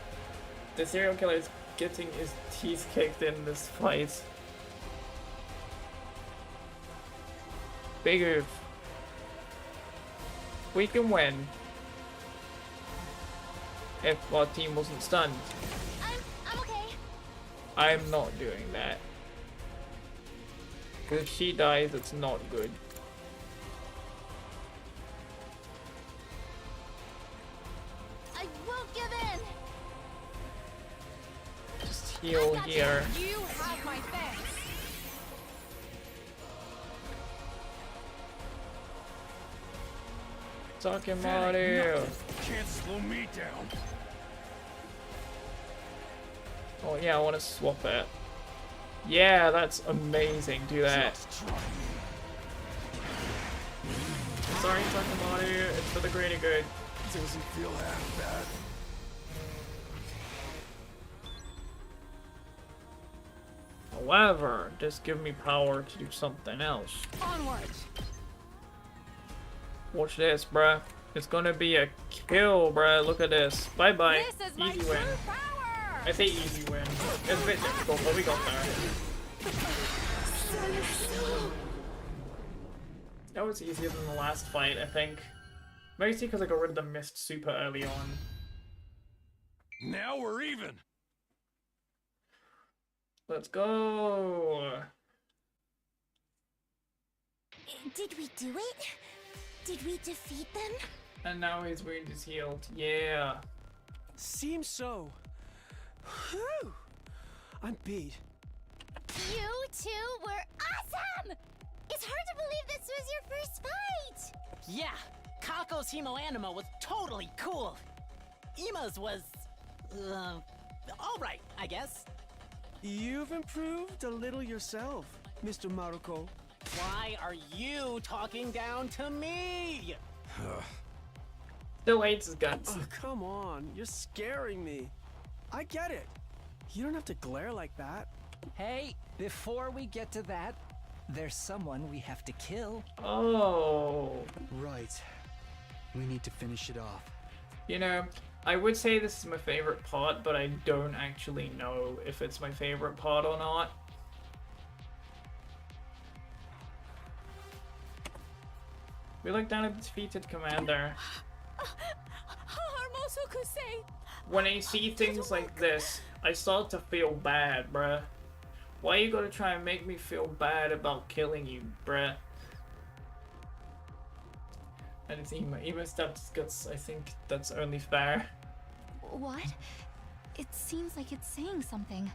The serial killer is getting his teeth kicked in this fight. Big oof. We can win. If our team wasn't stunned. I'm okay. I'm not doing that. Because if she dies, it's not good. Don't give in! Just heal here. You have my thanks. Takemoru! Can't slow me down. Oh yeah, I want to swap it. Yeah, that's amazing. Do that. Sorry, Takemoru. It's for the greater good. Doesn't feel half bad. However, just give me power to do something else. Onwards. Watch this, bruh. It's gonna be a kill, bruh. Look at this. Bye bye. This is my Easy true win. power. I say easy win. It's a bit difficult, but we got there. That was easier than the last fight, I think. Mostly because I got rid of the mist super early on. Now we're even. Let's go. Did we do it? Did we defeat them? And now his wound is healed. Yeah. Seems so. Whew. I'm beat. You two were awesome! It's hard to believe this was your first fight! Yeah, Kako's Hemo Anima was totally cool. Ima's was, alright, I guess. You've improved a little yourself, Mr. Maruko. Why are you talking down to me? Still hates his guts. Oh, come on. You're scaring me. I get it. You don't have to glare like that. Hey, before we get to that, there's someone we have to kill. Oh. Right. We need to finish it off. You know, I would say this is my favorite part, but I don't actually know if it's my favorite part or not. We look down at the defeated commander. When I see things like this, I start to feel bad, bruh. Why you gotta try and make me feel bad about killing you, bruh? And it's Ema stabbed his guts. I think that's only fair. What? It seems like it's saying something.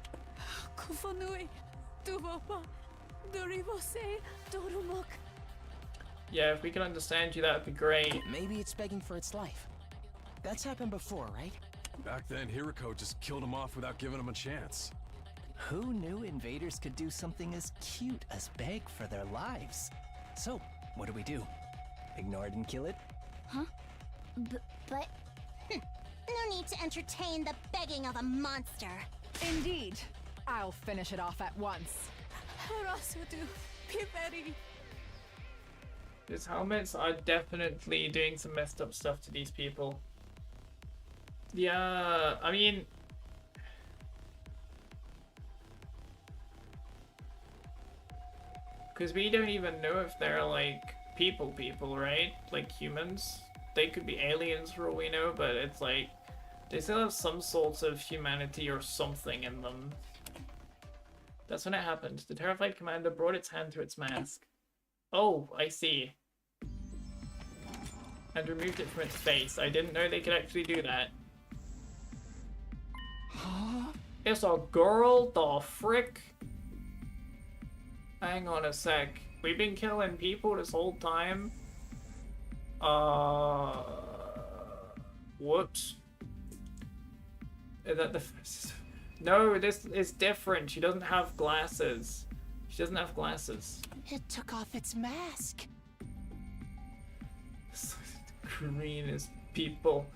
Yeah, if we can understand you, that'd be great. Maybe it's begging for its life. That's happened before, right? Back then, Hiriko just killed him off without giving him a chance. Who knew invaders could do something as cute as beg for their lives? So, what do? Ignore it and kill it? Huh? But... No need to entertain the begging of a monster. Indeed. I'll finish it off at once. These helmets are definitely doing some messed up stuff to these people. Yeah, I mean... Because we don't even know if they're like people, right? Like humans. They could be aliens for all we know, but it's like they still have some sorts of humanity or something in them. That's when it happened. The terrified commander brought its hand to its mask. Oh, I see. And removed it from its face. I didn't know they could actually do that. It's a girl, the frick? Hang on a sec. We've been killing people this whole time? Whoops. Is that the... No, this is different. She doesn't have glasses. She doesn't have glasses. It took off its mask. Green is people.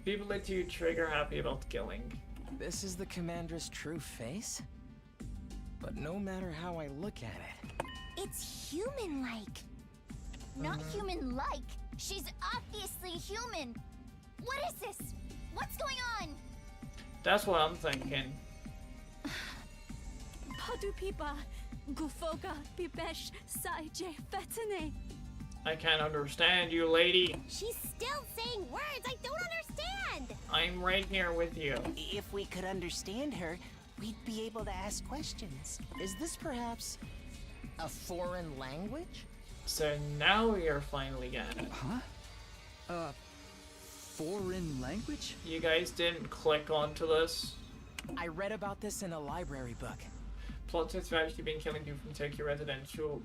People that you trigger happy about killing. This is the commander's true face? But no matter how I look at it... It's human-like. Not human-like. She's obviously human. What is this? What's going on? That's what I'm thinking. I can't understand you, lady. She's still saying words I don't understand. I'm right here with you. If we could understand her, we'd be able to ask questions. Is this perhaps a foreign language? So now we are finally getting it. Huh? foreign language? You guys didn't click onto this. I read about this in a library book. Plot twist, have actually been killing people from Tokyo residential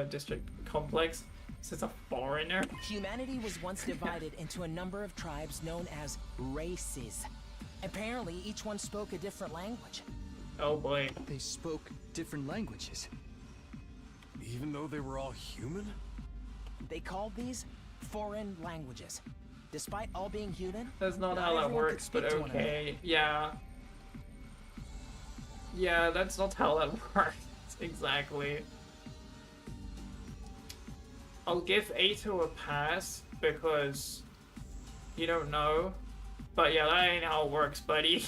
district complex. This is a foreigner. Humanity was once divided into a number of tribes known as races. Apparently, each one spoke a different language. Oh boy. They spoke different languages. Even though they were all human? They called these foreign languages. Despite all being human, That's not how that everyone could works, but speak to one another. okay. Yeah. Yeah, that's not how that works. Exactly. I'll give Ato a pass because you don't know. But yeah, that ain't how it works, buddy.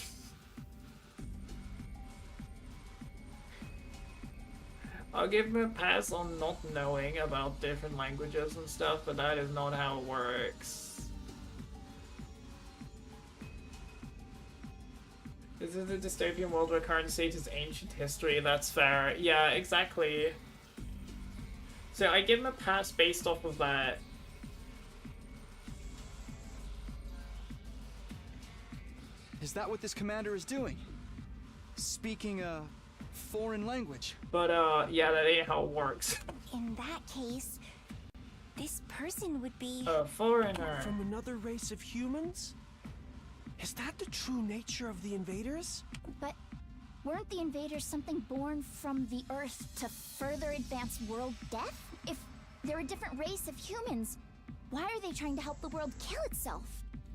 I'll give him a pass on not knowing about different languages and stuff, but that is not how it works. This is a dystopian world where current state is ancient history, that's fair. Yeah, exactly. So I give him a pass based off of that. Is that what this commander is doing? Speaking a foreign language? But yeah, that ain't how it works. In that case, this person would be... A foreigner. From another race of humans? Is that the true nature of the invaders? But weren't the invaders something born from the Earth to further advance world death? If they're a different race of humans, why are they trying to help the world kill itself?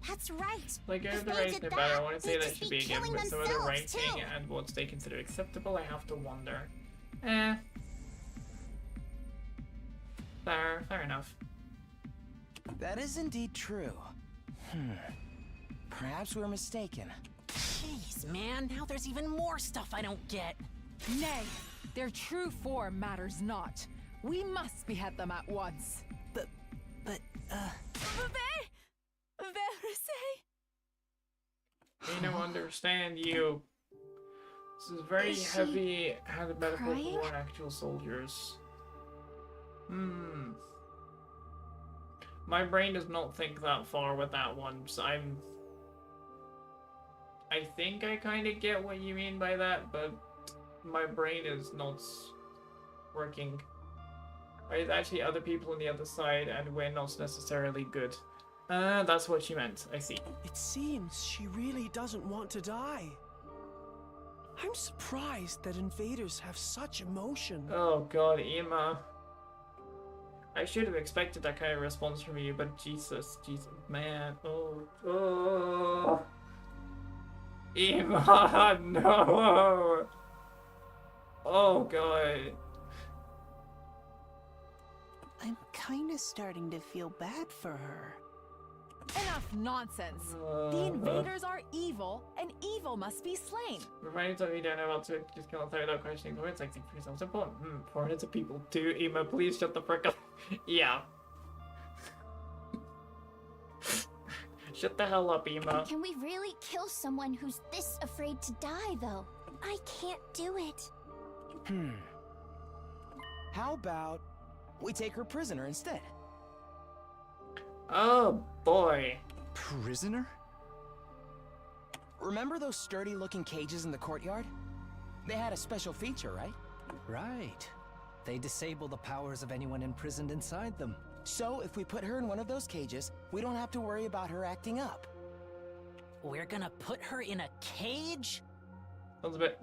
That's right. Like, If if the they race did no that, better, I want to say they'd that just should be be given killing with some other themselves, ranking too. and what they consider acceptable. I have to wonder. Eh. Fair enough. That is indeed true. Perhaps we're mistaken. Jeez, man, now there's even more stuff I don't get. Nay, their true form matters not. We must behead them at once. But, I don't understand you. This is very Is she heavy-handed metaphor crying? for actual soldiers. My brain does not think that far with that one, so I think I kind of get what you mean by that, but my brain is not working. There's actually other people on the other side, and we're not necessarily good. That's what she meant. I see. It seems she really doesn't want to die. I'm surprised that invaders have such emotion. Oh god, Emma. I should have expected that kind of response from you, but Jesus, man. Oh. Emma, no. Oh god. I'm kinda starting to feel bad for her. Enough nonsense. The invaders are evil, and evil must be slain. Reminding something you don't know about to just kill and without questioning the words, like think for yourself. It's important. Foreigners are people too. Emma, please shut the frick up. Yeah. Shut the hell up, Emma. Can we really kill someone who's this afraid to die, though? I can't do it. How about we take her prisoner instead? Oh boy. Prisoner? Remember those sturdy-looking cages in the courtyard? They had a special feature, right? Right. They disable the powers of anyone imprisoned inside them. So, if we put her in one of those cages, we don't have to worry about her acting up. We're gonna put her in a cage? That was a bit.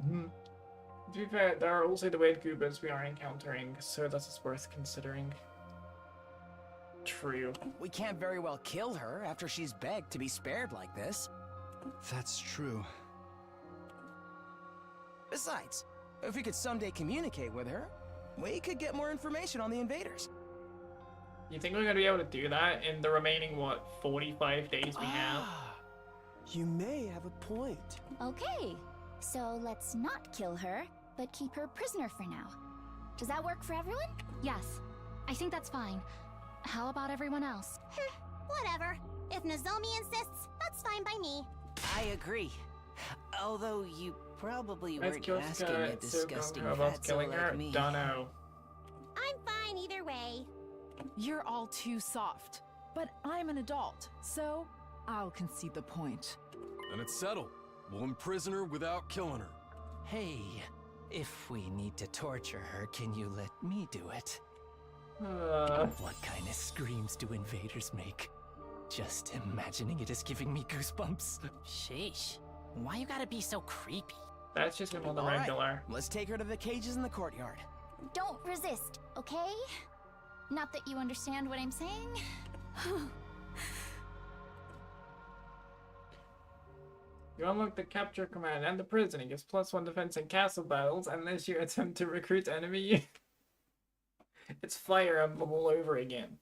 To be fair, there are also the weird goobers we are encountering, so that is worth considering. True. We can't very well kill her after she's begged to be spared like this. That's true. Besides, if we could someday communicate with her, we could get more information on the invaders. You think we're gonna be able to do that in the remaining, what, 45 days we have? You may have a point. Okay, so let's not kill her, but keep her prisoner for now. Does that work for everyone? Yes, I think that's fine. How about everyone else? Whatever. If Nozomi insists, that's fine by me. I agree. Although you probably Is weren't asking a Kyosuke so disgusting gung ho about fatso killing her? like me. Dunno. I'm fine either way. You're all too soft. But I'm an adult, so I'll concede the point. Then it's settled. We'll imprison her without killing her. Hey, if we need to torture her, can you let me do it? What kind of screams do invaders make? Just imagining it is giving me goosebumps. Sheesh. Why you gotta be so creepy? That's just him on the All right, regular. let's take her to the cages in the courtyard. Don't resist, okay? Not that you understand what I'm saying. You unlock the capture command and the prison. It gives +1 defense in castle battles unless you attempt to recruit enemy. It's Fire Emblem all over again.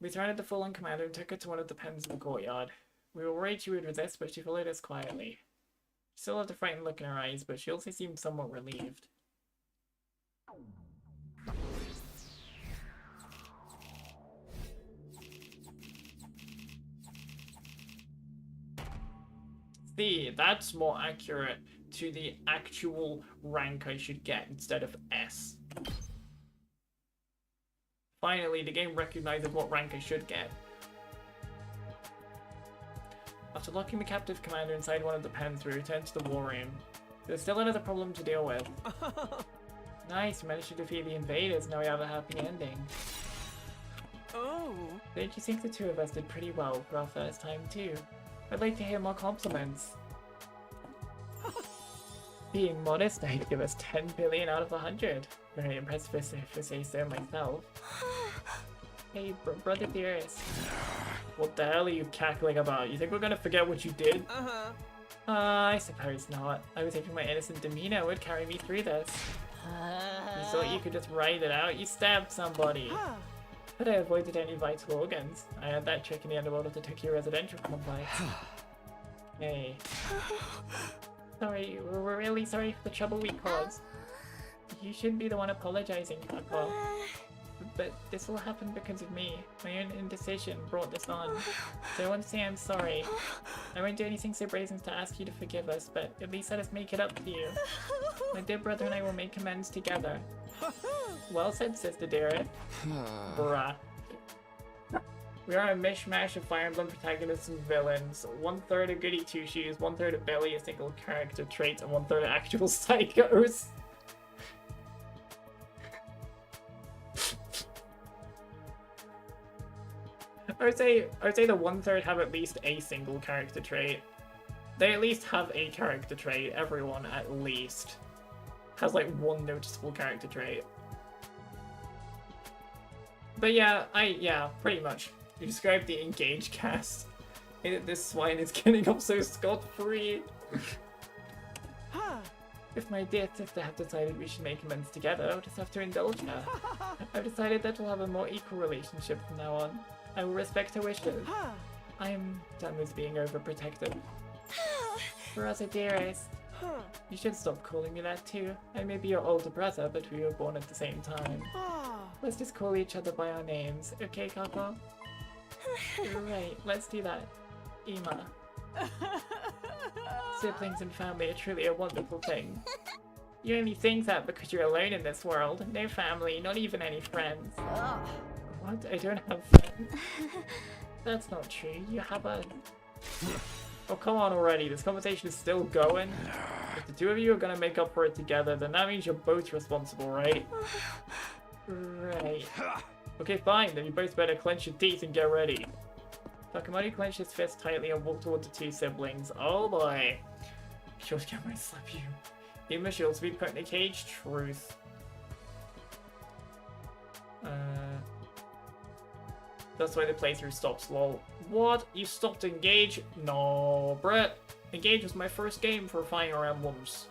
We surrounded the fallen commander and took her to one of the pens in the courtyard. We were worried she would resist, but she followed us quietly. She still had a frightened look in her eyes, but she also seemed somewhat relieved. See, that's more accurate to the actual rank I should get instead of S. Finally, the game recognizes what rank I should get. After locking the captive commander inside one of the pens, we returned to the war room. There's still another problem to deal with. Nice, we managed to defeat the invaders, now we have a happy ending. Oh! Don't you think the two of us did pretty well for our first time too? I'd like to hear more compliments. Being modest, I'd give us 10 billion out of 100. Very impressive if I say so myself. Hey, brother dearest. What the hell are you cackling about? You think we're gonna forget what you did? I suppose not. I was hoping my innocent demeanor would carry me through this. You thought you could just ride it out? You stabbed somebody. But I avoided any vital organs. I had that trick in the underworld of the Tokyo residential complex. Hey. Sorry, we're really sorry for the trouble we caused. You shouldn't be the one apologizing, Kako. But this all happened because of me. My own indecision brought this on. So I want to say I'm sorry. I won't do anything so brazen as to ask you to forgive us, but at least let us make it up to you. My dear brother and I will make amends together. Well said, Sister Dearest. Bruh. We are a mishmash of Fire Emblem protagonists and villains. 1/3 of goody two-shoes, 1/3 of barely a single character trait, and 1/3 of actual psychos. I would say the 1/3 have at least a single character trait. They at least have a character trait. Everyone at least has like one noticeable character trait. But yeah, pretty much. You described the engaged cast. This swine is getting off so scot-free. If my dear sister had decided we should make amends together, I'll just have to indulge her. I've decided that we'll have a more equal relationship from now on. I will respect her wishes. I'm done with being overprotective. Brother dearest. You should stop calling me that too. I may be your older brother, but we were born at the same time. Let's just call each other by our names, okay, Kako? Right, let's do that. Ima. Siblings and family are truly a wonderful thing. You only think that because you're alone in this world. No family, not even any friends. What? I don't have friends? That's not true. You have a... Oh, come on already. This conversation is still going. If the two of you are gonna make up for it together, then that means you're both responsible, right? Right. Okay, fine. Then you both better clench your teeth and get ready. Takamori clenched his fist tightly and walked toward the two siblings. Oh boy. Kyosuke might slap you. Ima, she'll be put in a cage. Truth. That's why the playthrough stops, lol. What? You stopped Engage? No, Brett. Engage was my first game for Fire Emblems.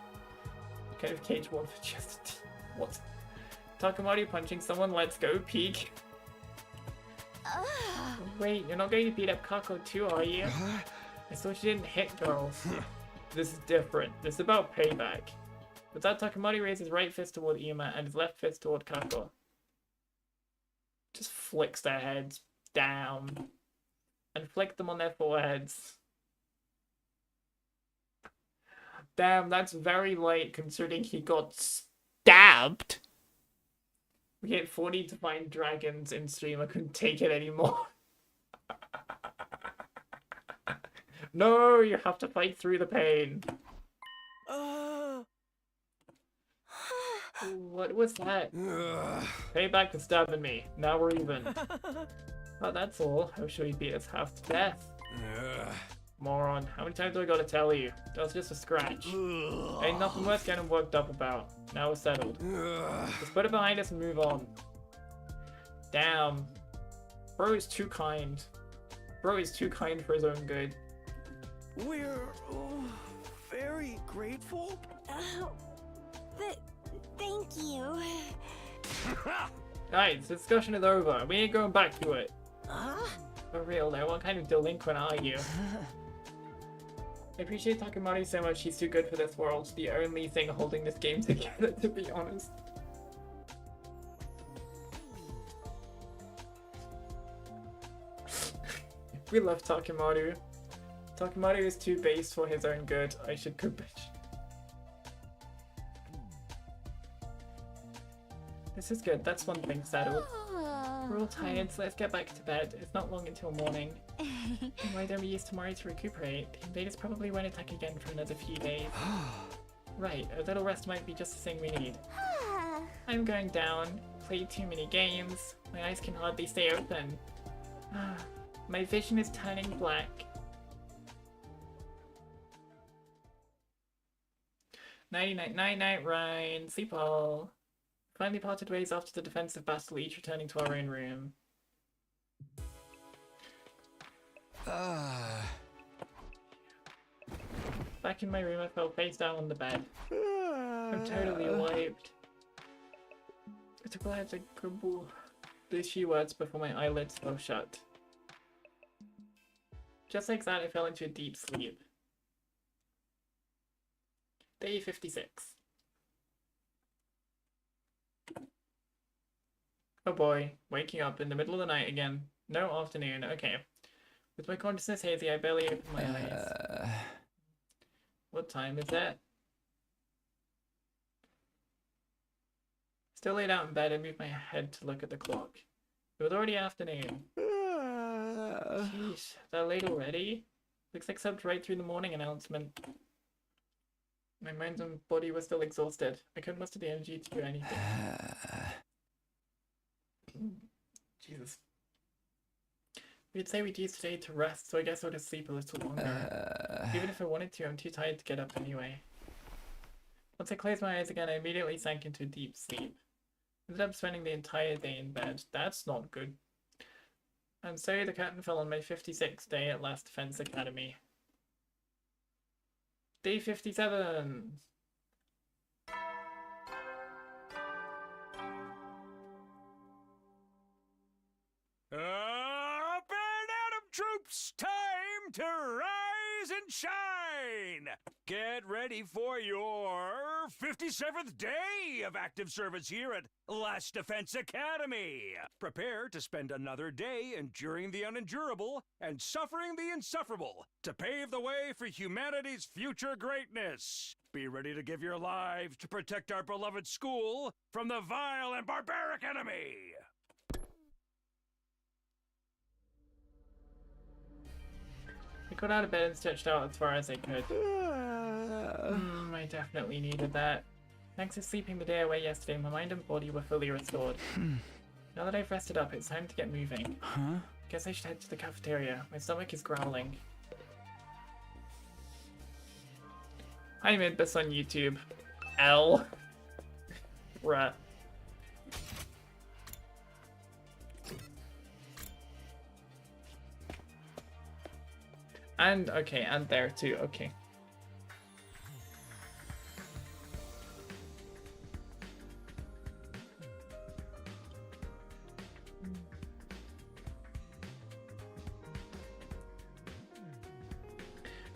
What kind of cage one for just... What? Takamori punching someone, let's go, peek. Wait, you're not going to beat up Kako too, are you? I thought you didn't hit girls. This is different. This is about payback. With that, Takamori raised his right fist toward Ima and his left fist toward Kako. Just flicks their heads down and flick them on their foreheads. Damn, that's very late considering he got stabbed. We get 40 to find dragons in stream. I couldn't take it anymore. No, you have to fight through the pain. What was that? Payback for stabbing me. Now we're even. Oh, that's all. How should we beat us half to death? Moron. How many times do I gotta tell you? That was just a scratch. Ain't nothing worth getting worked up about. Now we're settled. Let's put it behind us and move on. Damn. Bro is too kind. Bro is too kind for his own good. We're very grateful. Thank you. Guys, discussion is over. We ain't going back to it. Huh? For real though, what kind of delinquent are you? I appreciate Takamori so much, he's too good for this world. The only thing holding this game together, to be honest. We love Takamori. Takamori is too base for his own good. I should go bitch. This is good, that's one thing settled. We're all tired, so let's get back to bed. It's not long until morning. And why don't we use tomorrow to recuperate? The invaders probably won't attack again for another few days. Right, a little rest might be just the thing we need. I'm going down. Played too many games. My eyes can hardly stay open. My vision is turning black. Night, Ryan. Sleep all. Finally parted ways after the defensive battle, each returning to our own room. Back in my room, I fell face down on the bed. I'm totally wiped. I took a while to grumble these few words before my eyelids fell shut. Just like that, I fell into a deep sleep. Day 56. Oh boy, waking up in the middle of the night again. No afternoon, okay. With my consciousness hazy, I barely open my eyes. What time is it? Still laid out in bed, I moved my head to look at the clock. It was already afternoon. Jeez, that late already? Looks like slept right through the morning announcement. My mind and body were still exhausted. I couldn't muster the energy to do anything. Jesus. We'd say we'd use today to rest, so I guess I'll just sleep a little longer. Even if I wanted to, I'm too tired to get up anyway. Once I closed my eyes again, I immediately sank into a deep sleep. Ended up spending the entire day in bed. That's not good. And so the curtain fell on my 56th day at Last Defense Academy. Day 57! Up and at 'em, troops! Time to rise and shine! Get ready for your 57th day of active service here at Last Defense Academy. Prepare to spend another day enduring the unendurable and suffering the insufferable to pave the way for humanity's future greatness. Be ready to give your lives to protect our beloved school from the vile and barbaric enemy. I got out of bed and stretched out as far as I could. I definitely needed that. Thanks for sleeping the day away yesterday, my mind and body were fully restored. Now that I've rested up, it's time to get moving. Guess I should head to the cafeteria. My stomach is growling. Hi Midbus on YouTube. L. Bruh. And, okay, and there too, okay.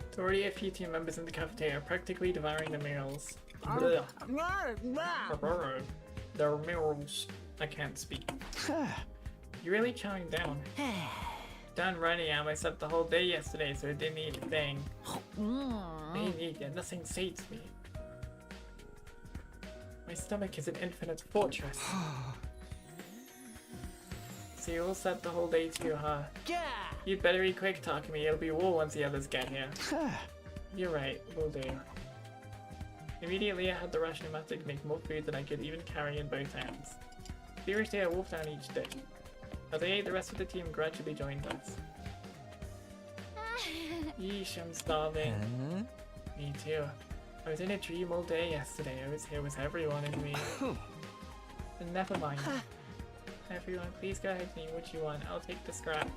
There's already a few team members in the cafeteria, practically devouring the meals. Their meals. I can't speak. You're really chowing down. Done running out. I slept the whole day yesterday, so I didn't eat a thing. Maybe nothing sates me. My stomach is an infinite fortress. So you all slept the whole day too, huh? Yeah! You'd better eat quick, Takumi. It'll be war once the others get here. You're right, will do. Immediately I had the rush pneumatic to make more food than I could even carry in both hands. Feverishly I wolfed down each day. As I ate, the rest of the team gradually joined us. Yeesh, I'm starving. Me too. I was in a dream all day yesterday. I was here with everyone and me. And never mind. Everyone, please go ahead and eat what you want. I'll take the scrap.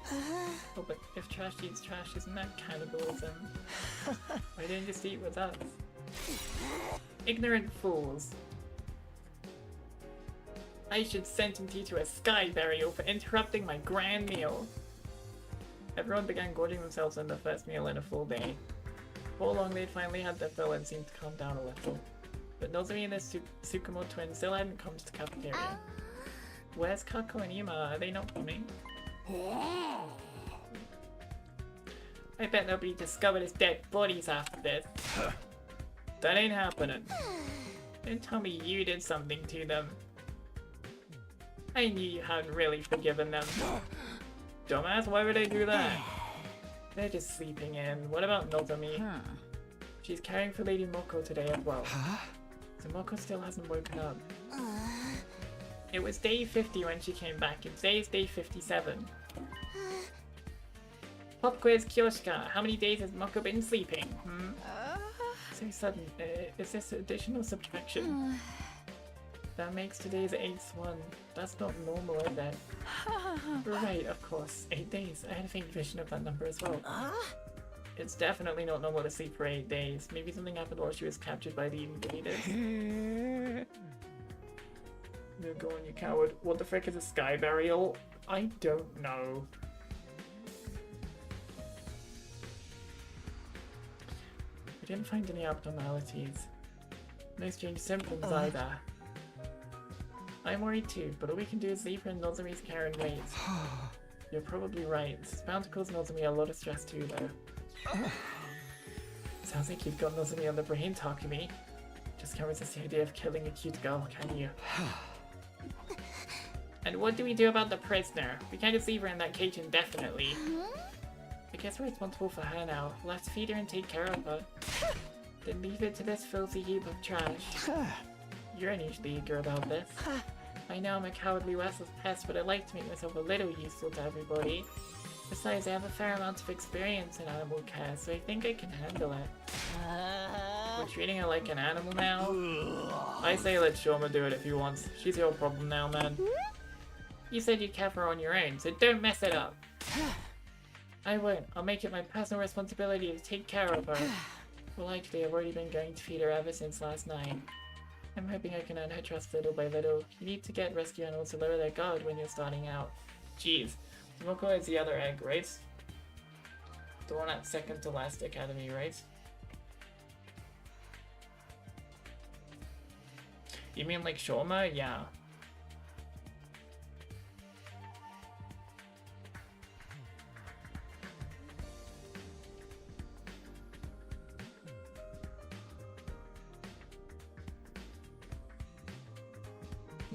Oh, but if trash eats trash, isn't that cannibalism? Why didn't you just eat with us? Ignorant fools. I should sentence you to a sky burial for interrupting my grand meal. Everyone began gorging themselves on their first meal in a full day. Before long, they'd finally had their fill and seemed to calm down a little. But Nozomi and the Tsukumo twins still hadn't come to the cafeteria. Where's Kako and Ima? Are they not coming? I bet they'll be discovered as dead bodies after this. That ain't happening. Don't tell me you did something to them. I knew you hadn't really forgiven them. Dumbass, why would I do that? They're just sleeping in. What about Nozomi? She's caring for Lady Moko today as well. So Moko still hasn't woken up. It was day 50 when she came back, and today's day 57. Pop quiz, Kyoshika. How many days has Moko been sleeping? So sudden. Is this additional subtraction? That makes today's 8th one. That's not normal, is it? Right, of course. 8 days. I had a faint vision of that number as well. It's definitely not normal to sleep for 8 days. Maybe something happened while she was captured by the invaders. No, go on, you coward. What the frick is a sky burial? I don't know. We didn't find any abnormalities. No strange symptoms either. I'm worried too, but all we can do is leave her in Nozomi's care and wait. You're probably right. It's bound to cause Nozomi a lot of stress too, though. Sounds like you've got Nozomi on the brain, Takumi. Just can't resist the idea of killing a cute girl, can you? And what do we do about the prisoner? We can't just leave her in that cage indefinitely. I guess we're responsible for her now. We'll have to feed her and take care of her. Then leave it to this filthy heap of trash. You're unusually eager about this. I know I'm a cowardly, restless pest, but I like to make myself a little useful to everybody. Besides, I have a fair amount of experience in animal care, so I think I can handle it. We're treating her like an animal now? I say let Shoma do it if he wants. She's your problem now, man. You said you'd care for her on your own, so don't mess it up. I won't. I'll make it my personal responsibility to take care of her. Well, actually, I've already been going to feed her ever since last night. I'm hoping I can earn her trust little by little. You need to get rescue animals to lower their guard when you're starting out. Jeez. Moko is the other egg, right? The one at second to last academy, right? You mean like Shoma? Yeah.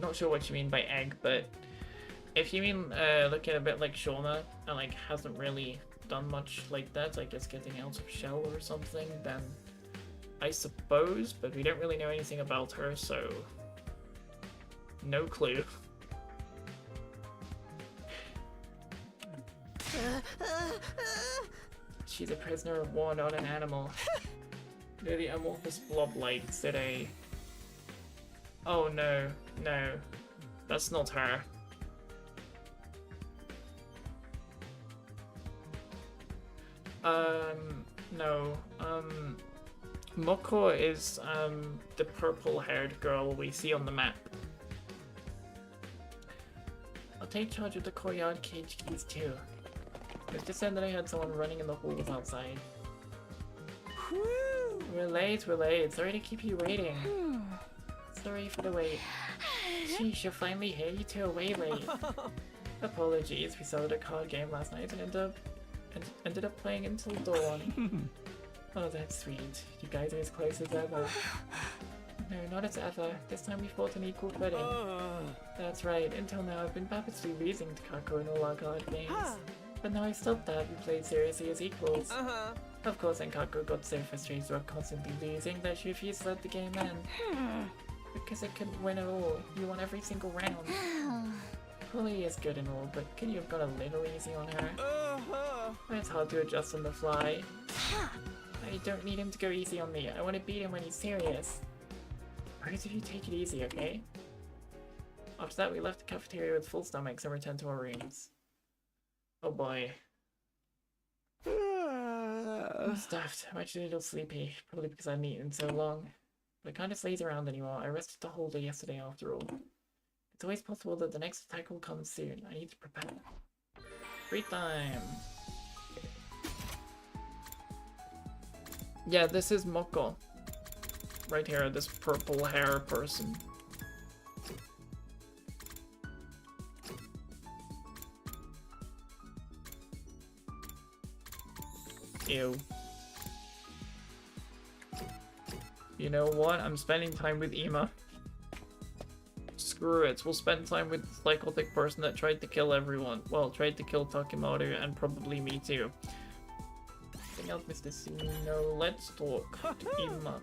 Not sure what you mean by egg, but if you mean looking a bit like Shoma and like hasn't really done much like that, like just getting out of shell or something, then I suppose, but we don't really know anything about her, so no clue. She's a prisoner of war, not an animal. They're the amorphous blob-like today. Oh no, no, that's not her. No, Moko is, the purple-haired girl we see on the map. I'll take charge of the courtyard cage keys too. It's just said that I heard someone running in the halls outside. We're late, sorry to keep you waiting. Sorry for the wait. Sheesh, you're finally here, you two are way late. Apologies, we started a card game last night and ended up playing until dawn. Oh, that's sweet. You guys are as close as ever. No, not as ever. This time we fought on equal footing. That's right, until now I've been purposely losing to Kako in all our card games. But now I stopped that and played seriously as equals. Of course, Enkaku got so frustrated with constantly losing that she refused to let the game end. Because it couldn't win at all. You won every single round. Holly is good and all, but could you have got a little easy on her? It's hard to adjust on the fly. I don't need him to go easy on me. I want to beat him when he's serious. Both of you take it easy, okay? After that, we left the cafeteria with full stomachs and returned to our rooms. Oh boy. I'm stuffed. I'm actually a little sleepy, probably because I hadn't eaten so long. But I can't just laze around anymore. I rested the whole day yesterday after all. It's always possible that the next attack will come soon. I need to prepare. Free time! Yeah, this is Moko. Right here, this purple hair person. Ew. You know what? I'm spending time with Ima. Screw it. We'll spend time with the psychotic person that tried to kill everyone. Well, tried to kill Takemoto and probably me too. Anything else, Mr. Sino? Let's talk to Ima.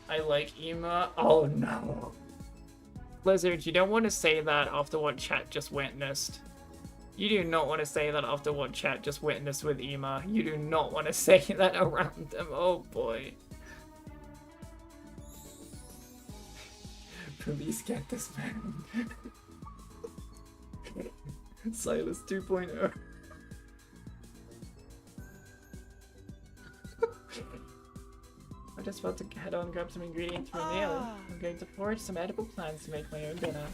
I like Ima. Oh no. Blizzard, you don't want to say that after what chat just witnessed. You do not want to say that after what chat just witnessed with Ima. You do not want to say that around them. Oh boy. Police get this man. Silas 2.0. I'm just about to head on and grab some ingredients for a meal. I'm going to forage some edible plants to make my own dinner.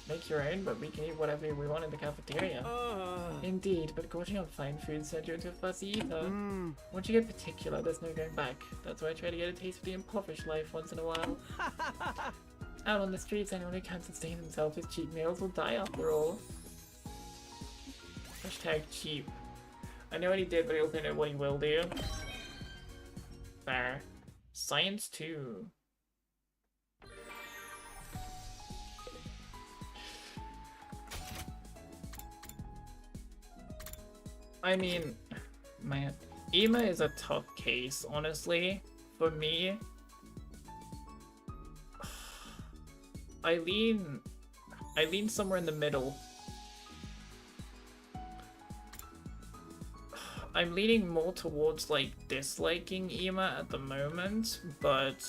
Make your own, but we can eat whatever we want in the cafeteria. Indeed, but gorging on fine food sends you into a fussy eater. Once you get particular, there's no going back. That's why I try to get a taste of the impoverished life once in a while. Out on the streets, anyone who can't sustain themselves with cheap meals will die after all. Hashtag cheap. I know what he did, but I also know what he will do. Fair. Science 2. I mean, man, Ima is a tough case, honestly. For me, I lean somewhere in the middle. I'm leaning more towards, like, disliking Ima at the moment, but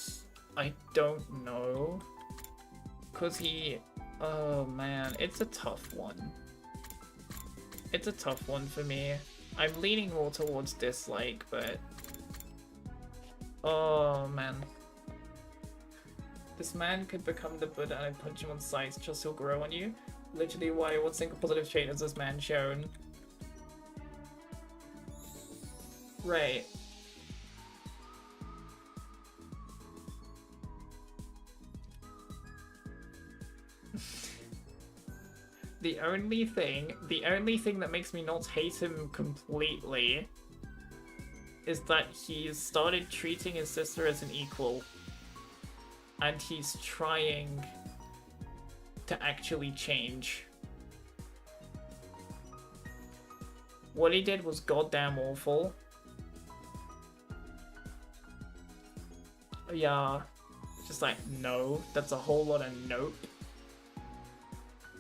I don't know. 'Cause he... Oh, man. It's a tough one. It's a tough one for me. I'm leaning more towards dislike, but... Oh, man. This man could become the Buddha and I'd punch him on sight just he'll grow on you. Literally, why? What single positive trait has this man shown? Right. The only thing that makes me not hate him completely is that he's started treating his sister as an equal. And he's trying to actually change. What he did was goddamn awful. Yeah, just like, no, that's a whole lot of nope.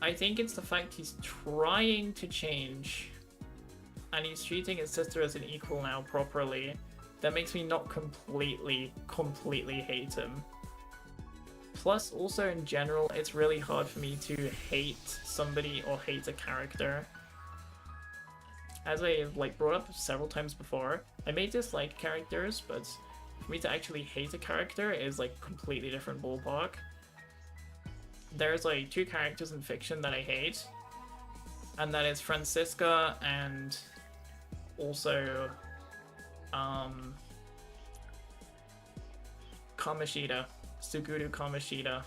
I think it's the fact he's trying to change and he's treating his sister as an equal now properly that makes me not completely hate him. Plus, also in general, it's really hard for me to hate somebody or hate a character. As I brought up several times before, I may dislike characters, but for me to actually hate a character is completely different ballpark. There's two characters in fiction that I hate, and that is Francisca and also Kamoshida. Suguru Kamoshida.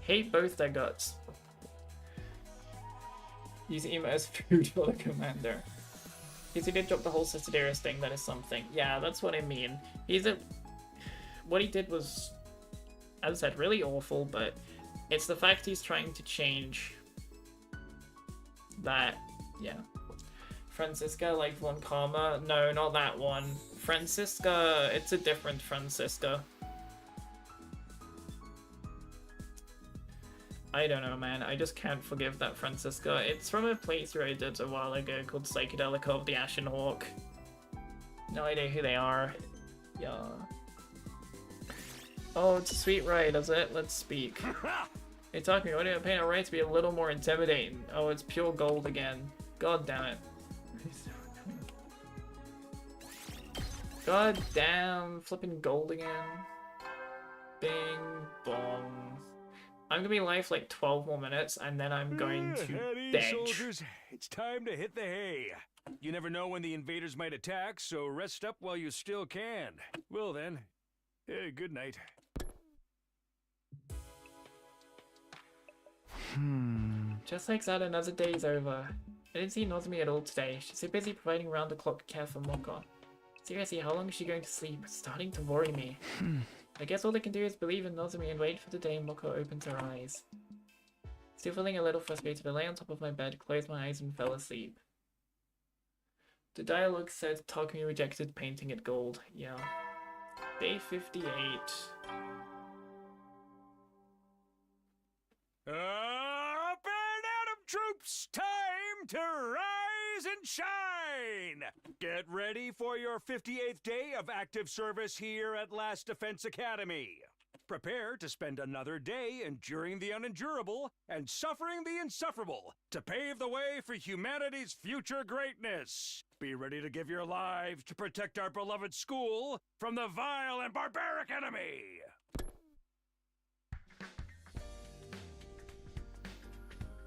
Hate both their guts. Use Ima as food for the commander. Because he did drop the whole Cicidarius thing, that is something. Yeah, that's what I mean. What he did was, as I said, really awful, but it's the fact he's trying to change That, yeah. Francisca, like Von Karma? No, not that one. Francisca, it's a different Francisca. I don't know, man. I just can't forgive that Francisca. It's from a playthrough I did a while ago called Psychedelica of the Ashen Hawk. No idea who they are. Yeah. Oh, it's a sweet ride, is it? Let's speak. Hey, talk to me. Why do I paint it right to be a little more intimidating? Oh, it's pure gold again. God damn it. God damn, flipping gold again. Bing bong. I'm gonna be live for like 12 more minutes and then I'm going to Heady, soldiers, it's time to hit the hay. You never know when the invaders might attack, so rest up while you still can. Well then, good night. Just like that, another day's over. I didn't see Nozomi at all today. She's so busy providing round-the-clock care for Moko. Seriously, how long is she going to sleep? It's starting to worry me. I guess all I can do is believe in Nozomi and wait for the day Moko opens her eyes. Still feeling a little frustrated, I lay on top of my bed, closed my eyes and fell asleep. The dialogue said Takumi rejected painting it gold. Yeah. Day 58. Up and Atom troops, time to rise and shine! Get ready for your 58th day of active service here at Last Defense Academy. Prepare to spend another day enduring the unendurable and suffering the insufferable to pave the way for humanity's future greatness. Be ready to give your lives to protect our beloved school from the vile and barbaric enemy.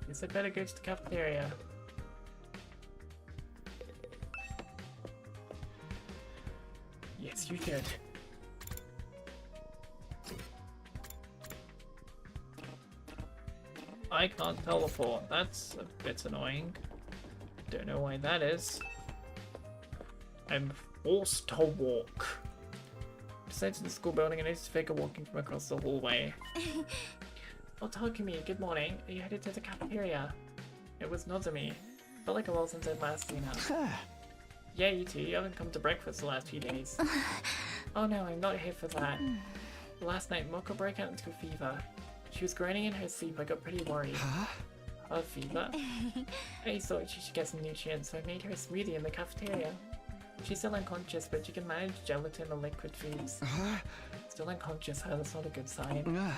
Guess I better go to the cafeteria. Yes, you did. I can't teleport. That's a bit annoying. Don't know why that is. I'm forced to walk. Besides the school building, I noticed a figure walking from across the hallway. Oh, Takumi, good morning. Are you headed to the cafeteria? It was Nozomi. Felt like a while since I'd last seen her. Yeah, you too. You haven't come to breakfast the last few days. Oh no, I'm not here for that. Last night, Moko broke out into a fever. She was groaning in her sleep. I got pretty worried. Her fever? I thought she should get some nutrients, so I made her a smoothie in the cafeteria. She's still unconscious, but she can manage gelatin or liquid foods. Still unconscious, huh? That's not a good sign.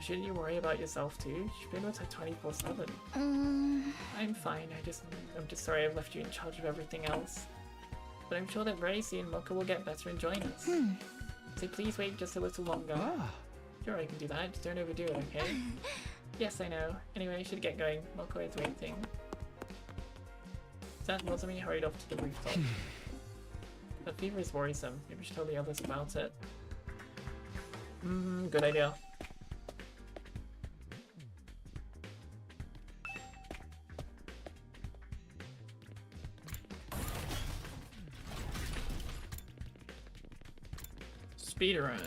Shouldn't you worry about yourself too? She's been with her 24/7. I'm fine. I'm just sorry I've left you in charge of everything else. But I'm sure that very soon Moko will get better and join us. So please wait just a little longer. Sure, I can do that. Just don't overdo it, okay? Yes, I know. Anyway, I should get going. Moko is waiting. That Nozomi hurried off to the rooftop. That fever is worrisome. Maybe we should tell the others about it. Good idea. Speedrun.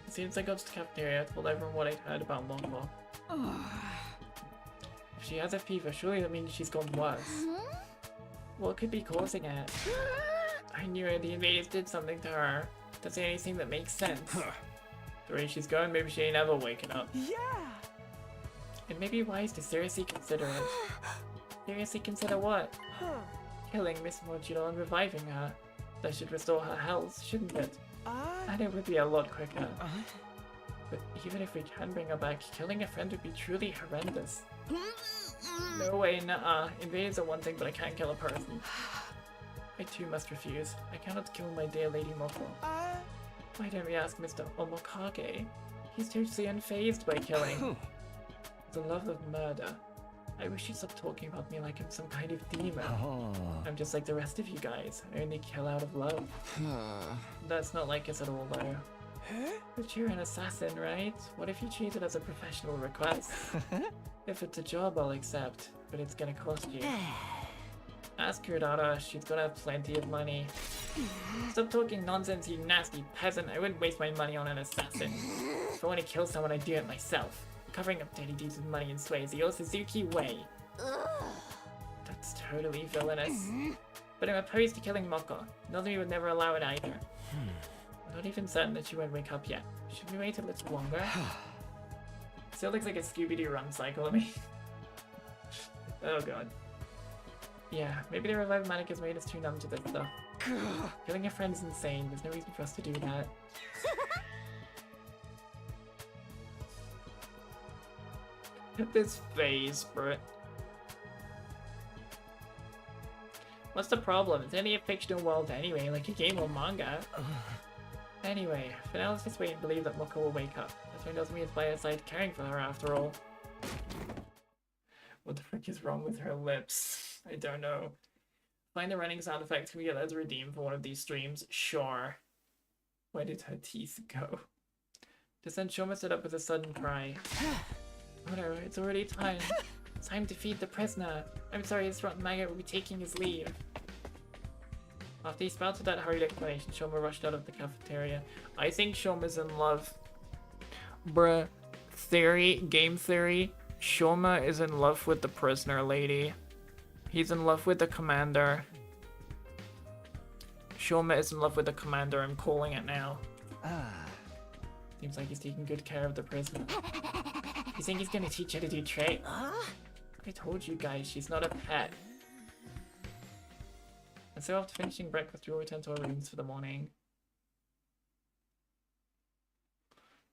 As soon as I got to the cafeteria, I told everyone what I'd heard about Longmore. If she has a fever, surely that means she's gone worse. What could be causing it? I knew it. The invaders did something to her. That's the only thing that makes sense. The way she's going, maybe she ain't ever waking up. Yeah! It may be wise to seriously consider it. Seriously consider what? Killing Miss Mochiro and reviving her. That should restore her health, shouldn't it? And it would be a lot quicker. But even if we can bring her back, killing a friend would be truly horrendous. No way, nuh-uh. Invaders are one thing, but I can't kill a person. I too must refuse. I cannot kill my dear Lady Moko. Why don't we ask Mr. Omokage? He's totally unfazed by killing. The love of murder. I wish you'd stop talking about me like I'm some kind of demon. I'm just like the rest of you guys. I only kill out of love. That's not like us at all, though. But you're an assassin, right? What if you treat it as a professional request? If it's a job, I'll accept, but it's gonna cost you. Ask your daughter, she's gonna have plenty of money. Stop talking nonsense, you nasty peasant. I wouldn't waste my money on an assassin. If I want to kill someone, I'd do it myself. Covering up dirty deeds with money and sway is the old Suzuki way. That's totally villainous. But I'm opposed to killing Moko. Nozomi would never allow it either. I'm not even certain that she won't wake up yet. Should we wait a little longer? Still looks like a Scooby-Doo run cycle to me. Oh god. Yeah, maybe the revived manic has made us too numb to this stuff. Killing a friend is insane. There's no reason for us to do that. This phase, bro. What's the problem? It's only a fictional world anyway, like a game or manga. Anyway, for now let's just wait and believe that Moko will wake up. That's why Nozomi is by her side caring for her after all. What the frick is wrong with her lips? I don't know. Find the running sound effects. Can we get those redeemed for one of these streams? Sure. Where did her teeth go? Just then Shoma stood up with a sudden cry. Oh no, it's already time. It's time to feed the prisoner. I'm sorry, this rotten maggot will be taking his leave. After he spouted that hurried explanation, Shoma rushed out of the cafeteria. I think Shoma's in love. Bruh. Game theory. Shoma is in love with the prisoner lady. He's in love with the commander. Shoma is in love with the commander. I'm calling it now. Seems like he's taking good care of the prisoner. You think he's gonna teach her to do tricks? I told you guys, she's not a pet. And so after finishing breakfast, we'll return to our rooms for the morning.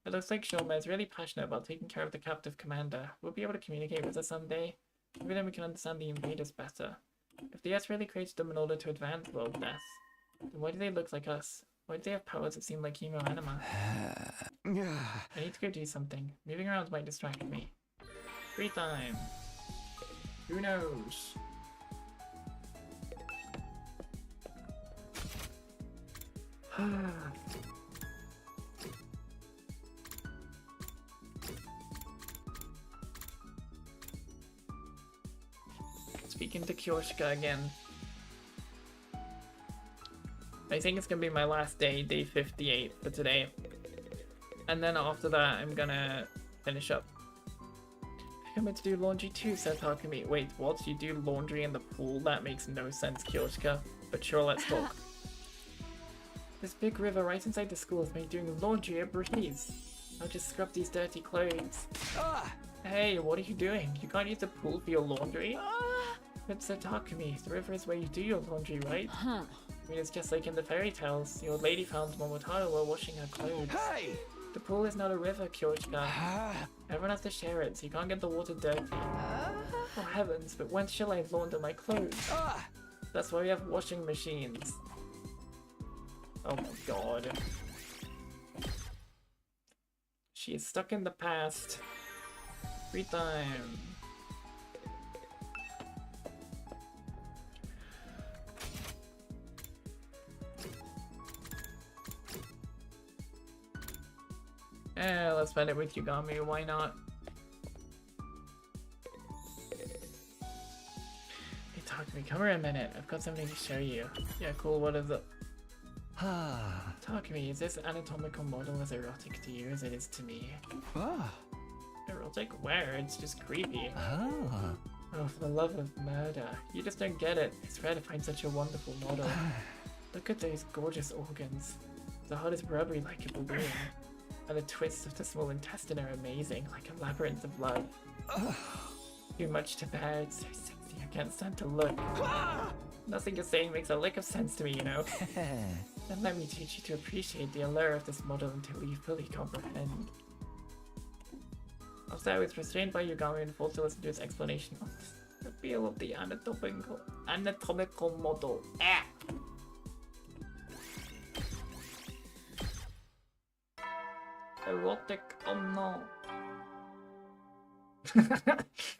It looks like Shoma is really passionate about taking care of the captive commander. We'll be able to communicate with her someday. Maybe then we can understand the invaders better. If the S really created them in order to advance world death, then why do they look like us? Why do they have powers that seem like Hemo Anima? I need to go do something. Moving around might distract me. Free time. Who knows? Speaking to Kyoshika again. I think it's gonna be my last day, day 58 for today. And then after that, I'm gonna finish up. I'm meant to do laundry too, said Takumi. Wait, what? You do laundry in the pool? That makes no sense, Kyoshika. But sure, let's talk. This big river right inside the school has made doing laundry a breeze. I'll just scrub these dirty clothes. Hey, what are you doing? You can't use the pool for your laundry? But Sir Takumi, the river is where you do your laundry, right? I mean, it's just like in the fairy tales. The old lady found Momotaro while washing her clothes. Hey! The pool is not a river, Kyoshika. Everyone has to share it, so you can't get the water dirty. Oh heavens, but when shall I launder my clothes? That's why we have washing machines. Oh my god. She is stuck in the past. Free time. Let's spend it with Yugami, why not? Hey, talk to me, come here a minute. I've got something to show you. Yeah, cool, what is it? Talk to me, is this anatomical model as erotic to you as it is to me? Erotic? Where? It's just creepy. Oh, for the love of murder. You just don't get it. It's rare to find such a wonderful model. Look at those gorgeous organs. The heart is rubbery like a balloon. And the twists of the small intestine are amazing, like a labyrinth of love. Too much to bear, it's so sexy, I can't stand to look. Nothing you're saying makes a lick of sense to me, you know? Then let me teach you to appreciate the allure of this model until you fully comprehend. After I was restrained by Yugami and forced to listen to his explanation of the appeal of the anatomical model. Erotic, oh no.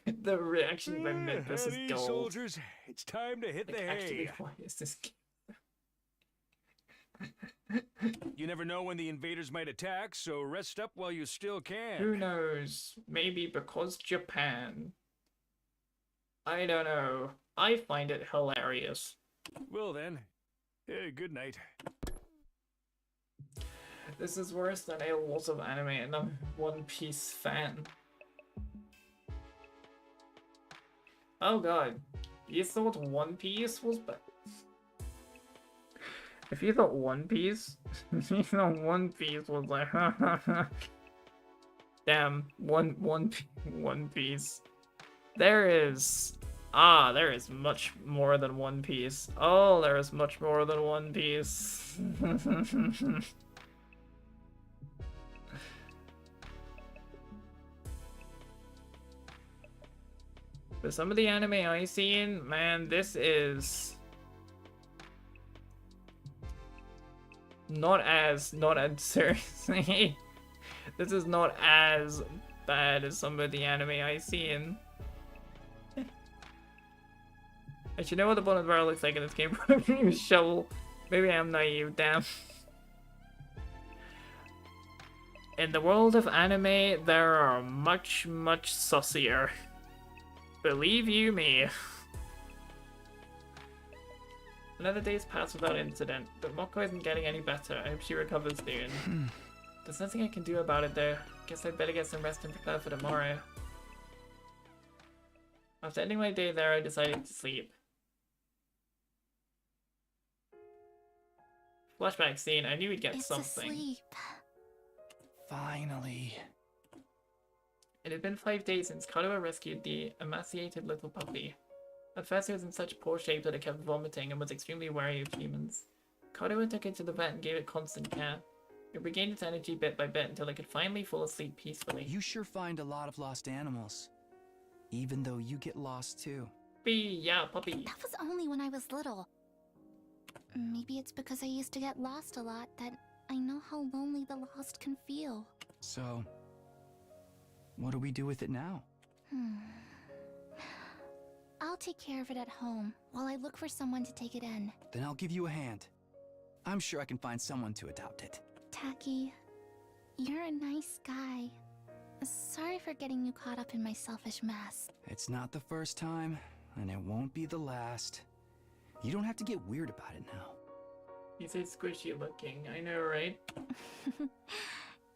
The reaction by Memphis is gold. Soldiers, it's time to hit the hay. Actually, why is this? You never know when the invaders might attack, so rest up while you still can. Who knows? Maybe because Japan. I don't know. I find it hilarious. Well then, good night. This is worse than a lot of anime, and I'm a One Piece fan. Oh god, you thought One Piece was bad? If you thought One Piece, you thought One Piece was like, damn, One Piece. There is much more than One Piece. Oh, there is much more than One Piece. But some of the anime I seen, man, this is not as seriously. This is not as bad as some of the anime I seen. Actually, you know what the bonus barrel looks like in this game? Shovel. Maybe I'm naive, damn. In the world of anime, there are much sussier. Believe you me. Another day's passed without incident, but Moko isn't getting any better. I hope she recovers soon. There's nothing I can do about it though. Guess I'd better get some rest and prepare for tomorrow. After ending my day there, I decided to sleep. Flashback scene, I knew we'd get something. Asleep. Finally. It had been 5 days since Kadoa rescued the emaciated little puppy. At first it was in such poor shape that it kept vomiting and was extremely wary of humans. Kadoa took it to the vet and gave it constant care. It regained its energy bit by bit until it could finally fall asleep peacefully. You sure find a lot of lost animals. Even though you get lost too. Yeah, puppy. That was only when I was little. Maybe it's because I used to get lost a lot that I know how lonely the lost can feel. So, what do we do with it now? I'll take care of it at home while I look for someone to take it in. Then I'll give you a hand. I'm sure I can find someone to adopt it. Taki, you're a nice guy. Sorry for getting you caught up in my selfish mess. It's not the first time, and it won't be the last. You don't have to get weird about it now. You say squishy looking, I know, right?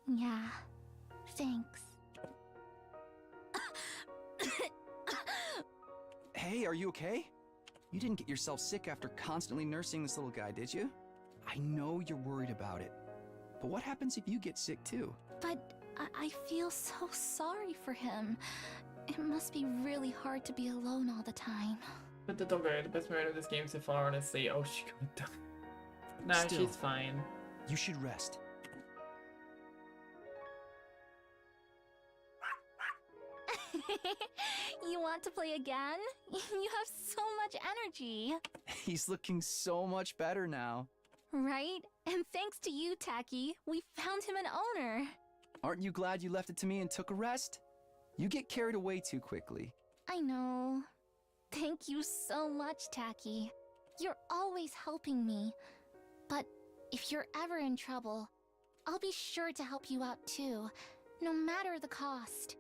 Yeah, thanks. Hey, are you okay? You didn't get yourself sick after constantly nursing this little guy, did you? I know you're worried about it. But what happens if you get sick too? But I feel so sorry for him. It must be really hard to be alone all the time. But the doggo, the best moment of this game so far, honestly. Oh, she's gonna die. Nah, Still, she's fine. You should rest. You want to play again? You have so much energy. He's looking so much better now. Right? And thanks to you, Taki, we found him an owner. Aren't you glad you left it to me and took a rest? You get carried away too quickly. I know. Thank you so much, Taki. You're always helping me. But if you're ever in trouble, I'll be sure to help you out too, no matter the cost.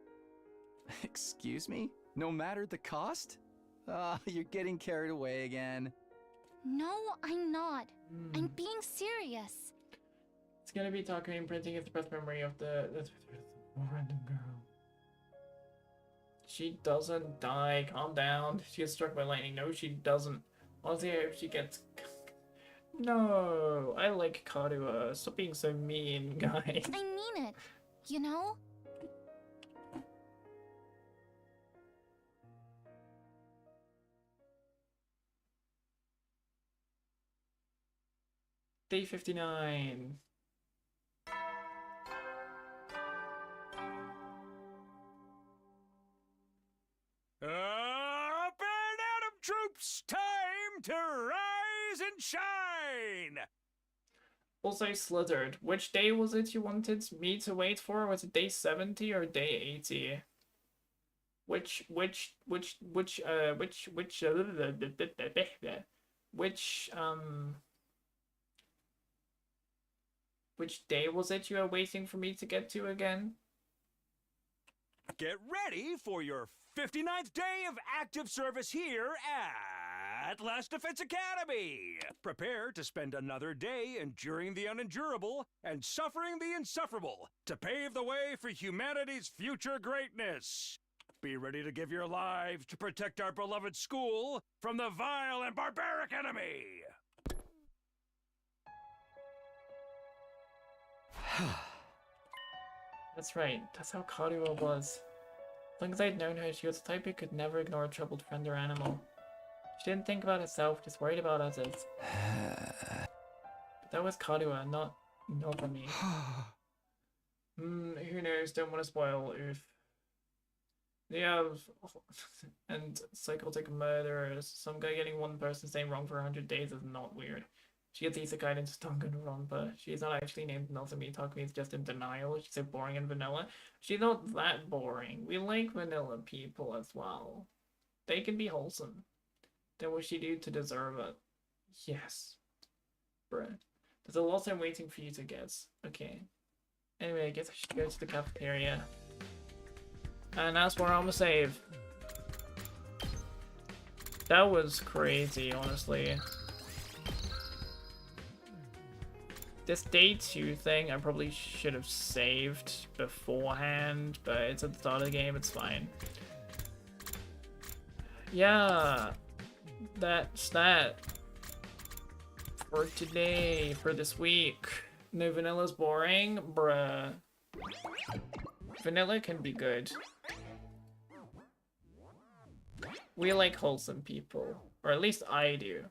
Excuse me? No matter the cost? You're getting carried away again. No, I'm not. I'm being serious. It's gonna be Takumi imprinting his best memory of the random girl. She doesn't die. Calm down. She gets struck by lightning. No, she doesn't. Honestly, I hope she gets... No, I like Kadoa. Stop being so mean, guys. I mean it, you know? Day 59. Up and Atom troops, time to rise and shine! Also slithered. Which day was it you wanted me to wait for? Was it day 70 or day 80? Which day was it you were waiting for me to get to again? Get ready for your 59th day of active service here at at Last Defense Academy. Prepare to spend another day enduring the unendurable and suffering the insufferable to pave the way for humanity's future greatness. Be ready to give your lives to protect our beloved school from the vile and barbaric enemy. That's right. That's how Karuo was. As long as I'd known her, she was the type who could never ignore a troubled friend or animal. She didn't think about herself, just worried about others. But that was Karuo, not me. Who knows? Don't want to spoil if they have and psychotic murderers. Some guy getting one person's name wrong for 100 days is not weird. She gets isekai into Danganronpa. She's not actually named Nozomi. Takumi is just in denial. She's so boring and vanilla. She's not that boring. We like vanilla people as well. They can be wholesome. Then what she do to deserve it? Yes. Bruh. There's a lot I'm waiting for you to guess. Okay. Anyway, I guess I should go to the cafeteria. And that's where I'm gonna save. That was crazy, honestly. This day 2 thing I probably should have saved beforehand, but it's at the start of the game, it's fine. Yeah, that's that for today, for this week. No, vanilla's boring? Bruh. Vanilla can be good. We like wholesome people, or at least I do.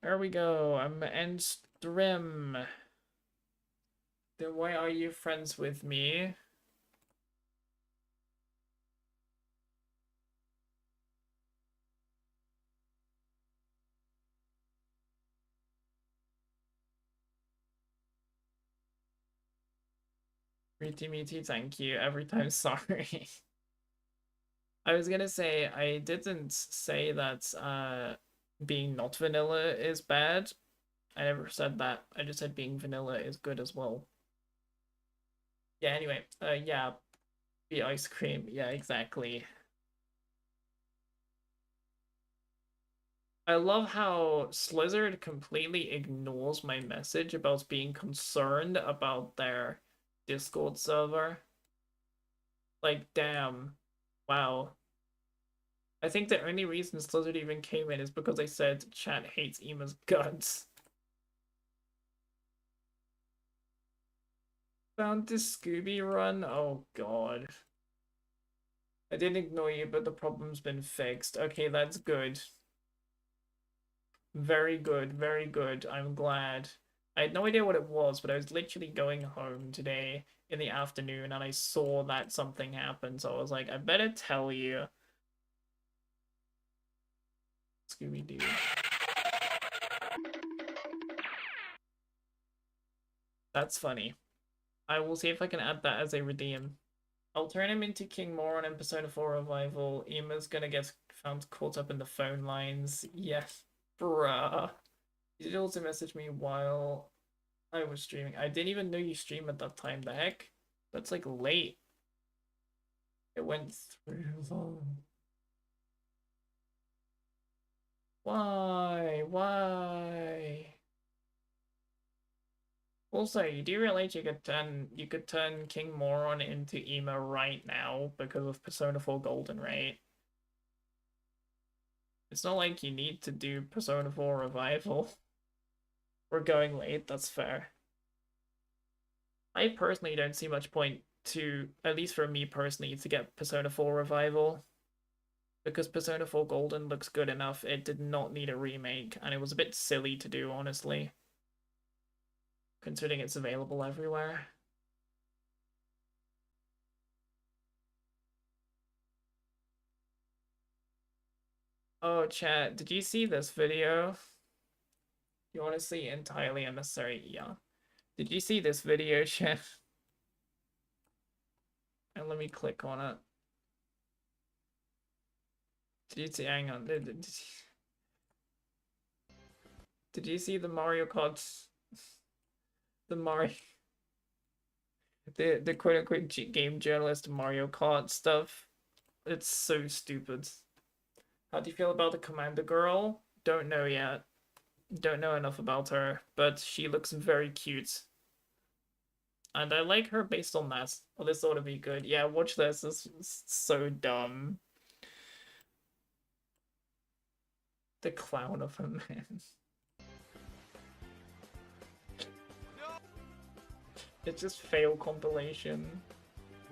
There we go. I'm end stream. Then why are you friends with me? Meaty meaty, thank you. Every time, sorry. I was gonna say, I didn't say that being not vanilla is bad. I never said that. I just said being vanilla is good as well. Yeah, anyway, yeah, be ice cream. Yeah, exactly. I love how Slizzard completely ignores my message about being concerned about their Discord server. Like, damn. Wow. I think the only reason Slizzard even came in is because I said chat hates Ima's guts. Found this Scooby run? Oh god. I didn't ignore you, but the problem's been fixed. Okay, that's good. Very good, very good. I'm glad. I had no idea what it was, but I was literally going home today in the afternoon and I saw that something happened, so I was like, I better tell you. Scooby-Doo. That's funny. I will see if I can add that as a redeem. I'll turn him into King Moron in Persona 4 Revival. Ima's gonna get found caught up in the phone lines. Yes, bruh. You did also message me while I was streaming. I didn't even know you stream at that time. The heck? That's like late. It went through long. Why? Why? Also, you do realize you could turn King Moron into Ima right now because of Persona 4 Golden, right? It's not like you need to do Persona 4 Revival. We're going late, that's fair. I personally don't see much point to, at least for me personally, to get Persona 4 Revival. Because Persona 4 Golden looks good enough, it did not need a remake, and it was a bit silly to do, honestly. Considering it's available everywhere. Oh, chat, did you see this video? You honestly entirely unnecessary, yeah. Did you see this video, chat? And let me click on it. Did you see? Hang on. Did you see the Mario Kart? The Mario. The quote unquote game journalist Mario Kart stuff. It's so stupid. How do you feel about the Commander girl? Don't know yet. Don't know enough about her, but she looks very cute. And I like her based on that. Oh, this ought to be good. Yeah, watch this. This is so dumb. The clown of a man. It's just fail compilation.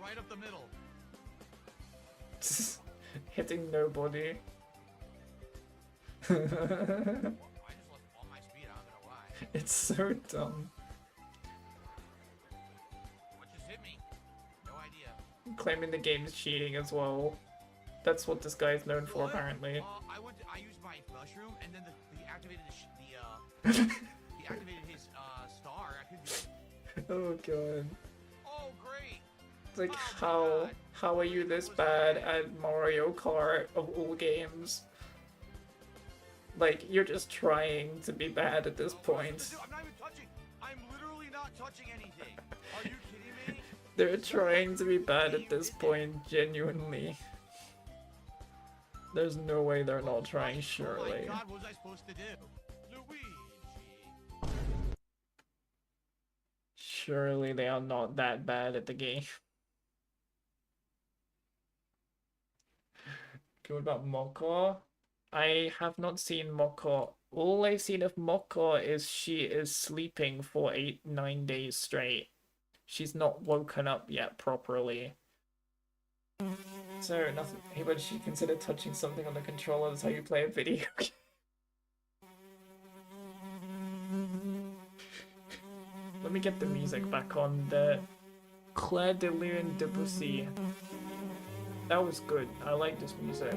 Right up the middle. Hitting nobody. I just lost all my speed, I don't know why. It's so dumb. What just hit me? No idea. Claiming the game's cheating as well. That's what this guy's known for, apparently. I used my mushroom, and then he activated he activated his star. I couldn't. Oh god. Oh great. It's like how are you this bad at Mario Kart of all games? Like you're just trying to be bad at this point. I'm not even touching. I'm literally not touching anything. Are you kidding me? They're trying to be bad at this point, genuinely. There's no way they're not trying, surely. Oh my god, what was I supposed to do? Luigi. Surely they are not that bad at the game. Okay, what about Moko? I have not seen Moko. All I've seen of Moko is she is sleeping for 8-9 days straight. She's not woken up yet properly. So nothing. Hey, would she consider touching something on the controller? That's how you play a video game. Let me get the music back on. The Claire de Lune Debussy. That was good. I like this music.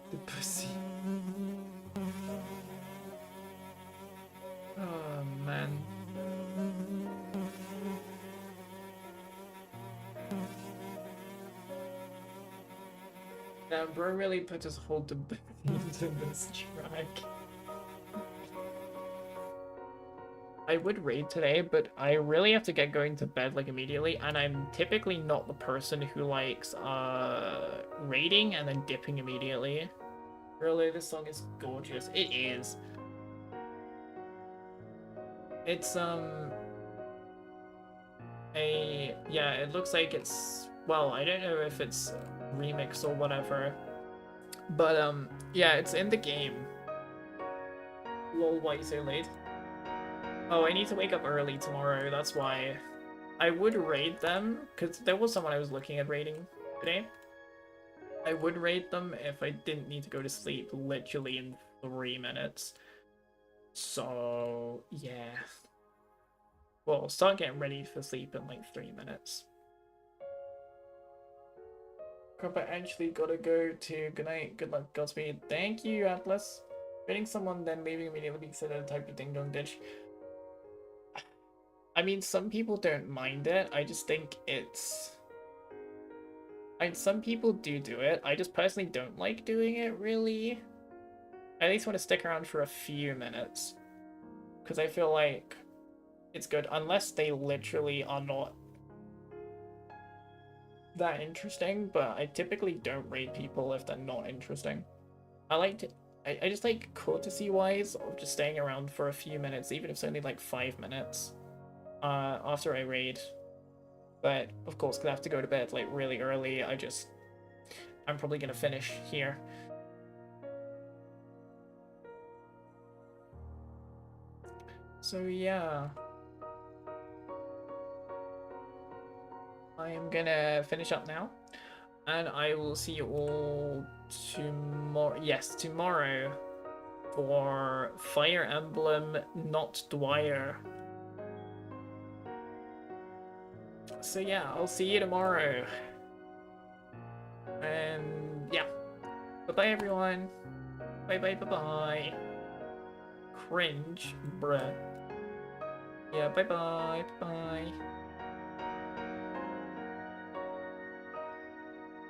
Debussy. Oh man. Now, bro really put his whole debate into this track. I would raid today, but I really have to get going to bed like immediately, and I'm typically not the person who likes raiding and then dipping immediately. Really, this song is gorgeous. It is. It's yeah, it looks like it's, well, I don't know if it's remix or whatever, but yeah, it's in the game. Lol, why you so late? Oh, I need to wake up early tomorrow, that's why. I would raid them, because there was someone I was looking at raiding today. I would raid them if I didn't need to go to sleep literally in 3 minutes. So, yeah. Well, start getting ready for sleep in like 3 minutes. Crap, I actually gotta go to. Good night, good luck, Godspeed. Thank you, Atlas. Raiding someone, then leaving immediately being considered a type of ding dong ditch. I mean, some people don't mind it. I just think it's... some people do it. I just personally don't like doing it, really. I at least want to stick around for a few minutes. Because I feel like it's good. Unless they literally are not that interesting. But I typically don't raid people if they're not interesting. I like to... I just like courtesy-wise of just staying around for a few minutes. Even if it's only like 5 minutes. After I raid. But, of course, because I have to go to bed, like, really early, I'm probably gonna finish here. So, yeah. I am gonna finish up now. And I will see you all tomorrow. Yes, tomorrow. For Fire Emblem Not Dwyer. So yeah, I'll see you tomorrow. And yeah. Bye-bye everyone. Bye-bye, bye-bye. cringe. Bruh. Yeah, bye-bye. Bye.